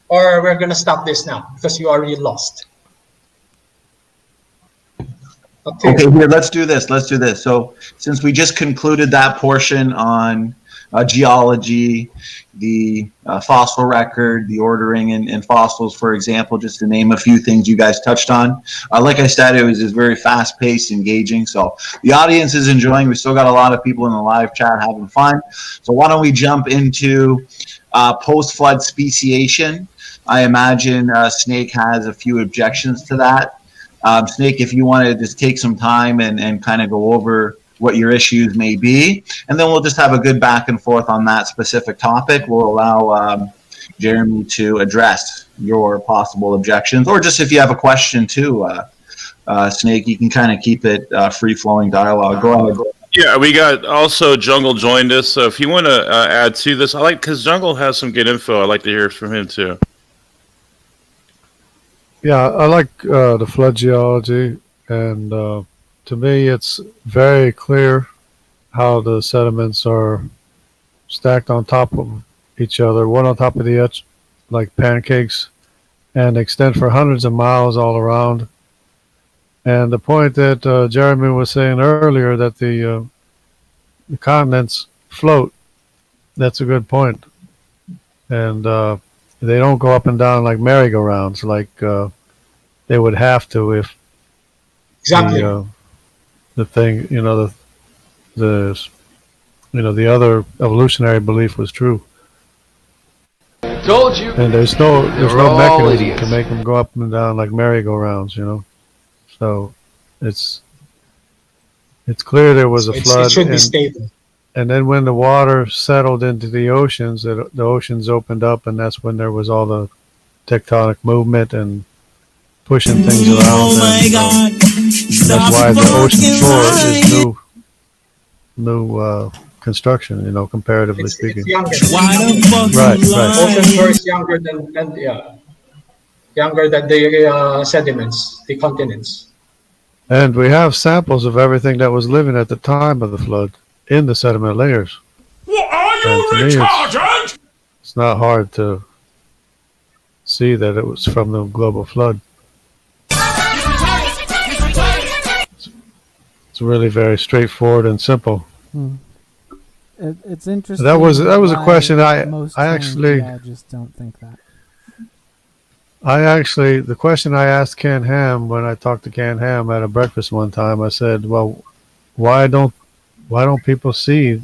Or we're gonna stop this now because you already lost. Okay, here, let's do this. So since we just concluded that portion on geology, the fossil record, the ordering in fossils, for example, just to name a few things you guys touched on. Like I said, it was just very fast-paced, engaging. So the audience is enjoying. We still got a lot of people in the live chat having fun. So why don't we jump into post-flood speciation? I imagine Snake has a few objections to that. Snake, if you want to just take some time and kind of go over what your issues may be, and then we'll just have a good back and forth on that specific topic. We'll allow Jeremy to address your possible objections, or just if you have a question too, Snake, you can kind of keep it free-flowing dialogue. Go ahead. Yeah, we got also Jungle joined us, so if you want to add to this, because Jungle has some good info. I'd like to hear from him too. Yeah, I like the flood geology, and to me, it's very clear how the sediments are stacked on top of each other, one on top of the other, like pancakes, and extend for hundreds of miles all around. And the point that Jeremy was saying earlier, that the continents float, that's a good point. And they don't go up and down like merry-go-rounds, like they would have to if Exactly. the thing, the other evolutionary belief was true. Told you. And there's no all mechanism idiots. to make them go up and down like merry-go-rounds, So it's clear there was a flood. It should be stable. And then when the water settled into the oceans, the oceans opened up, and that's when there was all the tectonic movement and pushing things around. Oh my God! That's why the ocean floor is new construction, comparatively speaking. It's younger. Why the fuck Right, you right. lying? Ocean floor is younger than the sediments, the continents. And we have samples of everything that was living at the time of the flood in the sediment layers. What are you And to me, retarded? it's not hard to see that it was from the global flood. It's really very straightforward and simple. It's interesting. That was a why question most I actually geologists don't think that. the question I asked Ken Ham when I talked to Ken Ham at a breakfast one time, I said, well, why don't people see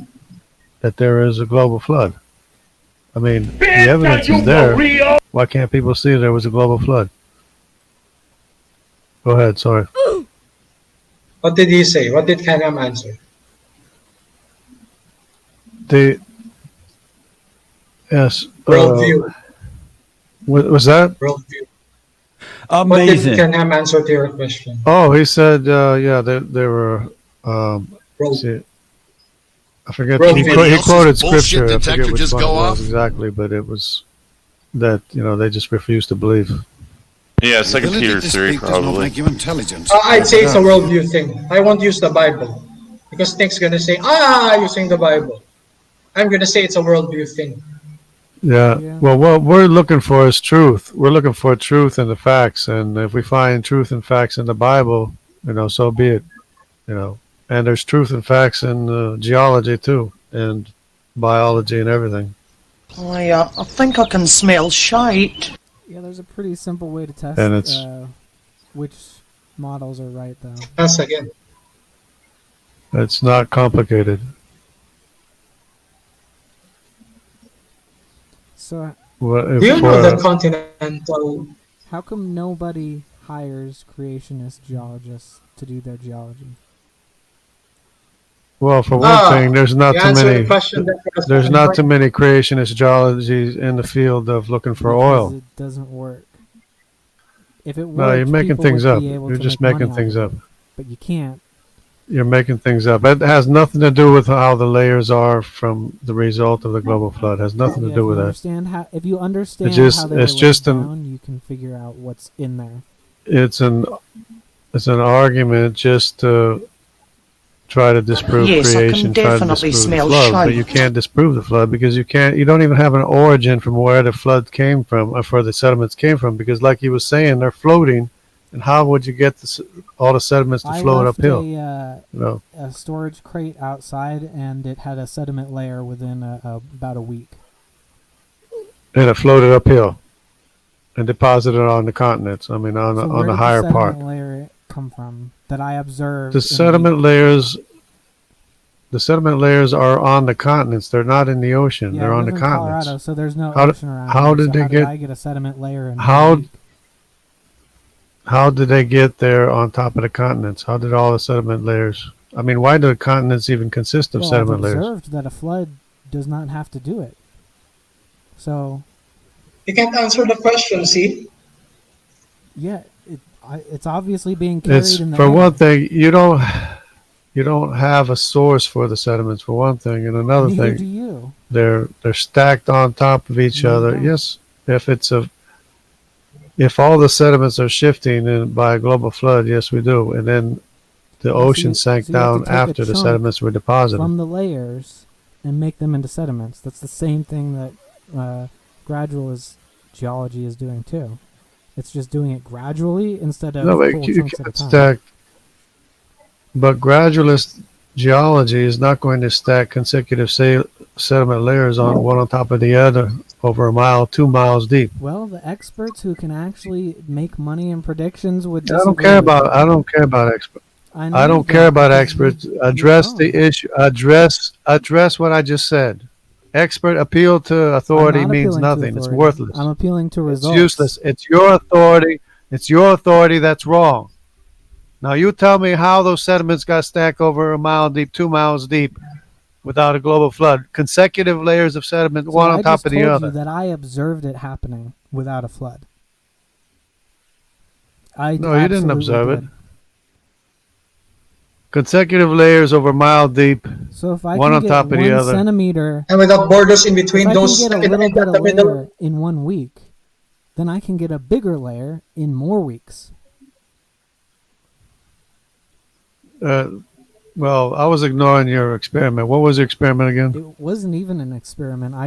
that there is a global flood? I mean, the evidence is there. Why can't people see there was a global flood? Go ahead, sorry. What did he say? What did Ken Ham answer? Yes. Worldview. Was that? Worldview. Amazing. What did Ken Ham answer to your question? Oh, he said, they were. Worldview. I forget. Bro, He bullshit quoted scripture. I detector forget which just one go it was off? exactly, but it was that they just refused to believe. Yeah, Second Peter 3 probably. Make you intelligent. I'd say it's a worldview thing. I won't use the Bible because Nick's gonna say, using the Bible. I'm gonna say it's a worldview thing. Yeah. Yeah. Well, what we're looking for is truth. We're looking for truth in the facts, and if we find truth and facts in the Bible, so be it. And there's truth and facts in geology too, and biology and everything. I think I can smell shite. Yeah, there's a pretty simple way to test And it's- which models are right, though. Once again. It's not complicated. So Well, Do you know the continental? how come nobody hires creationist geologists to do their geology? Well, for one thing, there's not You too answered many. the question that was There's not too many creationist geologies in the field of looking for Because oil. it doesn't work. If it worked, No, you're making people things would up. be able You're to just make money making off things of up. it. But you can't. You're making things up. It has nothing to do with how the layers are from the result of the global flood. It has nothing to Yeah, do if with you that. understand if you understand just- how they were it's laid just down, you can figure out what's in there. It's an argument just to try to disprove Yes, I can creation, try to definitely disprove the smell flood, but shite. you can't disprove the flood because you don't even have an origin from where the flood came from, or where the sediments came from, because like he was saying, they're floating And how would you get all the sediments to I float left uphill? a storage crate outside, and it had a sediment layer within about a week. And it floated uphill and deposited on the continents. I mean, on So the where did higher the part. sediment layer come from that I observed? The sediment layers. The sediment layers are on the continents. They're not in the ocean. Yeah, They're I on live the in continents. Colorado, so there's no How ocean around how here. did So they how get- I get a sediment layer in how- 1 week? How did they get there on top of the continents? How did all the sediment layers? I mean, why do the continents even consist of Well, sediment I've layers? observed that a flood does not have to do it. So You can't answer the question, see? yeah, it's obviously being carried It's in the for air. one thing, you don't have a source for the sediments for one thing, and another Neither do thing, you. they're stacked on top of each No, you other. don't. Yes, if all the sediments are shifting by a global flood, yes, we do, and then the ocean sank so you have to down take a after the chunk sediments were deposited. from the layers and make them into sediments. That's the same thing that gradualist geology is doing too. It's just doing it gradually instead of No, but whole you chunks at a can't time. stack. But gradualist geology is not going to stack consecutive sediment layers on one on top of the other over a mile, 2 miles deep. Well, the experts who can actually make money in predictions would I don't disagree care with about. you. I don't care about experts. know I you don't care about because experts. you're Address the wrong. issue. Address what I just said. Expert appeal to authority I'm not means appealing to nothing. It's authority. worthless. I'm appealing to It's results. useless. It's your authority. It's your authority that's wrong. Now you tell me how those sediments got stacked over a mile deep, 2 miles deep, without a global flood. Consecutive layers of sediment, So one I on top just of the told other. you that I observed it happening without a flood. I No, you didn't absolutely observe it. did. Consecutive layers over a mile deep, So if I one can on get top of the 1 other. centimeter, And without borders in if between, I those can get a in little bit of the middle. layer in 1 week, then I can get a bigger layer in more weeks. Well, I was ignoring your experiment. What was your experiment again? It wasn't even an experiment. I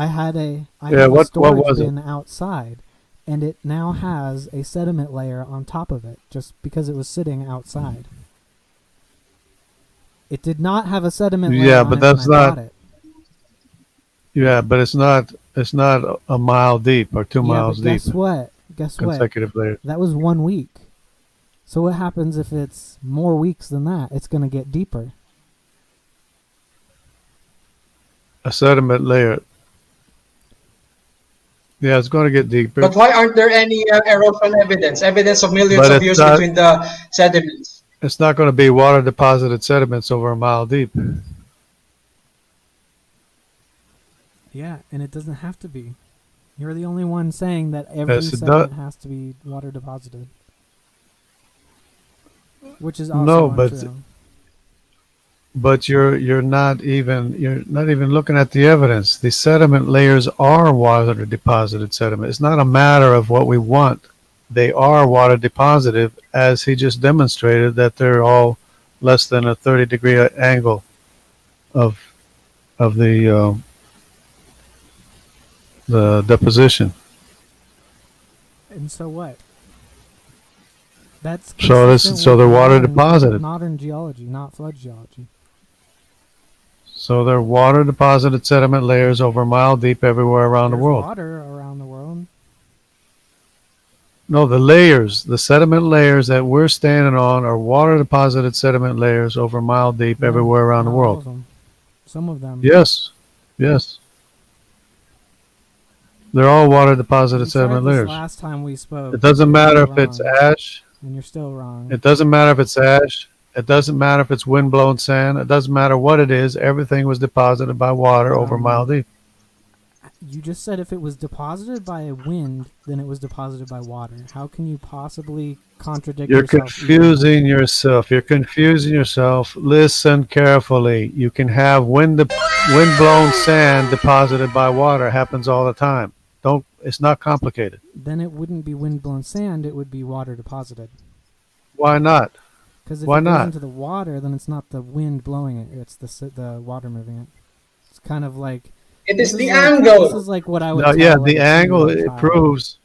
had a What storage was it? bin outside, and it now has a sediment layer on top of it just because it was sitting outside. It did not have a sediment layer Yeah, on but it that's when I not- bought it. Yeah, but it's not a mile deep or 2 Yeah, miles but deep. guess what? Guess what? Consecutive layers. That was 1 week. So what happens if it's more weeks than that? It's going to get deeper. A sediment layer. Yeah, it's going to get deeper. But why aren't there any erosion evidence? Evidence of millions But of it's years not- between the sediments. It's not going to be water deposited sediments over a mile deep. Yeah, and it doesn't have to be. You're the only one saying that every Yes, it sediment has to be water deposited. Which is also but- untrue. But you're not even looking at the evidence. The sediment layers are water deposited sediment. It's not a matter of what we want. They are water deposited, as he just demonstrated that they're all less than a 30-degree angle of the deposition. And so what? That's So consistent with they're water modern- deposited. Modern geology, not flood geology. So they're water deposited sediment layers over a mile deep everywhere around the There's world. water around the world. No, the sediment layers that we're standing on are water deposited sediment layers over a mile deep No, everywhere around the not all world. of them. Some of them. Yes. They're all water deposited You tried sediment this layers. last time we spoke. It doesn't and matter you're if it's wrong, ash. and you're still wrong. It doesn't matter if it's ash. It doesn't matter if it's windblown sand. It doesn't matter what it is. Everything was deposited by water over a mile deep. You just said if it was deposited by a wind, then it was deposited by water. How can you possibly contradict You're yourself? confusing yourself. You're confusing yourself. Listen carefully. You can have windblown sand deposited by water. It happens all the time. It's not complicated. Then it wouldn't be windblown sand. It would be water deposited. Why not? Because if Why it goes not? into the water, then it's not the wind blowing it. It's the water moving it. It's kind of like It is this the like- angle. This is like what I would. No, tell, yeah, like, the a angle 2-year-old it child. proves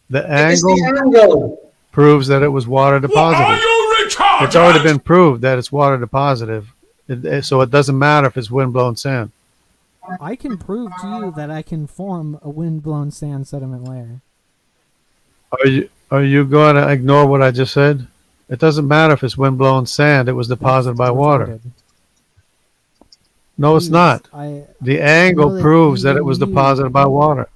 the It is angle the angle. proves that it was water Are deposited. you retarded? It's already been proved that it's water deposited, so it doesn't matter if it's wind-blown sand. I can prove to you that I can form a wind-blown sand sediment layer. Are you going to ignore what I just said? It doesn't matter if it's wind-blown sand. It was deposited by water. Retarded. No, it's Please, not. The angle know that proves that it even was you- deposited by water.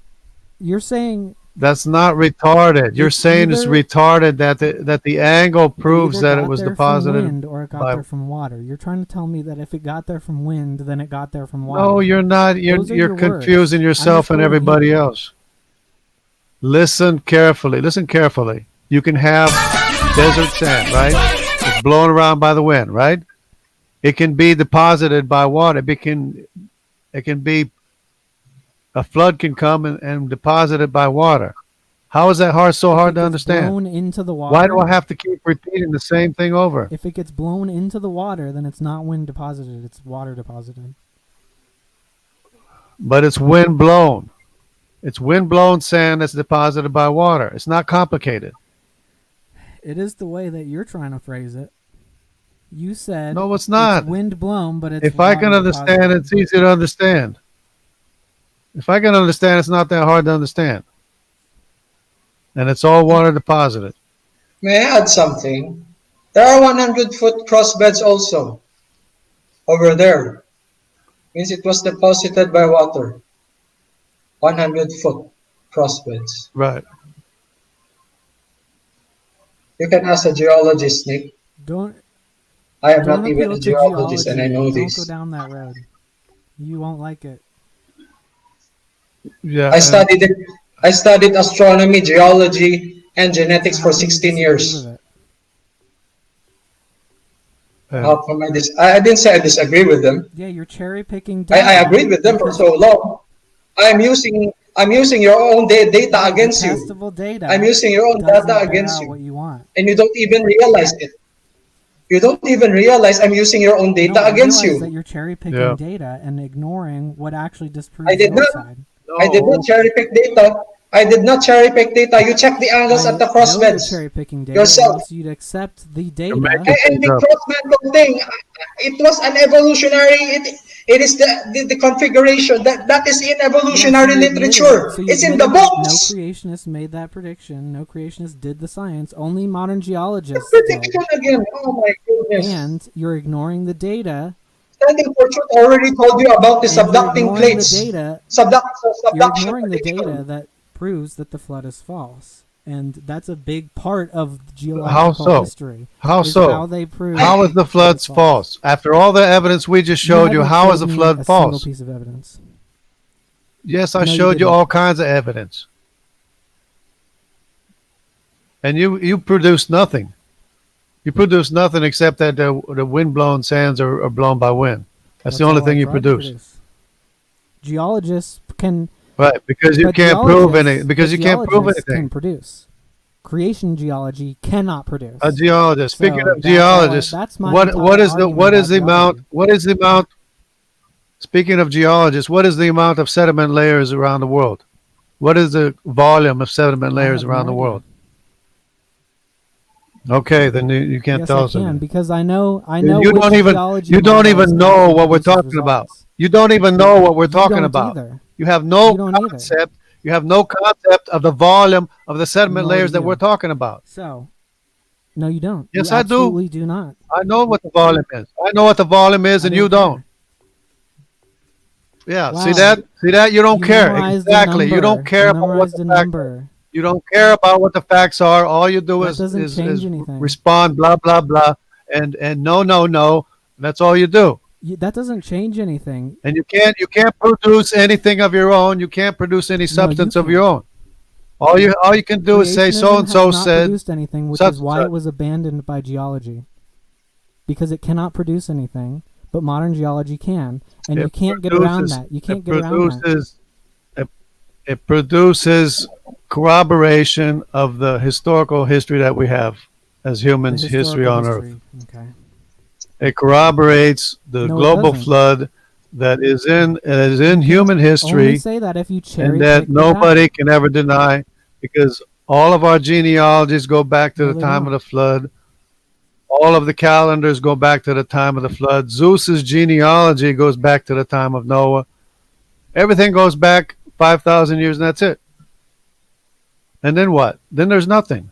You're saying That's not retarded. You're It's saying it's either- retarded that the angle proves either that it got was there deposited. from wind or it got by- there from water. You're trying to tell me that if it got there from wind, then it got there from water. No, you're not. You're Those are you're your confusing words. yourself I'm and just everybody quoting you. else. Listen carefully. Listen carefully. You can have desert sand, right? It's blown around by the wind, right? It can be deposited by water. It can be a flood can come and deposit it by water. How is that so hard to If it gets understand? blown into the water, Why do I have to keep repeating the same thing over? If it gets blown into the water, then it's not wind deposited; it's water deposited. But it's wind blown. It's wind blown sand that's deposited by water. It's not complicated. It is the way that you're trying to phrase it. You said No, it's not. wind blown, but it's If I can water understand, deposited. it's easy to understand. If I can understand, it's not that hard to understand. And it's all water deposited. May I add something? There are 100-foot crossbeds also over there. Means it was deposited by water. 100-foot crossbeds. Right. You can ask a geologist, Nick. Don't I am don't not even appeal a to geologist, and I know Don't this. go down that road. You won't like it. Yeah. I studied it. I studied astronomy, geology, and genetics for How can you 16 disagree years. with it? How come I didn't say I disagree with them. Yeah, you're cherry picking. I agreed with them for so long. I'm using your own data against you. Testable data. I'm using your own doesn't data bear against out you, what you want. and you don't even realize it. You don't even realize I'm using your own data No, I against realize you. that you're cherry picking Yeah. data and ignoring what actually disproves I did your not. side. I did not cherry pick data. I did not cherry pick data. You check the angles I at the know you're crossbeds cherry picking data, yourself. or else you'd accept the data. making- And the cross-mantle thing, it was an evolutionary. It is the configuration that is in evolutionary Yeah, so you admitted literature. it. So you It's in the admitted that books. No creationists made that prediction. No creationists did the science. Only modern geologists Prediction did. again. Oh my goodness. And you're ignoring the data. Standing for Truth already told you about the And you're subducting ignoring plates. the data. You're Subduction ignoring the prediction. data that proves that the flood is false. And that's a big part of How geological so? history. How is so? How they prove How is the flood it's false? After all the evidence we just showed you, haven't how is showed the me flood a false? Single piece of evidence. Yes, I No, you showed you didn't. all kinds of evidence. And you produced nothing. You produced nothing except that the wind-blown sands are blown by wind. That's the only all thing I you tried to produced. produce. Geologists can. Right, because you but can't prove geologists- any. Because but you can't prove geologists anything. Can produce. Creation geology cannot produce. A geologist. Speaking So of that's all I- geologists, that's my what entire is the argument about amount? geology. What is the amount? Speaking of geologists, what is the amount of sediment layers around the world? What is the volume of sediment layers have around no the idea. world? Okay, then you can't Yes, tell I us. can anything. because I know. You which don't even geology you don't models even know what we're produces talking about. results. You don't even know what we're You talking don't about. either. You have no You don't either. concept. You have no concept of the volume of the sediment Nor do layers that you. we're talking about. So, no, you don't. Yes, You I do. absolutely do not. I know what the volume is. I know what the volume is, I and you don't don't. care. Yeah, Wow. see that? See that? You don't You care. memorized the Exactly. You number. don't care You about what memorized the a facts are. number. You don't care about what the facts are. All you do That is doesn't is, change is anything. respond blah blah blah and no no no. That's all you do. That doesn't change anything. And you can't produce anything of your own. You can't produce any substance of your own. All you can do is say so Creationism and so has not said. produced anything, which such is and why such. it was abandoned by geology. Because it cannot produce anything, but modern geology can, and It you can't get around produces- that. You can't it get around that. produces it produces corroboration of the historical history that we have as The humans, history historical on Earth. history. Okay. It corroborates the No, it global doesn't. flood that is in human Only history, say that if you cherry and that pick the nobody data. can ever deny, because All of our genealogies go back to No, the they time don't. of the flood. All of the calendars go back to the time of the flood. Zeus's genealogy goes back to the time of Noah. Everything goes back 5,000 years, and that's it. And then what? Then there's nothing.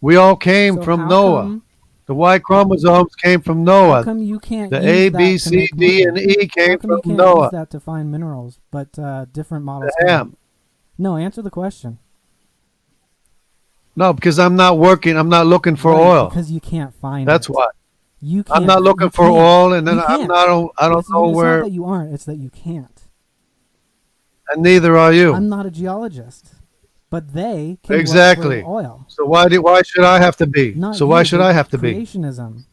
We all came So from how Noah. come- The Y chromosomes came from How Noah. come you can't The use A, that B, to C, make D, money? and E How came come you from can't Noah. use that to find minerals, but different models I can? am. No, answer the question. No, because I'm not working. I'm not looking for Right, oil. because you can't find That's it. why. You can't. I'm not looking you for can't. oil, and then You I'm can't. not. I don't know It's where, not that you aren't. It's that you can't. and neither are you. I'm not a geologist, but they can Exactly. look for oil. So why should I have to be? Not So why you, should but I have to be? creationism.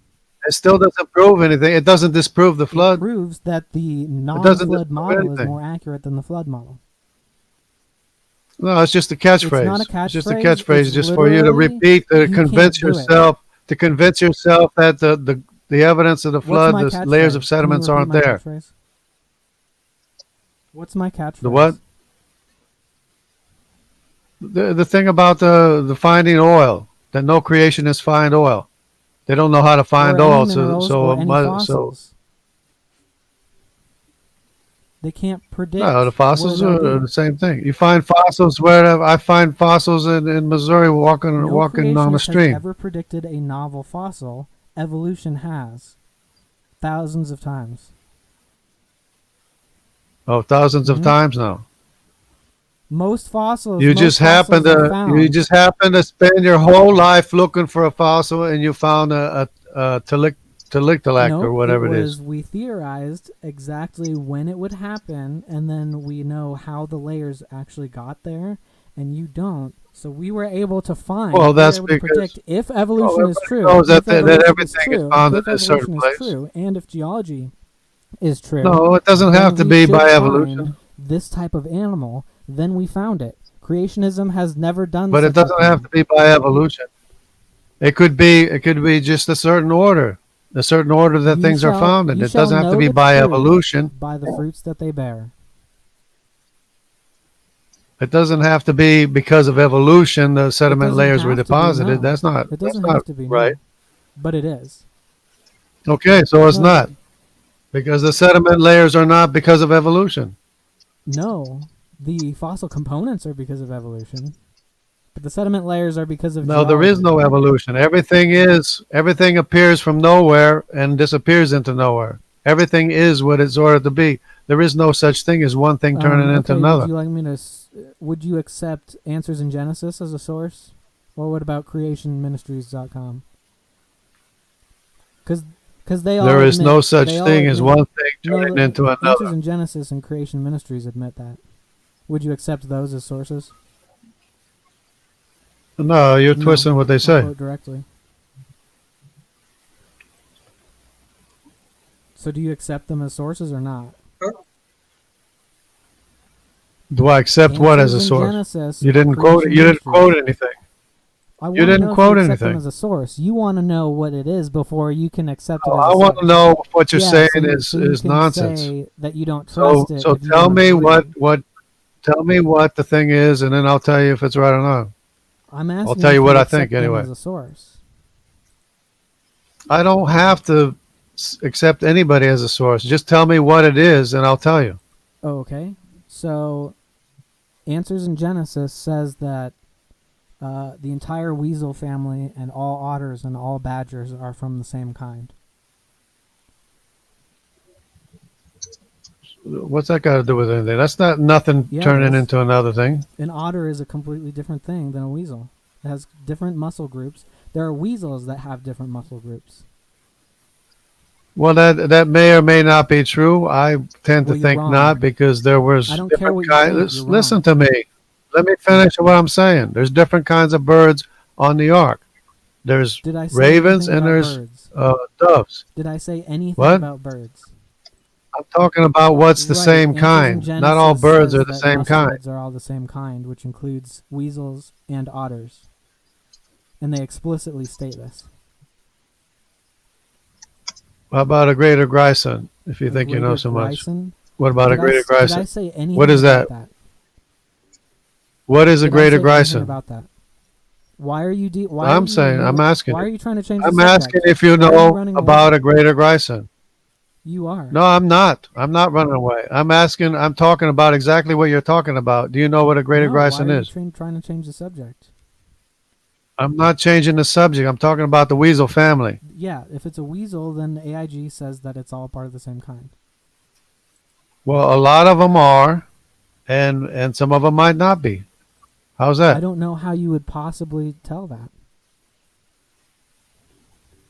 It still doesn't prove anything. It doesn't disprove the It flood. proves that the doesn't non-flood disprove model is anything. more accurate than the flood model. No, it's just a It's not a catchphrase. It's just a catchphrase, catchphrase, it's just for you to literally, repeat to you convince can't do it. yourself that the evidence of the What's flood, my the layers of catchphrase? sediments Can you aren't repeat my there. catchphrase? What's my catchphrase? The what? The thing about the finding oil, that no creationists find oil. They don't know how to find or oil. any minerals or any So fossils. They can't predict. no, the fossils where they'll are be. the same thing. You find fossils wherever. I find fossils in Missouri walking No on the creationist stream. has ever predicted a novel fossil. Evolution has. Thousands of times. Oh, thousands of Mhm. times now. Most fossils. You most just happen fossils are to found. spend your whole life looking for a fossil, and you found a Talictolac No, or whatever it was, is. we theorized exactly when it would happen, and then we know how the layers actually got there, and you don't. So we were able to find. Well, we were that's able to because predict if evolution is everybody true. knows if that evolution everything is found if in a certain evolution is place. true, and if geology is true. No, it doesn't then have to we be should by find evolution, this type of animal. Then we found it. Creationism has never done. but it such a doesn't have thing. to be by evolution. It could be just a certain order that You things are shall- found in. you It doesn't shall have to know be the by truth evolution. by the fruits that they bear. It doesn't have to be because of evolution the sediment doesn't layers were have to be, deposited. no. That's not. It That's doesn't not have to be right. no. But it is. Okay, so it's No. not because the sediment layers are not because of evolution. No, the fossil components are because of evolution, but the sediment layers are because of No, there is no geology. evolution. Everything appears from nowhere and disappears into nowhere. Everything is what it's ordered to be. There is no such thing as one thing turning into Okay, another. would you like me to? Would you accept Answers in Genesis as a source, or what about creationministries.com? Because they all There is admit- no such they all thing as admit- one thing No, turning the into Answers another. in Genesis and Creation Ministries admit that. Would you accept those as sources? No, you're No, twisting what they I'll say. quote directly. So do you accept them as sources or not? Do I accept what as a Answers in source? Genesis You didn't or quote. Creation You didn't Ministries? quote anything. I You wanna didn't know if quote you accept them anything. as a source. You want to know what it is before you can accept it as a I want to source. know if what you're Yeah, saying so you- is so you can nonsense. say that you don't So trust it. so if you tell don't me agree. tell me what the thing is, and then I'll tell you if it's right or not. I'm asking tell you if what I accept think them anyway. as a source. I don't have to accept anybody as a source. Just tell me what it is, and I'll tell you. Oh, okay. So, Answers in Genesis says that the entire weasel family and all otters and all badgers are from the same kind. What's that got to do with anything? That's not nothing Yeah, it turning is. into another thing. An otter is a completely different thing than a weasel. It has different muscle groups. There are weasels that have different muscle groups. Well, that may or may not be true. I tend Well, to you're think wrong. not because there was I don't care different what you kinds. think, you're Listen wrong. to me. Let me finish what I'm saying. There's different kinds of birds on the ark. There's Did I say ravens anything and about there's birds? doves. Did I say anything What? about birds? I'm talking about what's the Right, same Answers in kind. Not all Genesis birds says are the that same kind. mustelids are all the same kind, which includes weasels and otters. And they explicitly state this. How about a greater grison? If you A think you know greater so much. grison? What about a Did I greater s- Did I grison? say anything What is about that? that? What is a Did I greater say anything grison? about that? Why are you? I'm saying, I'm asking. Why are you trying to change? I'm the subject? asking if you Why are know running about away? a greater Grayson. You are. No, I'm not. I'm not running away. I'm asking. I'm talking about exactly what you're talking about. Do you know what a greater No, Grayson why are is? you trying to change the subject? I'm not changing the subject. I'm talking about the weasel family. Yeah, if it's a weasel, then AIG says that it's all part of the same kind. Well, a lot of them are, and some of them might not be. How's I that? don't know how you would possibly tell that.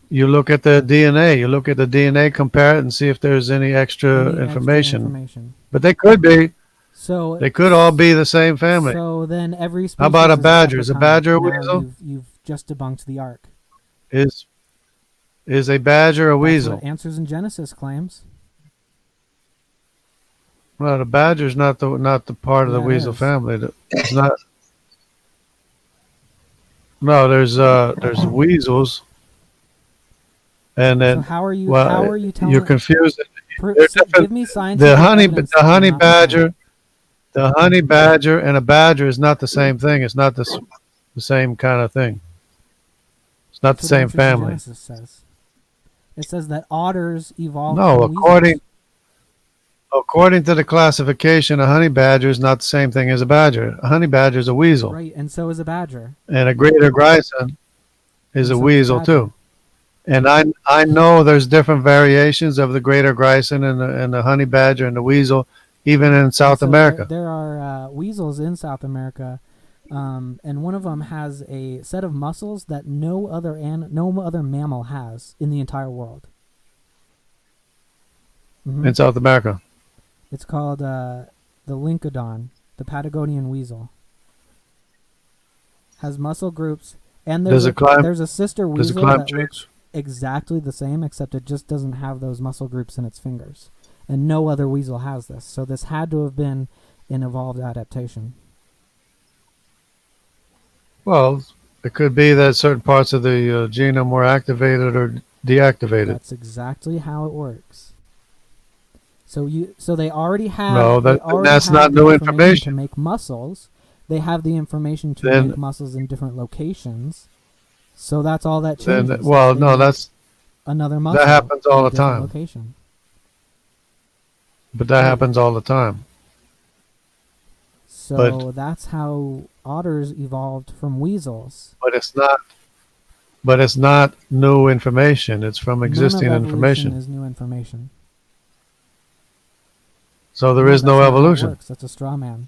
You look at the DNA. You look at the DNA, compare it, and see if there's any extra Any information. extra information. But they could be. So They could all be the same family. So then every species How about a is badger? separate Is a kind. badger a Now weasel? You've just debunked the ark. Is a badger a That's weasel? what Answers in Genesis claims. Well, the badger's not the part of the Yeah, it weasel is. family. It's not. No, there's weasels, and So then how are you? well, how are you telling? you're confused. They're So different. give me scientific evidence that they're honey not the same. badger, the honey badger and a badger is not the same thing. It's not the same kind of thing. It's not the That's what same Answers in family. Genesis says. It says that otters evolved No, from weasels. according to the classification, a honey badger is not the same thing as a badger. A honey badger is a weasel, Right, and so is a badger. and a greater Grayson is And a so weasel badger. too. And I know there's different variations of the greater Grayson and the honey badger and the weasel, even in South So America. There are weasels in South America, and one of them has a set of muscles that no other mammal has in the entire world. In South America. It's called the Lincodon, the Patagonian weasel. Has muscle groups, and there's a sister weasel that looks exactly the same, except it just doesn't have those muscle groups in its fingers. And no other weasel has this. So this had to have been an evolved adaptation. Well, it could be that certain parts of the genome were activated or deactivated. That's exactly how it works. So they already have. No, that's not new information. To make muscles, they have the information to make muscles in different locations. So that's all that changes. That's another muscle. That happens all the time. Location. But that happens all the time. So that's how otters evolved from weasels. But it's not new information. It's from existing information. Is new information. So there is no evolution. That's a straw man.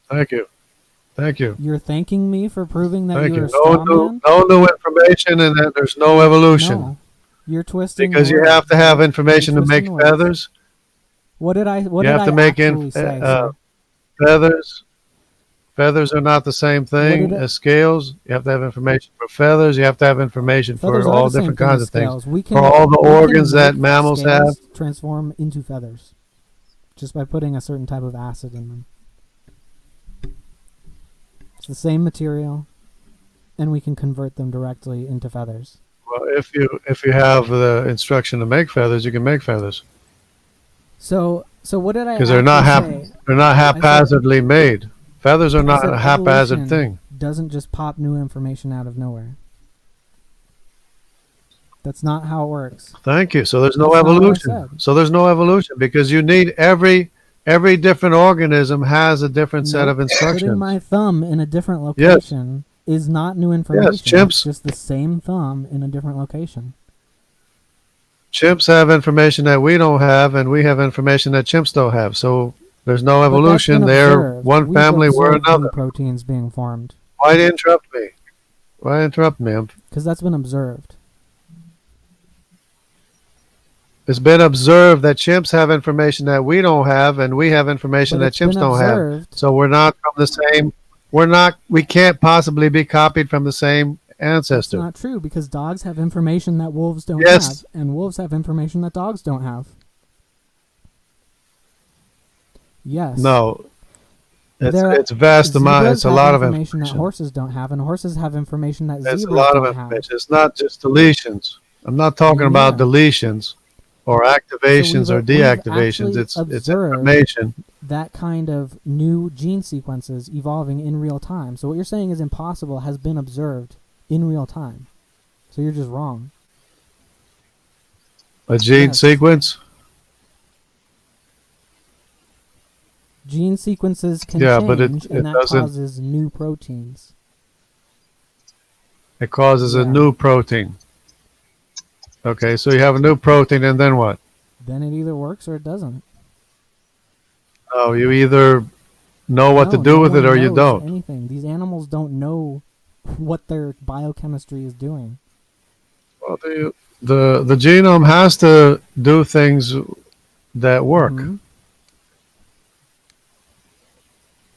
Thank you. You're thanking me for proving that Thank you're you. a straw man? No new information, and that there's no evolution. No, you're twisting. Because you have to have information to make feathers. What did I? What you did have to I make actually say? feathers. Feathers are not the same thing as scales. You have to have information for feathers. You have to have information for all different kinds of things. For all the organs that mammals have. Transform into feathers, just by putting a certain type of acid in them. It's the same material, and we can convert them directly into feathers. Well, if you have the instruction to make feathers, you can make feathers. So what did I? Because they're not haphazardly made. Feathers are not a haphazard thing. Doesn't just pop new information out of nowhere. That's not how it works. Thank you. So there's no evolution. So there's no evolution because you need every different organism has a different set of instructions. Putting my thumb in a different location is not new information. Yes, chimps. It's just the same thumb in a different location. Chimps have information that we don't have, and we have information that chimps don't have. So there's no evolution. They're one family, we're another. Proteins being formed. Why interrupt me? Why interrupt me? Because that's been observed. It's been observed that chimps have information that we don't have, and we have information that chimps don't have. So we're not from the same. We can't possibly be copied from the same ancestor. That's not true because dogs have information that wolves don't have, and wolves have information that dogs don't have. Yes. No. It's vast amount. It's a lot of information that horses don't have, and horses have information that zebras don't have. It's a lot of information. It's not just deletions. I'm not talking about deletions. or activations or we've deactivations. actually It's observed information. that kind of new gene sequences evolving in real time. So what you're saying is impossible has been observed in real time. So you're just wrong. A gene Yes. sequence. Gene sequences can Yeah, change, but it and that doesn't. causes new proteins. It causes a Yeah. new protein. Okay, so you have a new protein, and then what? Then it either works or it doesn't. Oh, you either know what to No, do no with it one or you knows don't. anything. These animals don't know what their biochemistry is doing. Well, the genome has to do things that work, Mhm.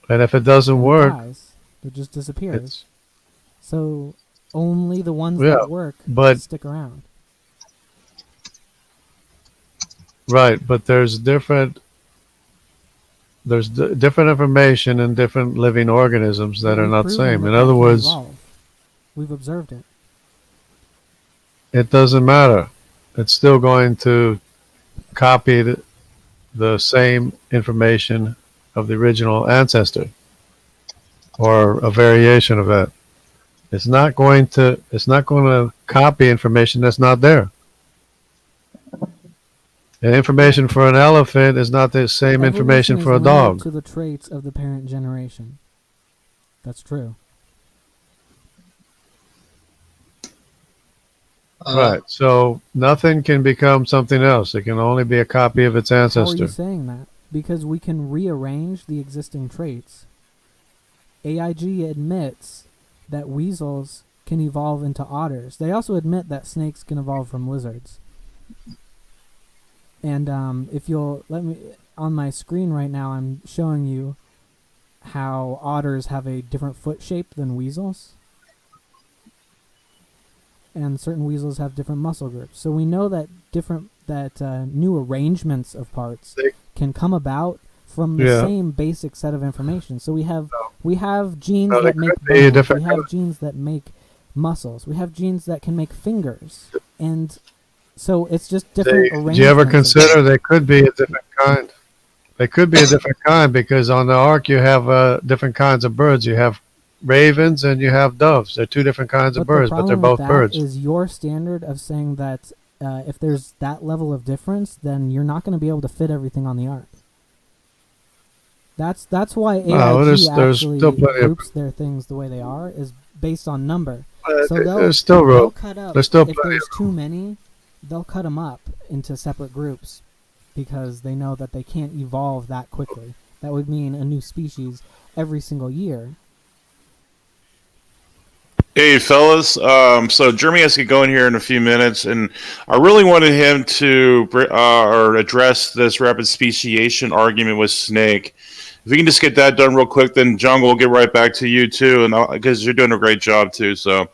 and if it doesn't And it work, dies. It just disappears. it's So only the ones yeah. that work But stick around. right, but different information in different living organisms that But are we've not proven same. that In that other can words, evolve. We've observed it. it doesn't matter. It's still going to copy the same information of the original ancestor or a variation of that. It's not going to copy information that's not there. And information for an elephant is not the same Evolution information is for a limited dog. to the traits of the parent generation. That's true. Right. So nothing can become something else. It can only be a copy of its How are ancestor. you saying that? Because we can rearrange the existing traits. AIG admits that weasels can evolve into otters. They also admit that snakes can evolve from lizards. And if you'll let me, on my screen right now, I'm showing you how otters have a different foot shape than weasels. And certain weasels have different muscle groups. So we know that new arrangements of parts can come about from the Yeah. same basic set of information. So we have genes No, they that make could be bones. different We have genes that make muscles. We have genes that can make fingers. And so it's just different arrangements. Do you ever of consider they could be a different kind? They could be a different kind because on the ark you have different kinds of birds. You have ravens and you have doves. They're two different kinds of But the birds, but they're problem with both that birds. is your standard of saying that if there's that level of difference, then you're not going to be able to fit everything on the ark. That's why AIG there's actually still plenty of- groups their things the way they are, is based on number. So There's still they'll room. cut up, There's still if plenty there's too many, they'll cut them up into separate groups because they know that they can't evolve that quickly. That would mean a new species every single year. Hey, fellas. So Jeremy has to get going here in a few minutes, and I really wanted him to or address this rapid speciation argument with Snake. If we can just get that done real quick, then John will get right back to you too, and because you're doing a great job too. So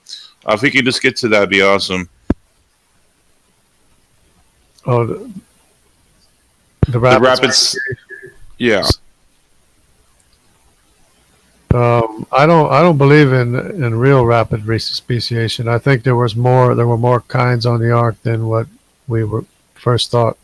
if we can just get to that, it'd be awesome. Oh, the rapid. Yeah. I don't believe in real rapid speciation. I think there were more kinds on the ark than what we were first thought.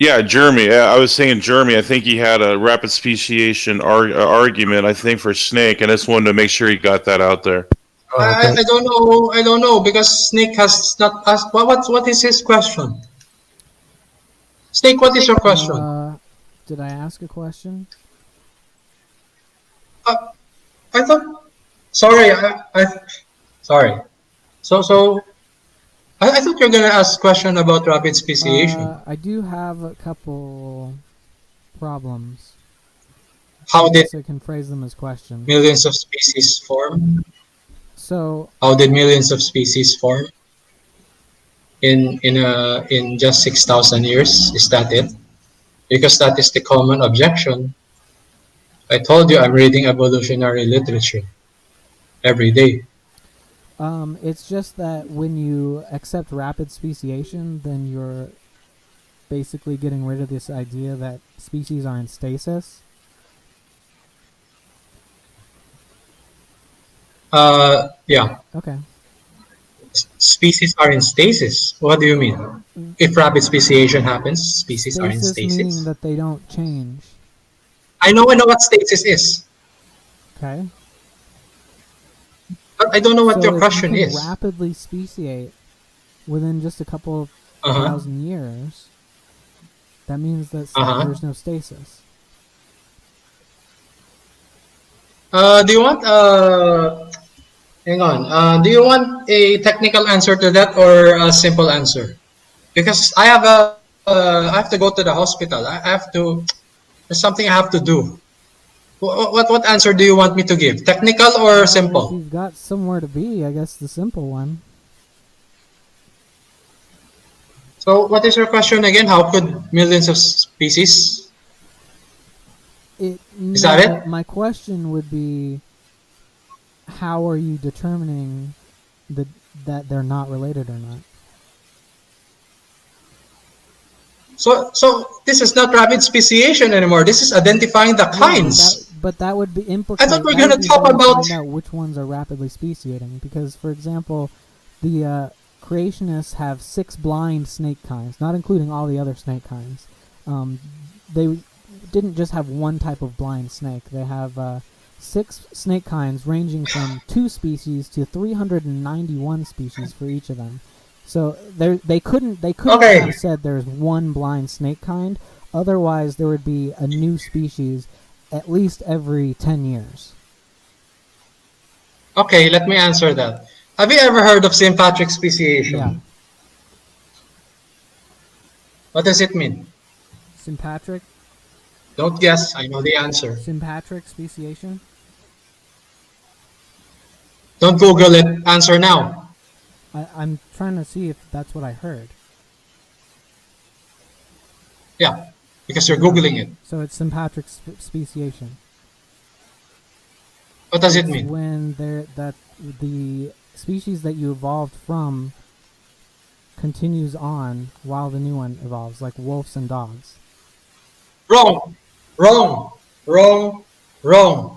Yeah, Jeremy. I was saying Jeremy. I think he had a rapid speciation argument. I think for Snake, and I just wanted to make sure he got that out there. Oh, okay. I don't know. I don't know because Snake has not asked. What is his question? Snake, what is your question? Did I ask a question? I thought. Sorry, sorry. So I thought you were gonna ask a question about rapid speciation. I do have a couple problems. How I did guess I can phrase them as questions. millions of species form? So How did millions of species form? In just 6,000 years? Is that it? Because that is the common objection. I told you I'm reading evolutionary literature every day. it's just that when you accept rapid speciation, then you're basically getting rid of this idea that species are in stasis. Yeah. Okay. Species are in stasis. What do you mean? If rapid speciation happens, species are in Stasis meaning stasis. that they don't change. I know what stasis is, Okay. but I don't know what So your if question you can is. rapidly speciate within just a couple of Uh-huh. thousand years, that means that Uh-huh. there's no stasis. Do you want hang on. Do you want a technical answer to that or a simple answer? Because I have to go to the hospital. I have to. There's something I have to do. What answer do you want me to give? Technical or If simple? you've got somewhere to be, I guess the simple one. So what is your question again? How could millions of species? Is that it? My question would be, how are you determining that they're not related or not? So this is not rapid speciation anymore. This is identifying the kinds. But that would be implicate. I thought we're that would gonna be talk how you about. find out which ones are rapidly speciating. Because, for example, the creationists have 6 blind snake kinds, not including all the other snake kinds. They didn't just have one type of blind snake. They have 6 snake kinds ranging from 2 species to 391 species for each of them. So they couldn't Okay. have said there's one blind snake kind. Otherwise, there would be a new species at least every 10 years. Okay, let me answer that. Have you ever heard of sympatric speciation? Yeah. What does it mean? Sympatric Don't guess. I know the answer. speciation? Don't Google it. Answer now. I'm trying to see if that's what I heard. Yeah, because you're Googling it. So it's sympatric speciation. What does it It's mean? when the species that you evolved from continues on while the new one evolves, like wolves and dogs. Wrong. Wrong. Wrong. Wrong.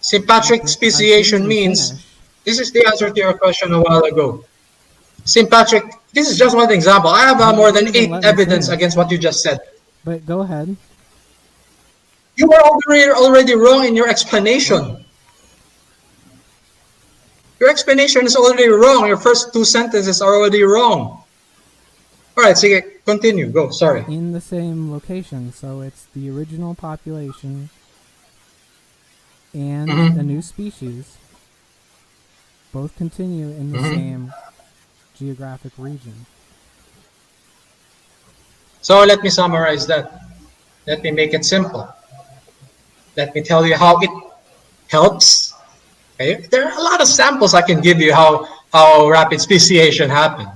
Sympatric speciation means, this is the answer to your question a while ago. Sympatric, this is just one example. I have more than 8 evidence against what you just said. But go ahead. You are already wrong in your explanation. Your explanation is already wrong. Your first 2 sentences are already wrong. Alright, sige, continue. Go, sorry. In the same location, so it's the original population and a new species. Both continue in the same geographic region. So let me summarize that. Let me make it simple. Let me tell you how it helps. Okay? There are a lot of samples I can give you how rapid speciation happened.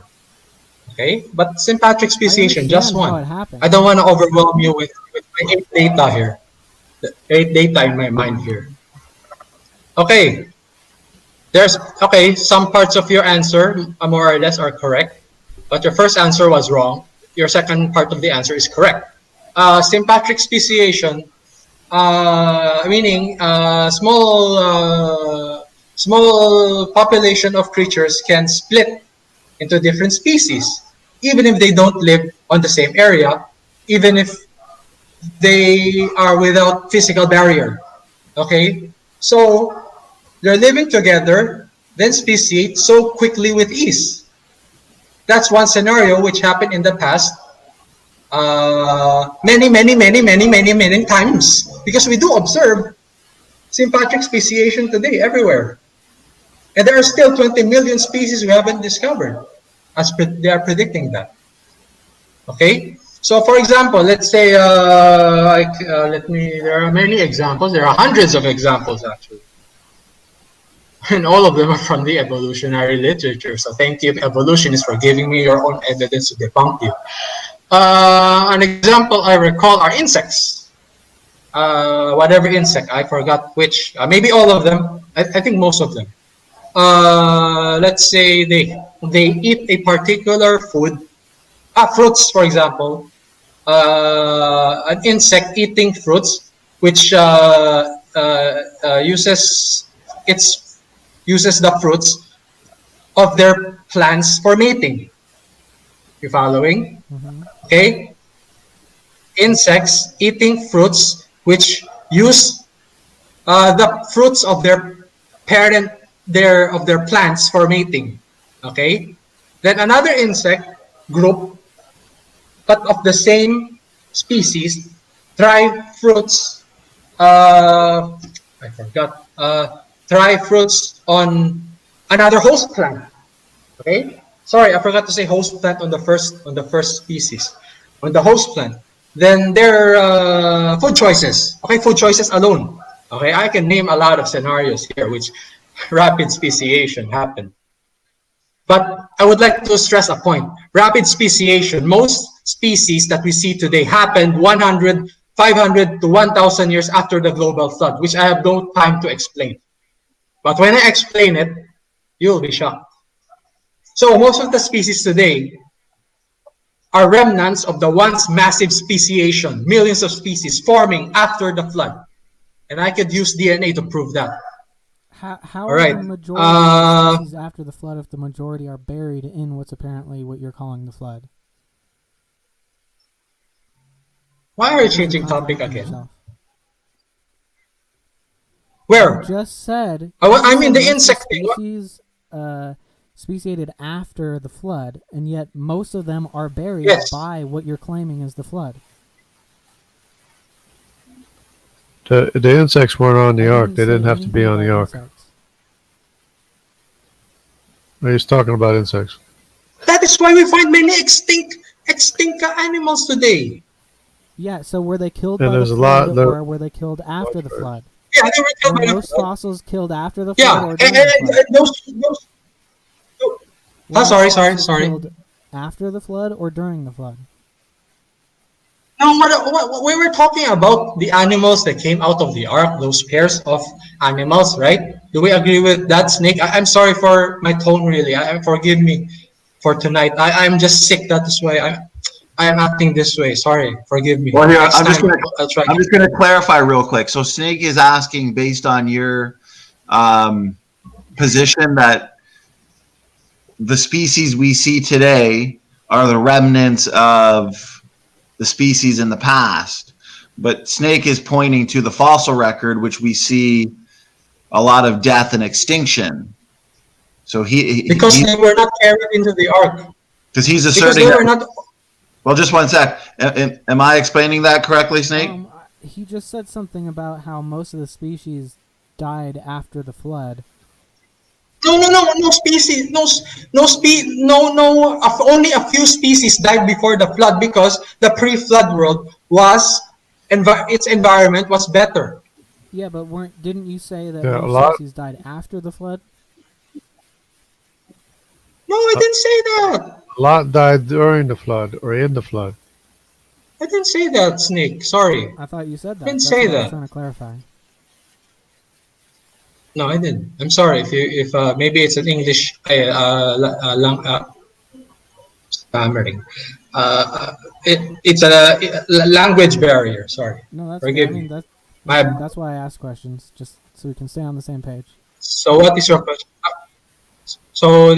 Okay? But sympatric speciation, just one. I don't want to overwhelm you with my 8 data here. The 8 data in my mind here. Okay. Some parts of your answer, more or less, are correct. But your first answer was wrong. Your second part of the answer is correct. Sympatric speciation, meaning small population of creatures can split into different species, even if they don't live on the same area, even if they are without physical barrier. Okay, so they're living together, then speciate so quickly with ease. That's one scenario which happened in the past many times, because we do observe sympatric speciation today everywhere. And there are still 20 million species we haven't discovered, as they are predicting that. Okay? So for example, let's say, there are many examples. There are hundreds of examples, actually. And all of them are from the evolutionary literature. So thank you, evolutionists, for giving me your own evidence to debunk you. An example I recall are insects. Whatever insect, I forgot which. Maybe all of them. I think most of them. Let's say they eat a particular food. Fruits, for example. An insect eating fruits, which uses the fruits of their plants for mating. You following? Okay? Insects eating fruits which use the fruits of their parent of their plants for mating. Okay? Then another insect group, but of the same species, thrive fruits. I forgot. Thrive fruits on another host plant. Okay. Sorry, I forgot to say host plant on the first species, on the host plant. Then their food choices. Okay, food choices alone. Okay, I can name a lot of scenarios here which rapid speciation happened. But I would like to stress a point. Rapid speciation, most species that we see today happened 100, 500 to 1,000 years after the global flood, which I have no time to explain. But when I explain it, you'll be shocked. So most of the species today are remnants of the once massive speciation, millions of species forming after the flood. And I could use DNA to prove that. How All are right. the majority of the species after the flood if the majority are buried in what's apparently what you're calling the flood? Why are you changing topic again? Yourself. Where? You just said. I mean the insect thing. Species speciated after the flood, and yet most of them are buried by what you're claiming is the flood. The insects weren't on the ark. They didn't have to be on the ark. He's talking about insects. That is why we find many extinct animals today. Yeah, so were they killed by the flood or were they killed after the flood? Yeah, they were killed by the flood. Most fossils killed after the flood or during the flood? Sorry. Killed after the flood or during the flood? No, what we were talking about the animals that came out of the ark, those pairs of animals, right? Do we agree with that, Snake? I'm sorry for my tone, really. Forgive me for tonight. I'm just sick. That's why I'm acting this way. Sorry, forgive me. Well, here I'm just going to clarify real quick. So Snake is asking, based on your position, that the species we see today are the remnants of the species in the past, but Snake is pointing to the fossil record, which we see a lot of death and extinction. So they were not carried into the ark. Because he's asserting well, just one sec. Am I explaining that correctly, Snake? He just said something about how most of the species died after the flood. No species, only a few species died before the flood because the pre-flood world its environment was better. Yeah, but didn't you say that most species died after the flood? No, I didn't say that. A lot died during the flood or in the flood. I didn't say that, Snake. Sorry. I thought you said that. I didn't say that. I was trying to clarify. No, I didn't. I'm sorry if maybe it's an English stammering. It's a language barrier. Sorry. No, that's forgive me. That's why I ask questions, just so we can stay on the same page. So what is your question? So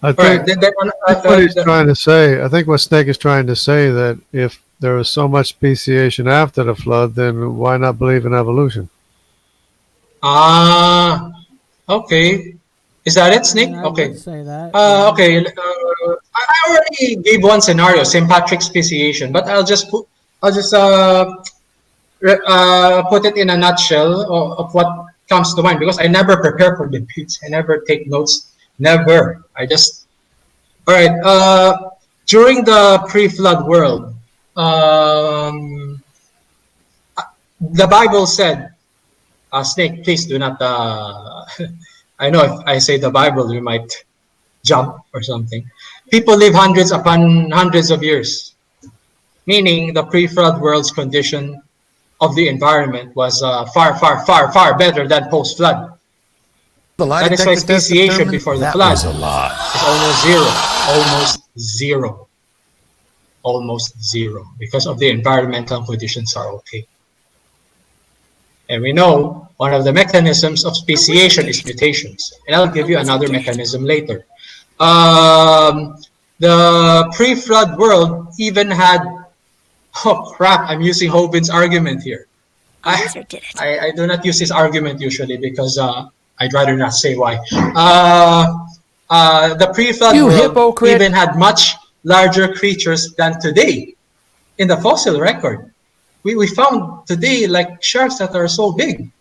I think what he's trying to say. I think what Snake is trying to say that if there was so much speciation after the flood, then why not believe in evolution? Okay. Is that it, Snake? Okay. I would say that. Okay. I already gave one scenario, St. Patrick's speciation, but I'll just put it in a nutshell of what comes to mind because I never prepare for debates. I never take notes. Never. All right. During the pre-flood world, the Bible said, Snake, please do not, I know if I say the Bible, you might jump or something. People live hundreds upon hundreds of years, meaning the pre-flood world's condition of the environment was far better than post-flood. That is why speciation before the flood is almost zero, because of the environmental conditions are okay. And we know One of the mechanisms of speciation is mutations, and I'll give you another mechanism later. The pre-flood world even had, oh crap, I'm using Hovind's argument here. I do not use his argument usually because I'd rather not say why. The pre-flood You world hypocrite. even had much larger creatures than today in the fossil record. We found today like sharks that are so big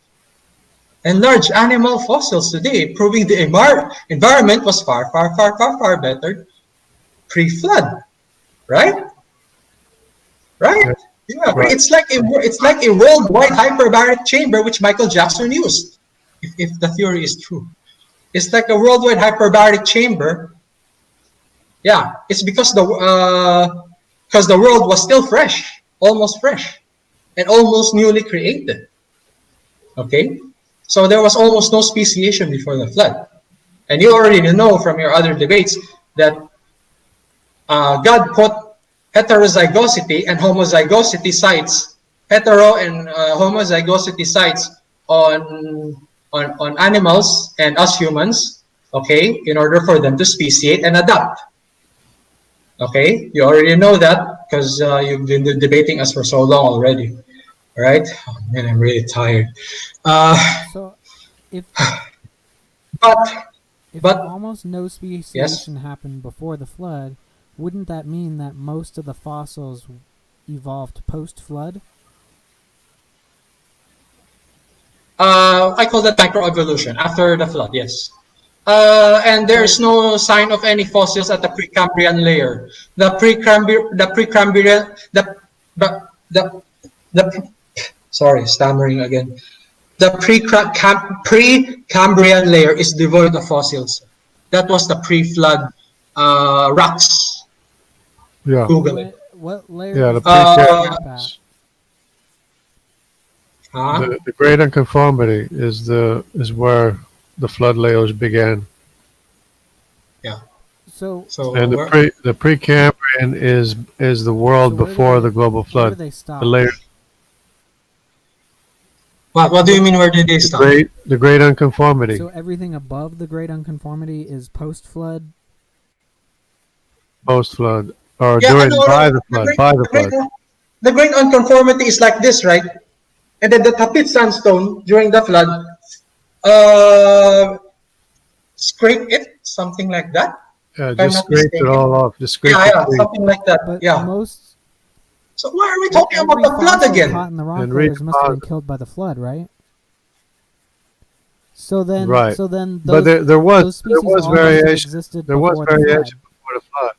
and large animal fossils today, proving the environment was far better pre-flood, right? Right? Yeah, Right. it's like a worldwide hyperbaric chamber which Michael Jackson used, if the theory is true. It's like a worldwide hyperbaric chamber. Yeah, it's because the world was still fresh, almost fresh, and almost newly created. Okay, so there was almost no speciation before the flood, and you already know from your other debates that God put heterozygosity and homozygosity sites, hetero and homozygosity sites on animals and us humans, okay, in order for them to speciate and adapt. Okay, you already know that because you've been debating us for so long already. All right? Oh, man, I'm really tired. So, if But almost no speciation happened before the flood, wouldn't that mean that most of the fossils evolved post-flood? I call that microevolution after the flood. Yes. And there is no sign of any fossils at the Precambrian layer. Sorry, stammering again. The Precambrian layer is devoid of fossils. That was the pre-flood rocks. Yeah. Google it. What layer? Yeah, the is that pre-Cambrian. map at? The great unconformity is where the flood layers began. Yeah. So And the Precambrian is the world So where do before they- the global where do flood. they stop? The layer, what do you mean? Where did they stop? the great unconformity. So everything above the great unconformity is post-flood. Post flood or Yeah, during no, by no, the flood. great- By the great- flood. The great unconformity is like this, right? And then the Tapit sandstone during the flood scrape it, something like that. Yeah, if I'm just not scraped it mistaken. all off. Just scraped Yeah, it clean. something like that. But Yeah. most So why are we talking about every the flood fossil again? caught in the rock And layers must have been redeposit. killed by the flood, right? So then, Right. those, But there those was species all must have variation. existed There was before the flood. variation before the flood.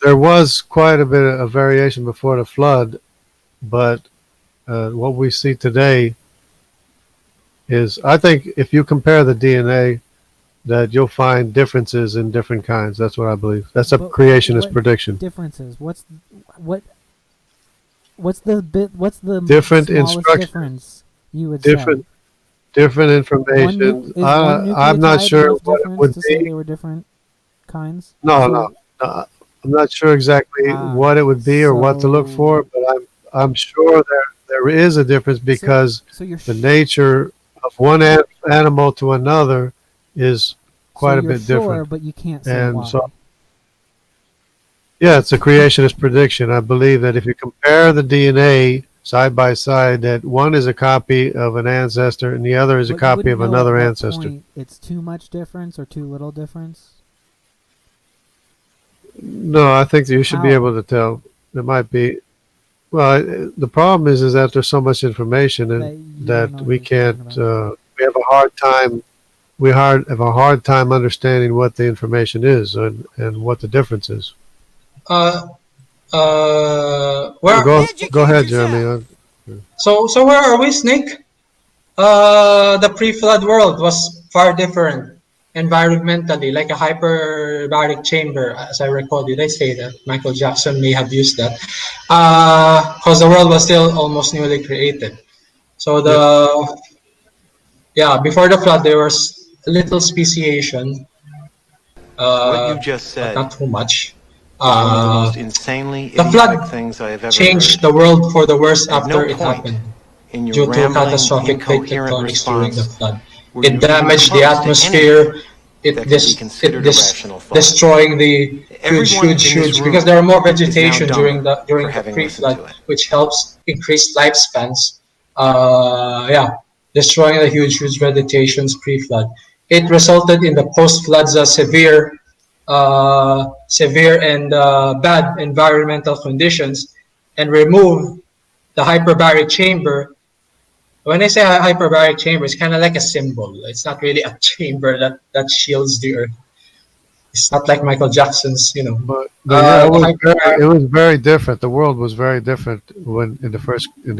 There was quite a bit of variation before the flood, but what we see today is, I think, if you compare the DNA, that you'll find differences in different kinds. That's what I believe. That's a But creationist what prediction. differences? What's the Different smallest instructions. difference you would Different say? information. Is one I'm not nucleotide sure enough what it difference would to say be. they were different kinds? No, So- no. I'm not sure exactly what it would be or what to look so- for, but I'm sure there is a difference because So you're the nature of one animal to another is quite a you're bit sure, different. but you can't say And why. so, yeah, it's a creationist prediction. I believe that if you compare the DNA side by side, that one is a copy of an ancestor and the other is a But you copy wouldn't of know at another what ancestor. point it's too much difference or too little difference. No, I think that you should be How? able to tell. There might be. Well, the problem is that there's so much information That and you that don't know what we you're can't. talking about. We have a hard time. Have a hard time understanding what the information is and what the difference is. Where? Go ahead, Jeremy. So where are we, Snake? The pre-flood world was far different environmentally, like a hyperbaric chamber, as I recall. Did I say that? Michael Jackson may have used that. Because the world was still almost newly created. So before the flood, there was a little speciation. What you just But said not too much. is one of the most insanely the idiotic flood things I have ever changed heard. the world for the worse At no after it point happened. due to catastrophic plate tectonics during the flood. It damaged the atmosphere. Destroying the huge, because there are more vegetation during the pre-flood, which helps increase lifespans. Destroying the huge vegetations pre-flood. It resulted in the post-floods severe and bad environmental conditions, and remove the hyperbaric chamber. When I say hyperbaric chamber, it's kind of like a symbol. It's not really a chamber that shields the earth. It's not like Michael Jackson's, But it was very different. The world was very different in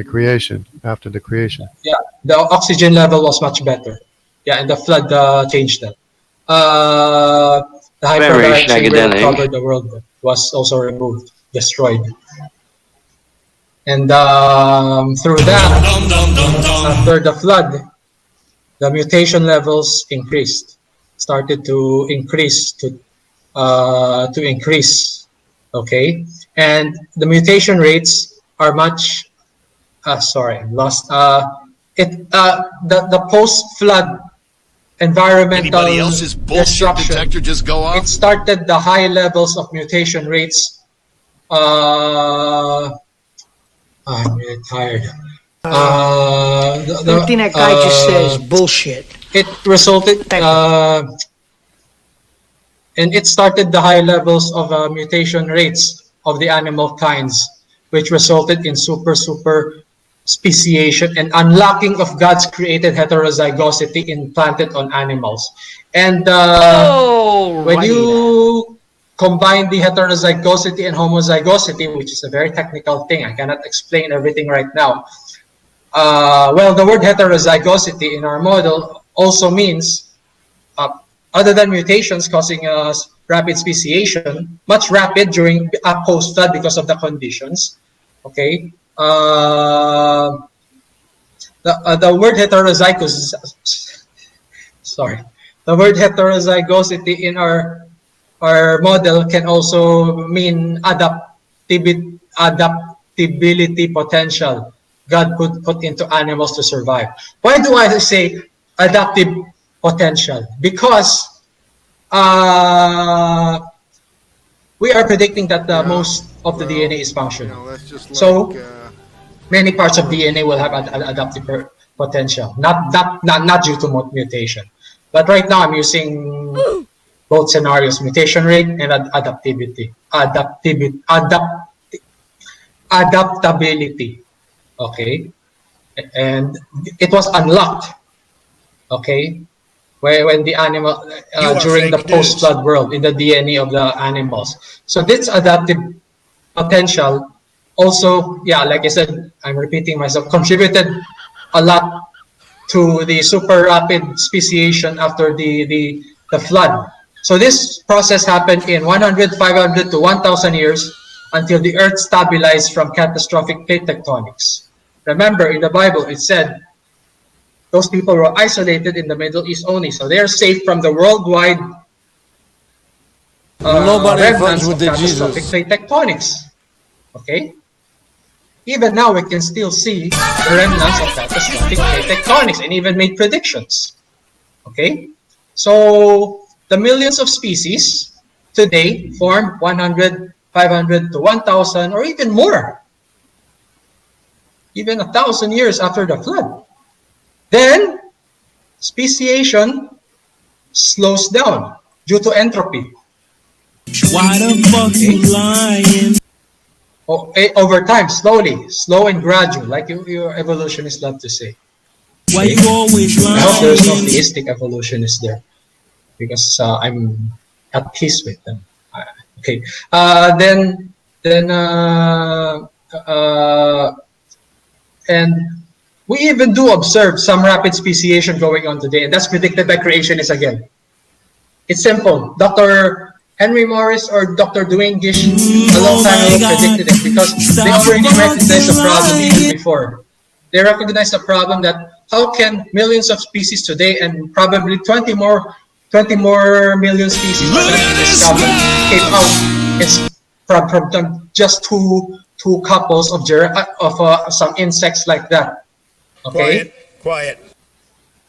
the creation, after the creation. Yeah, the oxygen level was much better. Yeah, and the flood changed that. The hyperbaric chamber that covered the world was also removed, destroyed. And through that, after the flood, the mutation levels started to increase. Okay, and the mutation rates are much. Sorry, I lost. The post-flood environmental destruction. Just go off? It started the high levels of mutation rates. I'm really tired. Everything that guy just says bullshit. It resulted, and it started the high levels of mutation rates of the animal kinds, which resulted in super speciation and unlocking of God's created heterozygosity implanted on animals. And when you combine the heterozygosity and homozygosity, which is a very technical thing, I cannot explain everything right now. The word heterozygosity in our model also means, other than mutations causing rapid speciation, much rapid during post-flood because of the conditions. Okay, the word heterozygous. Sorry, the word heterozygosity in our model can also mean adaptability potential God could put into animals to survive. Why do I say adaptive potential? Because we are predicting that most of the DNA is functional. So many parts of DNA will have adaptive potential, not due to mutation. But right now I'm using both scenarios: mutation rate and adaptability. Okay, and it was unlocked. Okay, when the animal during the post-flood world in the DNA of the animals. So this adaptive potential also, like I said, I'm repeating myself, contributed a lot to the super rapid speciation after the flood. So this process happened in 100, 500 to 1,000 years until the earth stabilized from catastrophic plate tectonics. Remember, in the Bible, it said those people were isolated in the Middle East only, so they're safe from the worldwide remnants of catastrophic plate tectonics. Okay? Even now, we can still see the remnants of catastrophic plate tectonics and even make predictions. Okay? So, the millions of species today form 100, 500 to 1,000 or even more. Even 1,000 years after the flood. Then, speciation slows down due to entropy. Why the fuck you lying? Over time, slow and gradual, like your evolutionists love to say. Why you always lying? I hope there's no theistic evolutionists there, because I'm at peace with them. Okay. And we even do observe some rapid speciation going on today, and that's predicted by creationists again. It's simple. Dr. Henry Morris or Dr. Dwayne Gish a long time ago predicted it, because they already recognized the problem even before. They recognized the problem that how can millions of species today and probably 20 more million species discovered came out from just two couples of some insects like that. Okay? Quiet.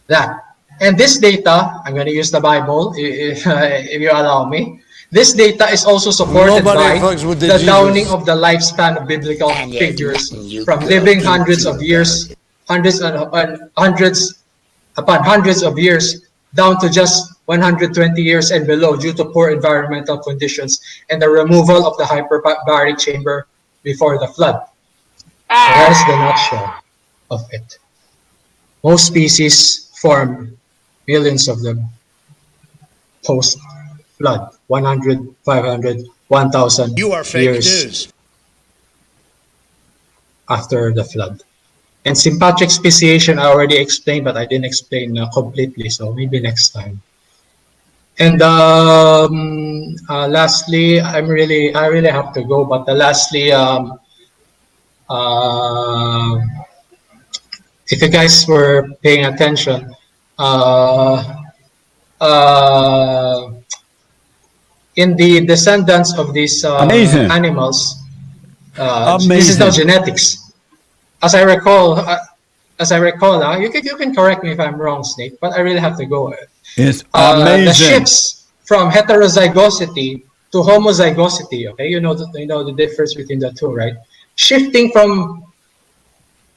That. And this data, I'm going to use the Bible if you allow me. This data is also supported by the downing of the lifespan of biblical figures from living hundreds of years, hundreds upon hundreds of years, down to just 120 years and below due to poor environmental conditions and the removal of the hyperbaric chamber before the flood. So that is the nutshell of it. Most species formed, millions of them, post-flood, 100, 500, 1,000 years after the flood. And sympatric speciation I already explained, but I didn't explain completely, so maybe next time. And lastly, I really have to go, but lastly, if you guys were paying attention, in the descendants of these animals, this is now genetics. As I recall, you can correct me if I'm wrong, Snake, but I really have to go. It's amazing. The shifts from heterozygosity to homozygosity. Okay, you know the difference between the two, right? Shifting from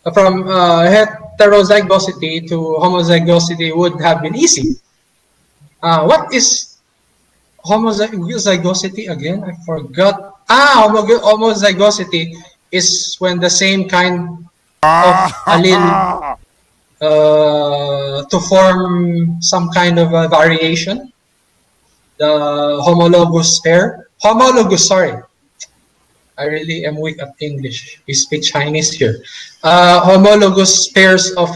heterozygosity to homozygosity would have been easy. What is homozygosity again? I forgot. Homozygosity is when the same kind of allele to form some kind of a variation. The homologous pair. Sorry. I really am weak at English. We speak Chinese here. Homologous pairs of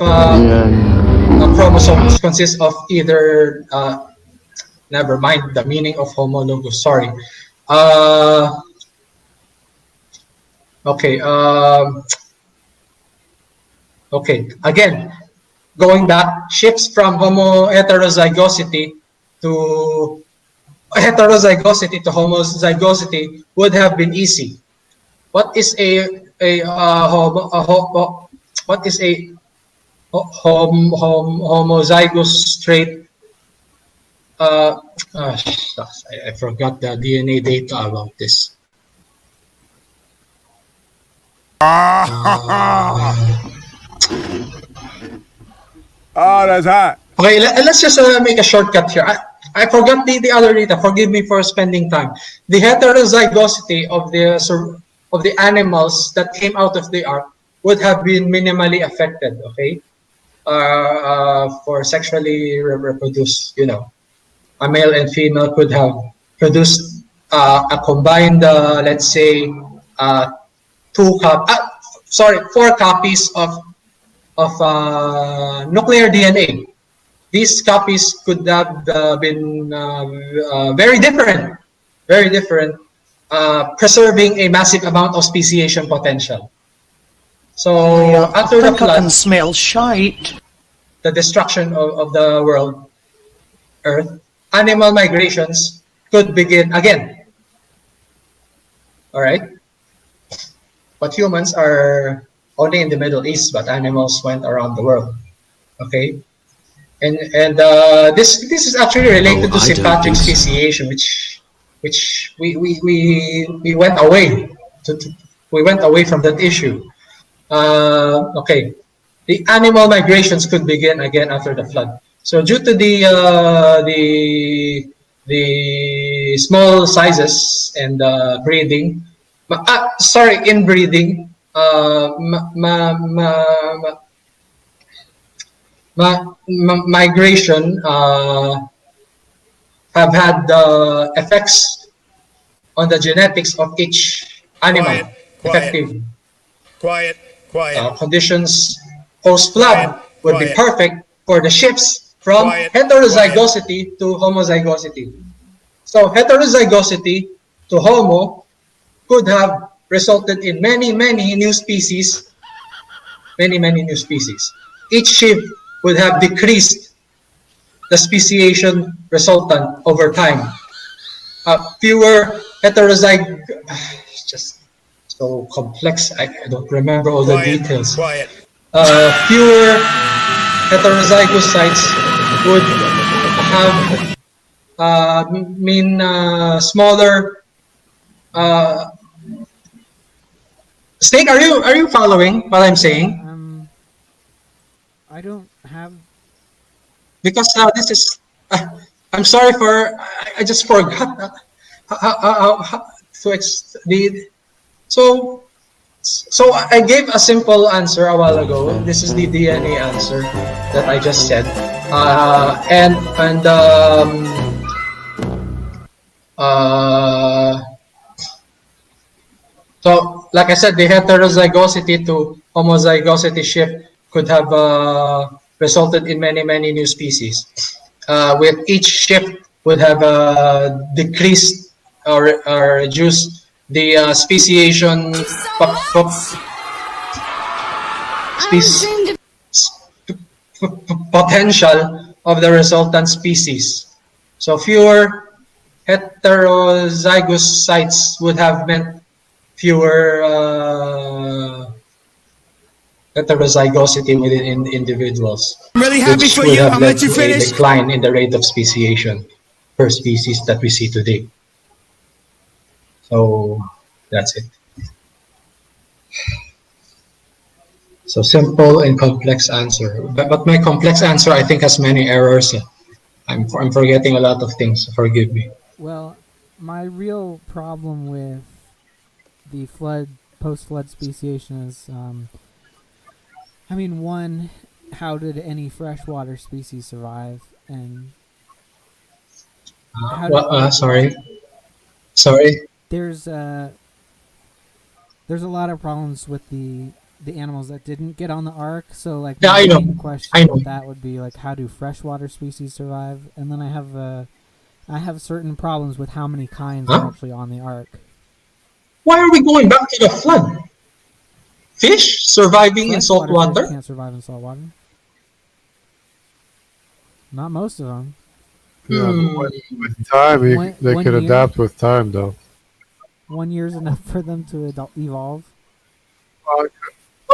chromosomes consist of either never mind the meaning of homologous. Sorry. Okay. Okay. Again, going back, shifts from heterozygosity to homozygosity would have been easy. What is a homozygous trait? I forgot the DNA data about this. That's hot. Okay, let's just make a shortcut here. I forgot the other data. Forgive me for spending time. The heterozygosity of the animals that came out of the ark would have been minimally affected. Okay, for sexually reproduce, a male and female could have produced a combined, let's say, 4 copies of nuclear DNA. These copies could have been very different, preserving a massive amount of speciation potential. So after the flood, I can smell shite. the destruction of the world, Earth, animal migrations could begin again. All right, but humans are only in the Middle East, but animals went around the world. Okay. And this is actually related to sympatric speciation, which we went away from that issue. Okay, the animal migrations could begin again after the flood. So due to the small sizes and breeding, inbreeding, migration have had effects on the genetics of each animal. Conditions post-flood would be perfect for the shifts from heterozygosity to homozygosity. So heterozygosity to homo could have resulted in many new species. Each shift would have decreased the speciation resultant over time. Fewer it's just so complex. I don't remember all the details. fewer heterozygous sites would have smaller. Snake, are you following what I'm saying? I don't have. Because this is. I'm sorry for. I just forgot how to the. So I gave a simple answer a while ago. This is the DNA answer that I just said, so like I said, the heterozygosity to homozygosity shift could have resulted in many new species. With each shift would have decreased or reduced the speciation potential of the resultant species. So fewer heterozygous sites would have meant fewer heterozygosity within individuals. I'm really happy which for would you. have I'll led let you to finish. a decline in the rate of speciation per species that we see today. So that's it. So simple and complex answer, but my complex answer I think has many errors. I'm forgetting a lot of things. Forgive me. Well, my real problem with the post-flood speciation is, one, how did any freshwater species survive, and Sorry. There's a lot of problems with the animals that didn't get on the ark. So like my main question with that would be like, how do freshwater species survive? And then I have certain problems with how many kinds are actually on the ark. Why are we going back to the flood? Fish surviving in salt water? Fish can't survive in salt water. Not most of them. Yeah, with time, they could adapt with time, though. 1 year is enough for them to evolve. What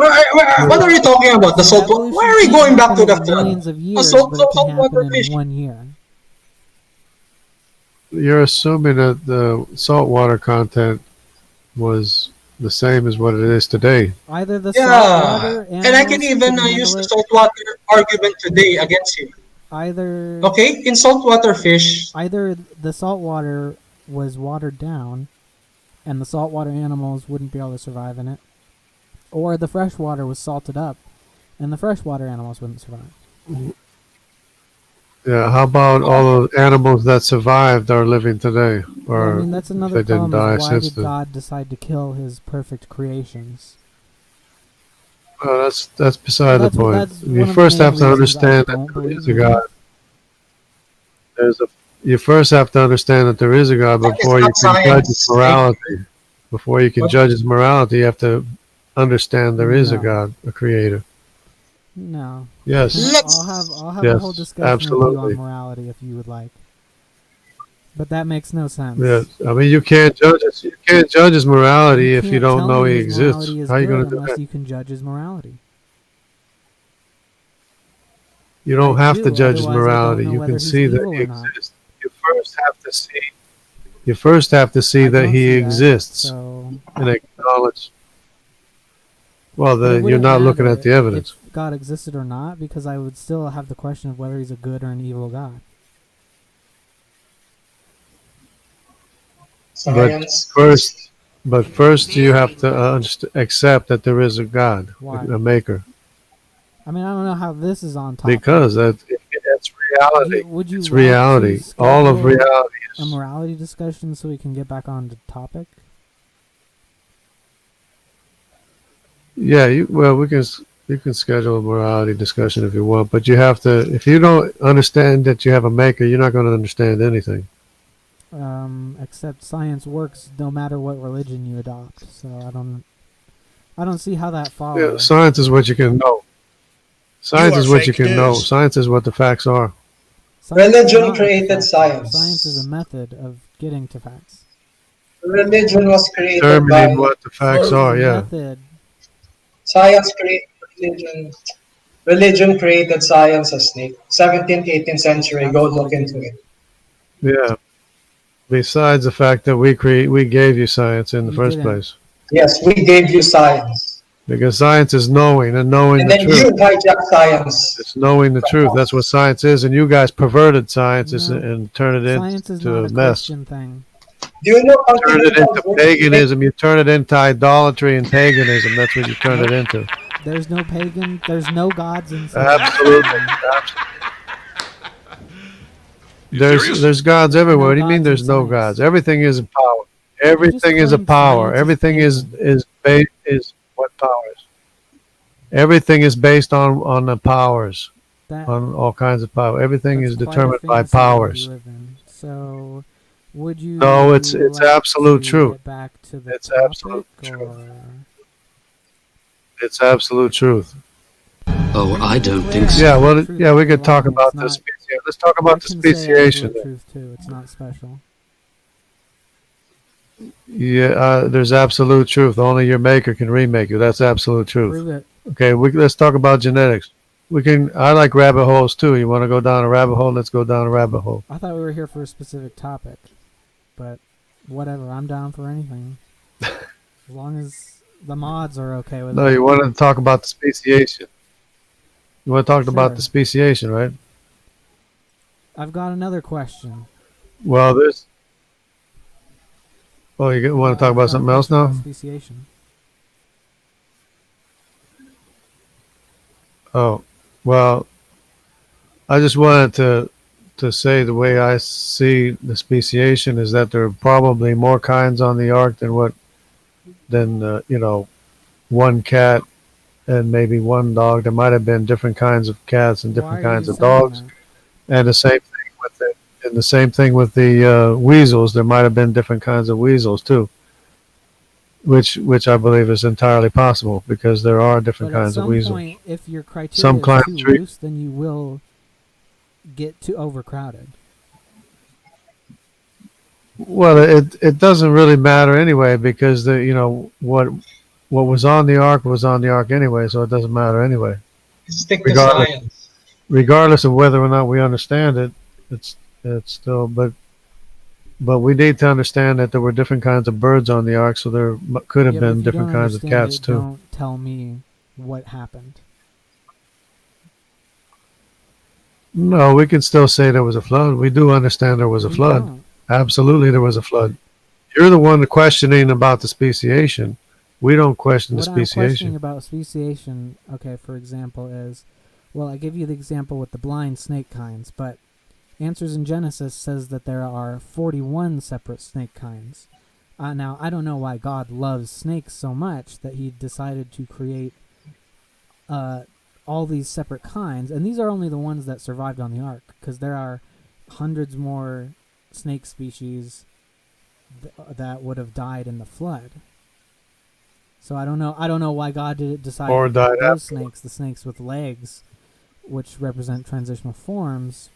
are you talking about? The salt water? Why are we going back to the flood? Millions of years, but it can happen in 1 year. You're assuming that the saltwater content was the same as what it is today. Either the saltwater and I can even use the saltwater argument today against you. In saltwater fish, either the saltwater was watered down, and the saltwater animals wouldn't be able to survive in it, or the freshwater was salted up, and the freshwater animals wouldn't survive. Yeah, how about all the animals that survived are living today, or that's another they didn't problem. die Why since did then? God decide to kill His perfect creations? That's beside the point. You first have to understand that there is a God. You first have to understand that there is a God before you can judge His morality. Before you can judge His morality, you have to understand there is a God, a Creator. No. Yes. I'll have a whole discussion with you on morality if you would like. But that makes no sense. Yes. I mean, you can't judge it. You can't judge His morality if you don't know He exists. How are you going to do that? Unless you can judge His morality. You don't have to judge His morality. You can see that He exists. You first have to see that He exists and acknowledge. Well, then you're not looking at the evidence. If God existed or not, because I would still have the question of whether He's a good or an evil God. But first you have to accept that there is a God, a Maker. I mean, I don't know how this is on top. Because that's reality. Would you it's reality. All of reality is a morality discussion so we can get back on the topic? Yeah, we can schedule a morality discussion if you want, but you have to. If you don't understand that you have a Maker, you're not going to understand anything. Except science works no matter what religion you adopt. So I don't see how that follows. Yeah, science is what you can know. Science is what you can know. Science is what the facts are. Religion created science. Science is a method of getting to facts. Religion was created determining what the facts are. Yeah. Science created religion created science as snake. 17th, 18th century. Go look into it. Yeah. Besides the fact that we gave you science in the first place. Yes, we gave you science. Because science is knowing and knowing And the then truth. you hijack science. It's knowing the truth. That's what science is, and you guys perverted science No, and turned it science is into not a a mess. Christian thing. Do you know Turn it into paganism. You turn it into idolatry and paganism. That's what you turn it into. There's no pagan. There's no gods in science. Absolutely. There's gods everywhere. What do you mean there's no gods? Everything is a power. Everything is a power. Everything is what powers? Everything is based on the powers. On all kinds of power. Everything is determined by powers. So, would you? No, it's absolute truth. Get back to the it's topic, absolute truth. It's absolute truth. Oh, I don't think so. Yeah, well, yeah, we could talk about this. Let's talk about the speciation. Truth too. It's not special. Yeah, there's absolute truth. Only your maker can remake you. That's absolute truth. Prove it. Okay, let's talk about genetics. I like rabbit holes too. You want to go down a rabbit hole? Let's go down a rabbit hole. I thought we were here for a specific topic, but whatever. I'm down for anything, as long as the mods are okay with it. No, you wanted to talk about the speciation. You want to talk about the speciation, right? I've got another question. Well, there's. Oh, you want to talk about something else now? Speciation. Oh, well, I just wanted to say the way I see the speciation is that there are probably more kinds on the ark than one cat and maybe one dog. There might have been different kinds of cats and different kinds of dogs, and the same thing with it. And the same thing with the weasels. There might have been different kinds of weasels too, which I believe is entirely possible because there are different kinds of weasels. Point, if your criteria is too loose, then you will get too overcrowded. Well, it doesn't really matter anyway because what was on the ark was on the ark anyway, so it doesn't matter anyway. Stick to science. Regardless of whether or not we understand it, it's still but we need to understand that there were different kinds of birds on the ark, so there could have been different kinds of cats too. Don't tell me what happened. No, we can still say there was a flood. We do understand there was a flood. Don't. Absolutely, there was a flood. You're the one questioning about the speciation. We don't question the speciation. What I'm questioning about speciation, okay, for example, is, well, I give you the example with the blind snake kinds, but Answers in Genesis says that there are 41 separate snake kinds. Now, I don't know why God loves snakes so much that he decided to create all these separate kinds, and these are only the ones that survived on the ark, because there are hundreds more snake species that would have died in the flood. So I don't know why God did decide those snakes, the snakes with legs, which represent transitional forms,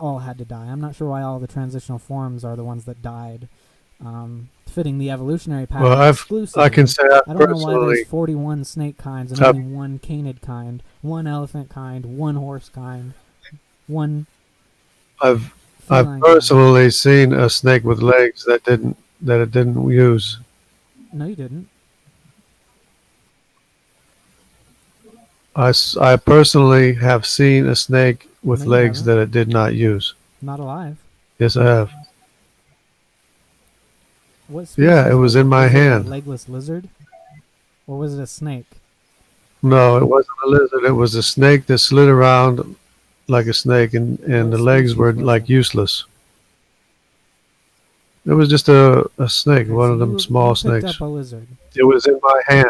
all had to die. I'm not sure why all the transitional forms are the ones that died, fitting the evolutionary pattern exclusively. I can say I don't know why there's 41 snake kinds and only one canid kind, one elephant kind, one horse kind, one. I've personally seen a snake with legs that it didn't use. No, you didn't. I personally have seen a snake with legs that it did not use. Not alive. Yes, I have. What yeah, it was in my hand. A legless lizard? Or was it a snake? No, it wasn't a lizard. It was a snake that slid around like a snake, and the legs were like useless. It was just a snake, one of them small snakes. Picked up a lizard. It was in my hand.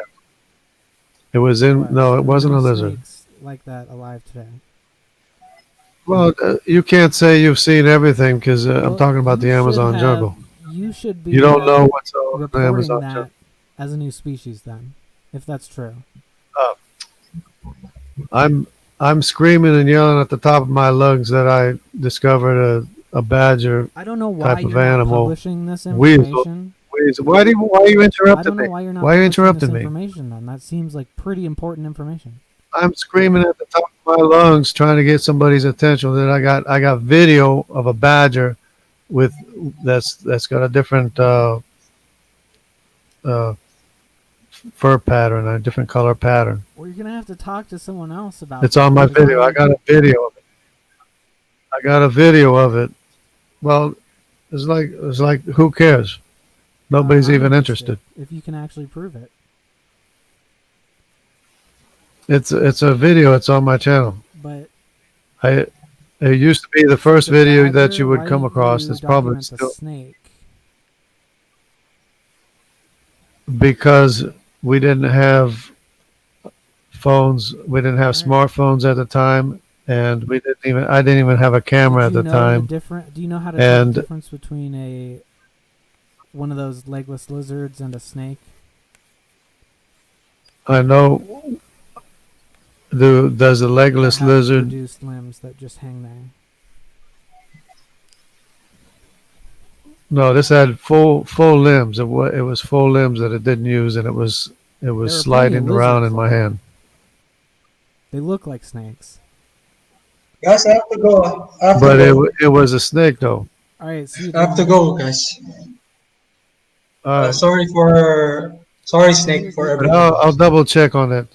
It was in. No, it wasn't a lizard. Snakes like that alive today. Well, you can't say you've seen everything because I'm talking about the Amazon jungle. You should be. You don't know what's on the Amazon that jungle. As a new species, then, if that's true. I'm screaming and yelling at the top of my lungs that I discovered a badger. I don't know why type you're of animal. Not publishing this information. Weasel. Why are you interrupting me? I don't know why you're not interrupting me? Information then. That seems like pretty important information. I'm screaming at the top of my lungs trying to get somebody's attention. Then I got video of a badger with that's got a different uh, fur pattern, a different color pattern. Well, you're gonna have to talk to someone else about. It's on that, my 'cause video. I got a video of it. I got a video of it. Well, it's like who cares? Nobody's I'm even interested. if you can actually prove it. It's a video. It's on my channel. But It used to be the first the video badger, that you would why come didn't across. you It's probably document the still snake. because we didn't have phones. We didn't have smartphones at the time, and I didn't even have a camera at Did you the know time. Do you know how to tell And the difference between one of those legless lizards and a snake? I know there's a legless That have lizard. reduced limbs that just hang there. No, this had full limbs. It was full limbs that it didn't use, and it was There are plenty sliding of around in lizards my like hand. They look like snakes. Guys, I have to go. I have to But go. it was a snake, though. All right, see you. I have to go, guys. All right, Sorry, Snake, for but everything. I'll double check on that.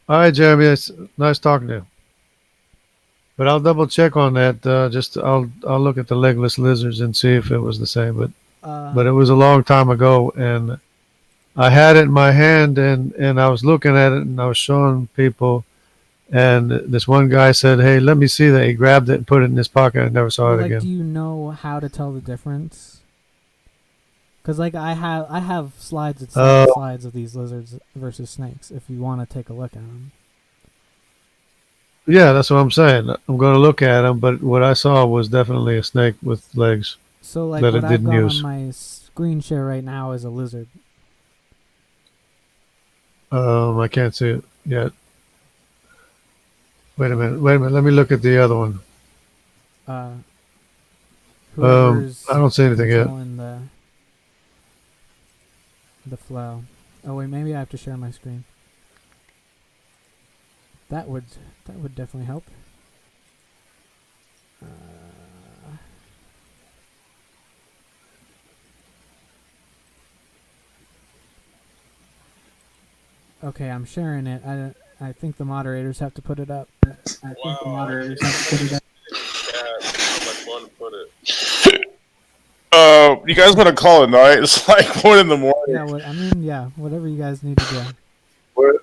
All right, Jeremy, it's nice talking to you. But I'll double check on that. I'll look at the legless lizards and see if it was the same. But it was a long time ago, and I had it in my hand, and I was looking at it, and I was showing people. And this one guy said, "Hey, let me see that." He grabbed it and put it in his pocket. I never saw it Do again. you know how to tell the difference? Because like I have slides of these lizards versus snakes. If you want to take a look at them. Yeah, that's what I'm saying. I'm going to look at them, but what I saw was definitely a snake with legs. So like that what it I've didn't got use. on my screen share right now is a lizard. I can't see it yet. Wait a minute. Let me look at the other one. Whoever's I don't see anything yet. controlling the flow. Oh wait, maybe I have to share my screen. That would definitely help. Okay, I'm sharing it. I think the moderators have to put it up. You guys want to call it night? It's like 1 in the morning. Yeah, whatever you guys need to do.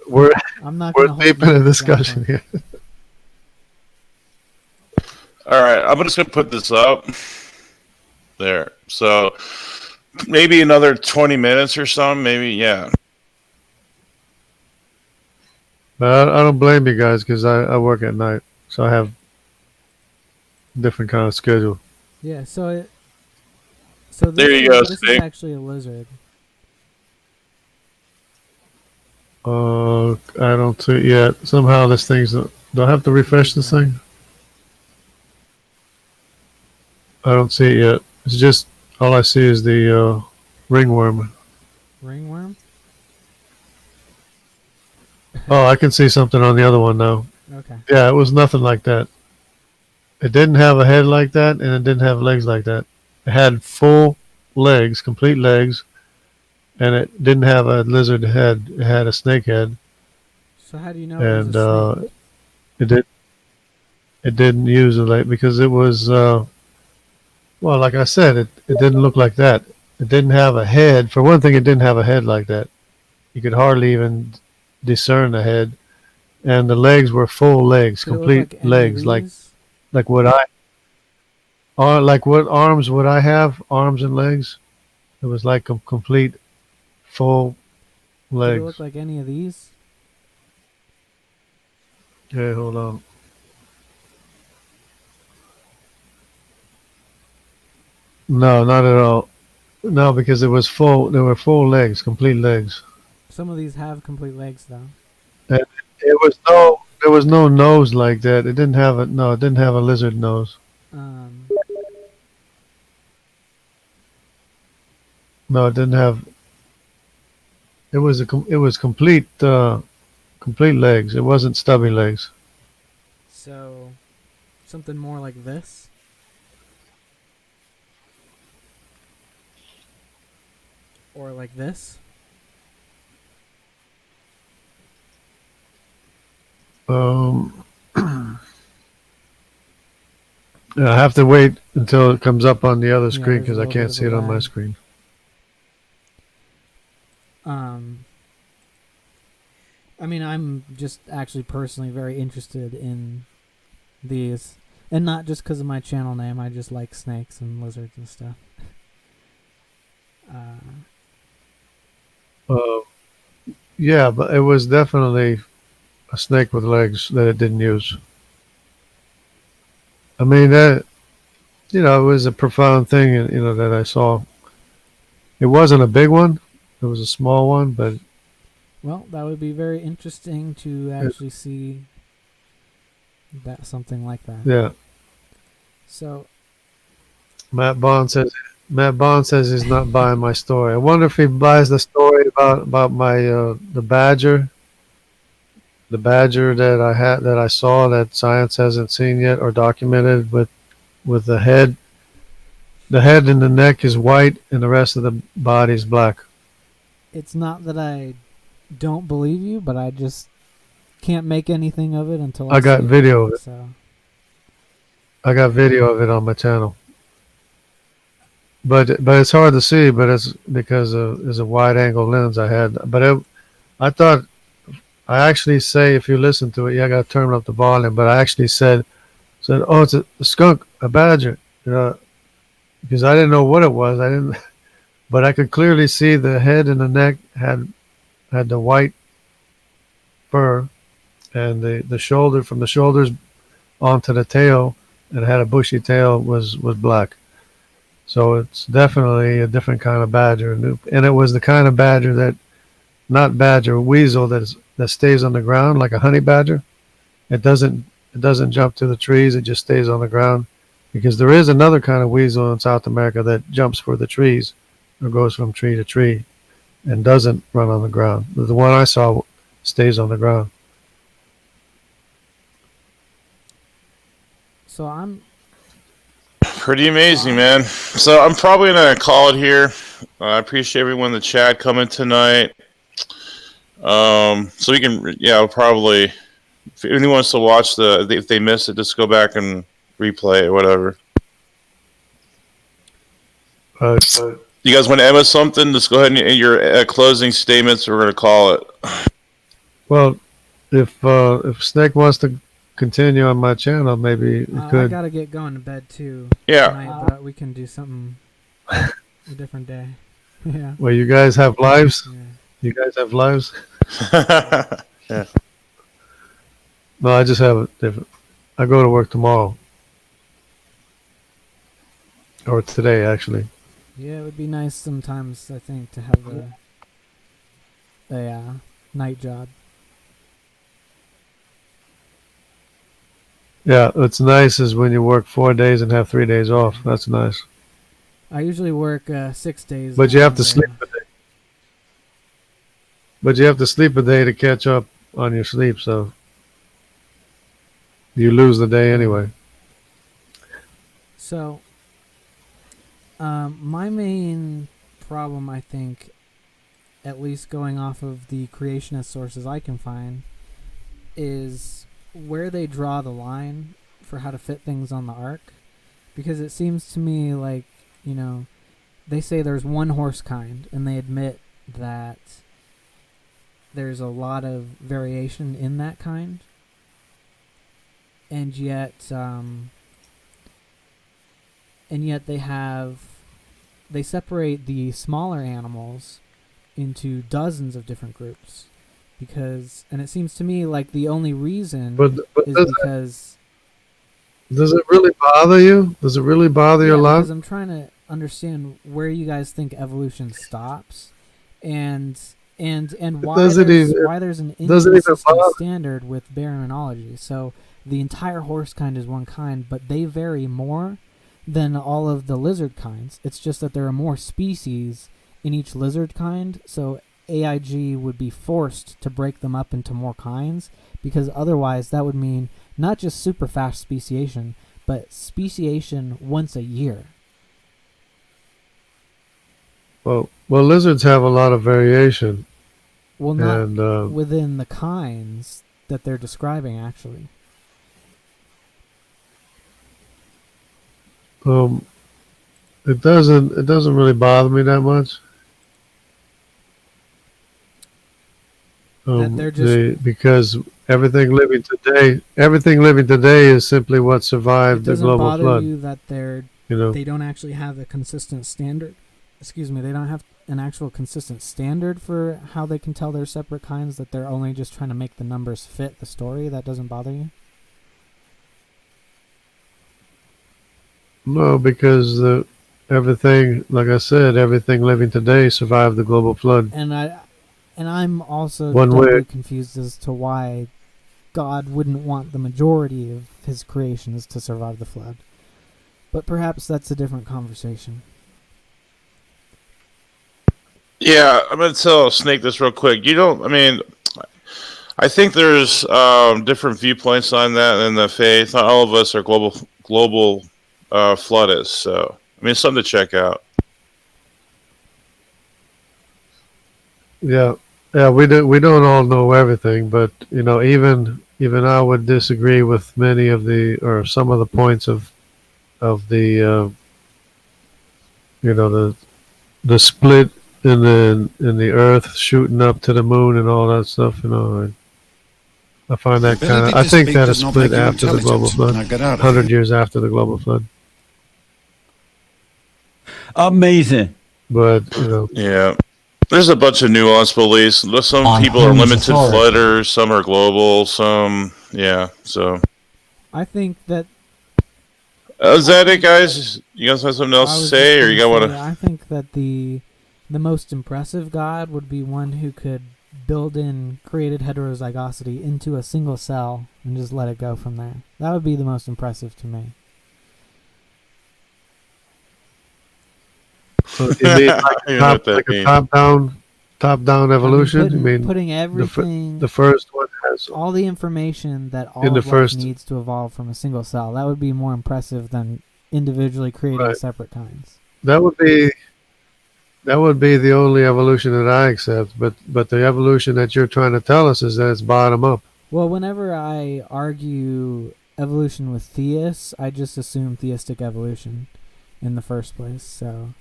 We're I'm not we're gonna deep hold in you a to that discussion point. here. All right, I'm just gonna put this up there. So maybe another 20 minutes or something. Maybe, yeah. But I don't blame you guys because I work at night, so I have different kind of schedule. Yeah, so There you go, this is Snake. actually a lizard. I don't see it yet. Somehow this thing's. Do I have to refresh this thing? I don't see it yet. It's just all I see is the ringworm. Ringworm? Oh, I can see something on the other one now. Okay. Yeah, it was nothing like that. It didn't have a head like that, and it didn't have legs like that. It had full legs, complete legs, and it didn't have a lizard head. It had a snake head, So how do you know and it was a snake? it didn't use a leg because it was well, like I said, it didn't look like that. It didn't have a head. For one thing, it didn't have a head like that. You could hardly even discern the head, and the legs were full legs, Did it look complete like any of legs, like these? like what arms would I have? Arms and legs. It was like complete full Did it legs. look like any of these? Okay, hold on. No, not at all. No, because it was full. There were full legs, complete legs. Some of these have complete legs though. And there was no nose like that. It didn't have it didn't have a lizard nose. No, it didn't have. It was complete complete legs. It wasn't stubby legs. So, something more like this? Or like this? I have to wait until it comes up on the other screen there's a because I little can't bit see of it a on my lag. screen. I mean, I'm just actually personally very interested in these. And not just because of my channel name. I just like snakes and lizards and stuff. Yeah, but it was definitely a snake with legs that it didn't use. I mean, that, it was a profound thing, that I saw. It wasn't a big one. It was a small one, but Well, that would be very interesting to actually see something like that. yeah. So, Matt Bond says he's not buying my story. I wonder if he buys the story about my the badger that I saw that science hasn't seen yet or documented with the head. The head and the neck is white and the rest of the body is black. it's not that I don't believe you, but I just can't make anything of it until I got see video of it. So, I got video of it on my channel. But it's hard to see, but it's because there's a wide angle lens I had. But I thought, I actually say, if you listen to it, I got to turn up the volume. But I actually said, oh, it's a skunk, a badger, because I didn't know what it was. But I could clearly see the head and the neck had the white fur, and the shoulder, from the shoulders onto the tail, and it had a bushy tail, was black. So it's definitely a different kind of badger, and it was the kind of badger not badger, weasel that stays on the ground like a honey badger. It doesn't jump to the trees. It just stays on the ground, because there is another kind of weasel in South America that jumps for the trees or goes from tree to tree and doesn't run on the ground. The one I saw stays on the ground. So I'm Pretty amazing, man. So I'm probably going to call it here. I appreciate everyone in the chat coming tonight. So we can, probably, if anyone wants to watch if they miss it, just go back and replay it or whatever. You guys want to end with something? Just go ahead and your closing statements. We're going to call it. Well, if Snake wants to continue on my channel, maybe he could. I gotta get going to bed too. Yeah. Tonight, but we can do something a different day. Yeah. Well, you guys have lives. Yeah. You guys have lives. Yeah. No, I just have it different. I go to work tomorrow, or today actually. Yeah, it would be nice sometimes, I think, to have a night job. Yeah, what's nice is when you work 4 days and have 3 days off. That's nice. I usually work 6 days. But you have to sleep a day. But you have to sleep a day to catch up on your sleep, so you lose the day anyway. So, my main problem, I think, at least going off of the creationist sources I can find, is where they draw the line for how to fit things on the ark. Because it seems to me like, they say there's one horse kind, and they admit that there's a lot of variation in that kind. And yet they separate the smaller animals into dozens of different groups, and it seems to me like the only reason is because. Does it really bother you? Does it really bother you a lot? Because I'm trying to understand where you guys think evolution stops, and why there's an inconsistent standard with barrenology. So the entire horse kind is one kind, but they vary more than all of the lizard kinds. It's just that there are more species in each lizard kind, so AIG would be forced to break them up into more kinds, because otherwise that would mean not just super fast speciation, but speciation once a year. Well, lizards have a lot of variation. Well, not and within the kinds that they're describing, actually. It doesn't really bother me that much. That they're just because everything living today is simply what survived the global flood. It doesn't bother you that they don't actually have a consistent standard. Excuse me, they don't have an actual consistent standard for how they can tell they're separate kinds, that they're only just trying to make the numbers fit the story. That doesn't bother you? No, because everything, like I said, everything living today survived the global flood. And I'm also doubly confused as to why God wouldn't want the majority of his creations to survive the flood. But perhaps that's a different conversation. Yeah, I'm going to tell Snake this real quick. I think there's different viewpoints on that in the faith. Not all of us are global floodists. So, it's something to check out. Yeah, we don't all know everything, but even I would disagree with many of some of the points of the the split in the Earth shooting up to the moon and all that stuff. I find that kind of. I think that is split after the global flood, 100 years after the global flood. Amazing. But yeah. There's a bunch of nuanced beliefs. Some people are limited flooders, some are global, some so. I think that. Is that it, guys? You guys have something else to say, or you got what? I think that the most impressive God would be one who could build in created heterozygosity into a single cell and just let it go from there. That would be the most impressive to me. So you mean like a top-down evolution? Putting everything, the first one has all the information that all of life needs to evolve from a single cell. That would be more impressive than individually creating separate kinds. That would be the only evolution that I accept. But the evolution that you're trying to tell us is that it's bottom up. Well, whenever I argue evolution with theists, I just assume theistic evolution in the first place. So.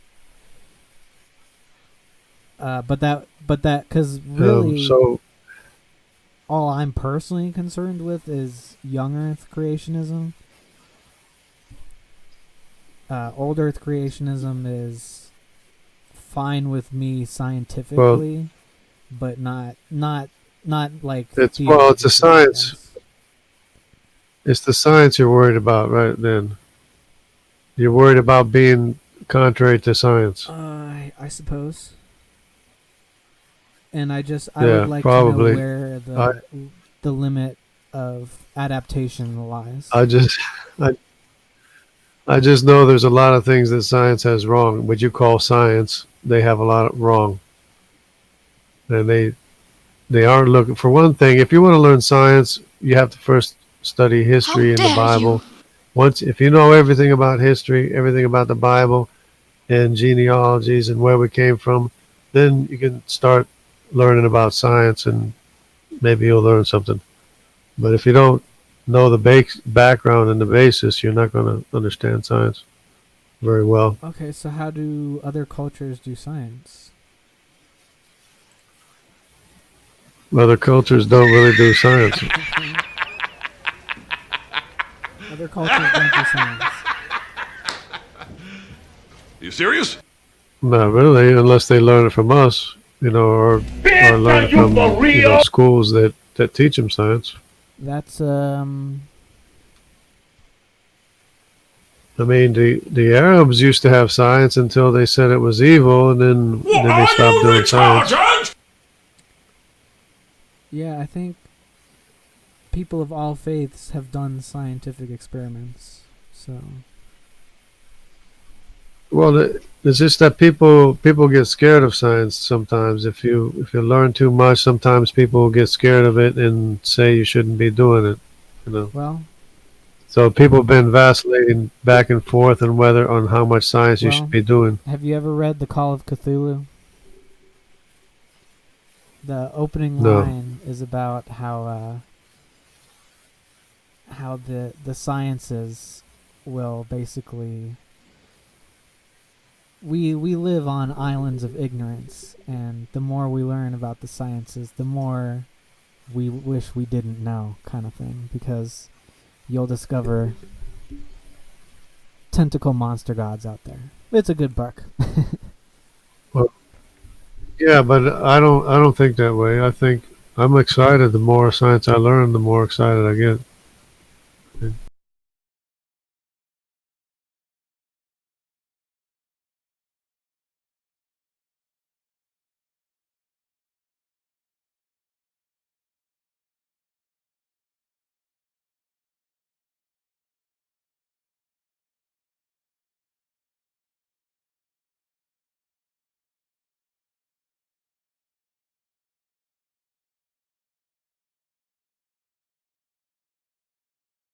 But because really, all I'm personally concerned with is young Earth creationism. Old Earth creationism is fine with me scientifically, but not like it's a science. It's the science you're worried about, right? Then you're worried about being contrary to science. I suppose. And I would like to know where the limit of adaptation lies. I just know there's a lot of things that science has wrong. What you call science, they have a lot wrong. And they aren't looking. For one thing, if you want to learn science, you have to first study history in the Bible. If you know everything about history, everything about the Bible and genealogies and where we came from, then you can start learning about science, and maybe you'll learn something. But if you don't know the background and the basis, you're not going to understand science very well. Okay, so how do other cultures do science? Other cultures don't really do science. Other cultures don't do science. You serious? Not really, unless they learn it from us. Or learn it from schools that teach them science. That's I mean, the Arabs used to have science until they said it was evil, and then they stopped doing science. Yeah, I think people of all faiths have done scientific experiments. So Well, it's just that people get scared of science sometimes. If you learn too much, sometimes people get scared of it and say you shouldn't be doing it. You know. Well, So people have been vacillating back and forth on how much science you should be doing. have you ever read The Call of Cthulhu? The opening No. line is about how the sciences will basically we live on islands of ignorance, and the more we learn about the sciences, the more we wish we didn't know, kind of thing, because you'll discover tentacle monster gods out there. It's a good book. Well, yeah, but I don't think that way. I think I'm excited. The more science I learn, the more excited I get.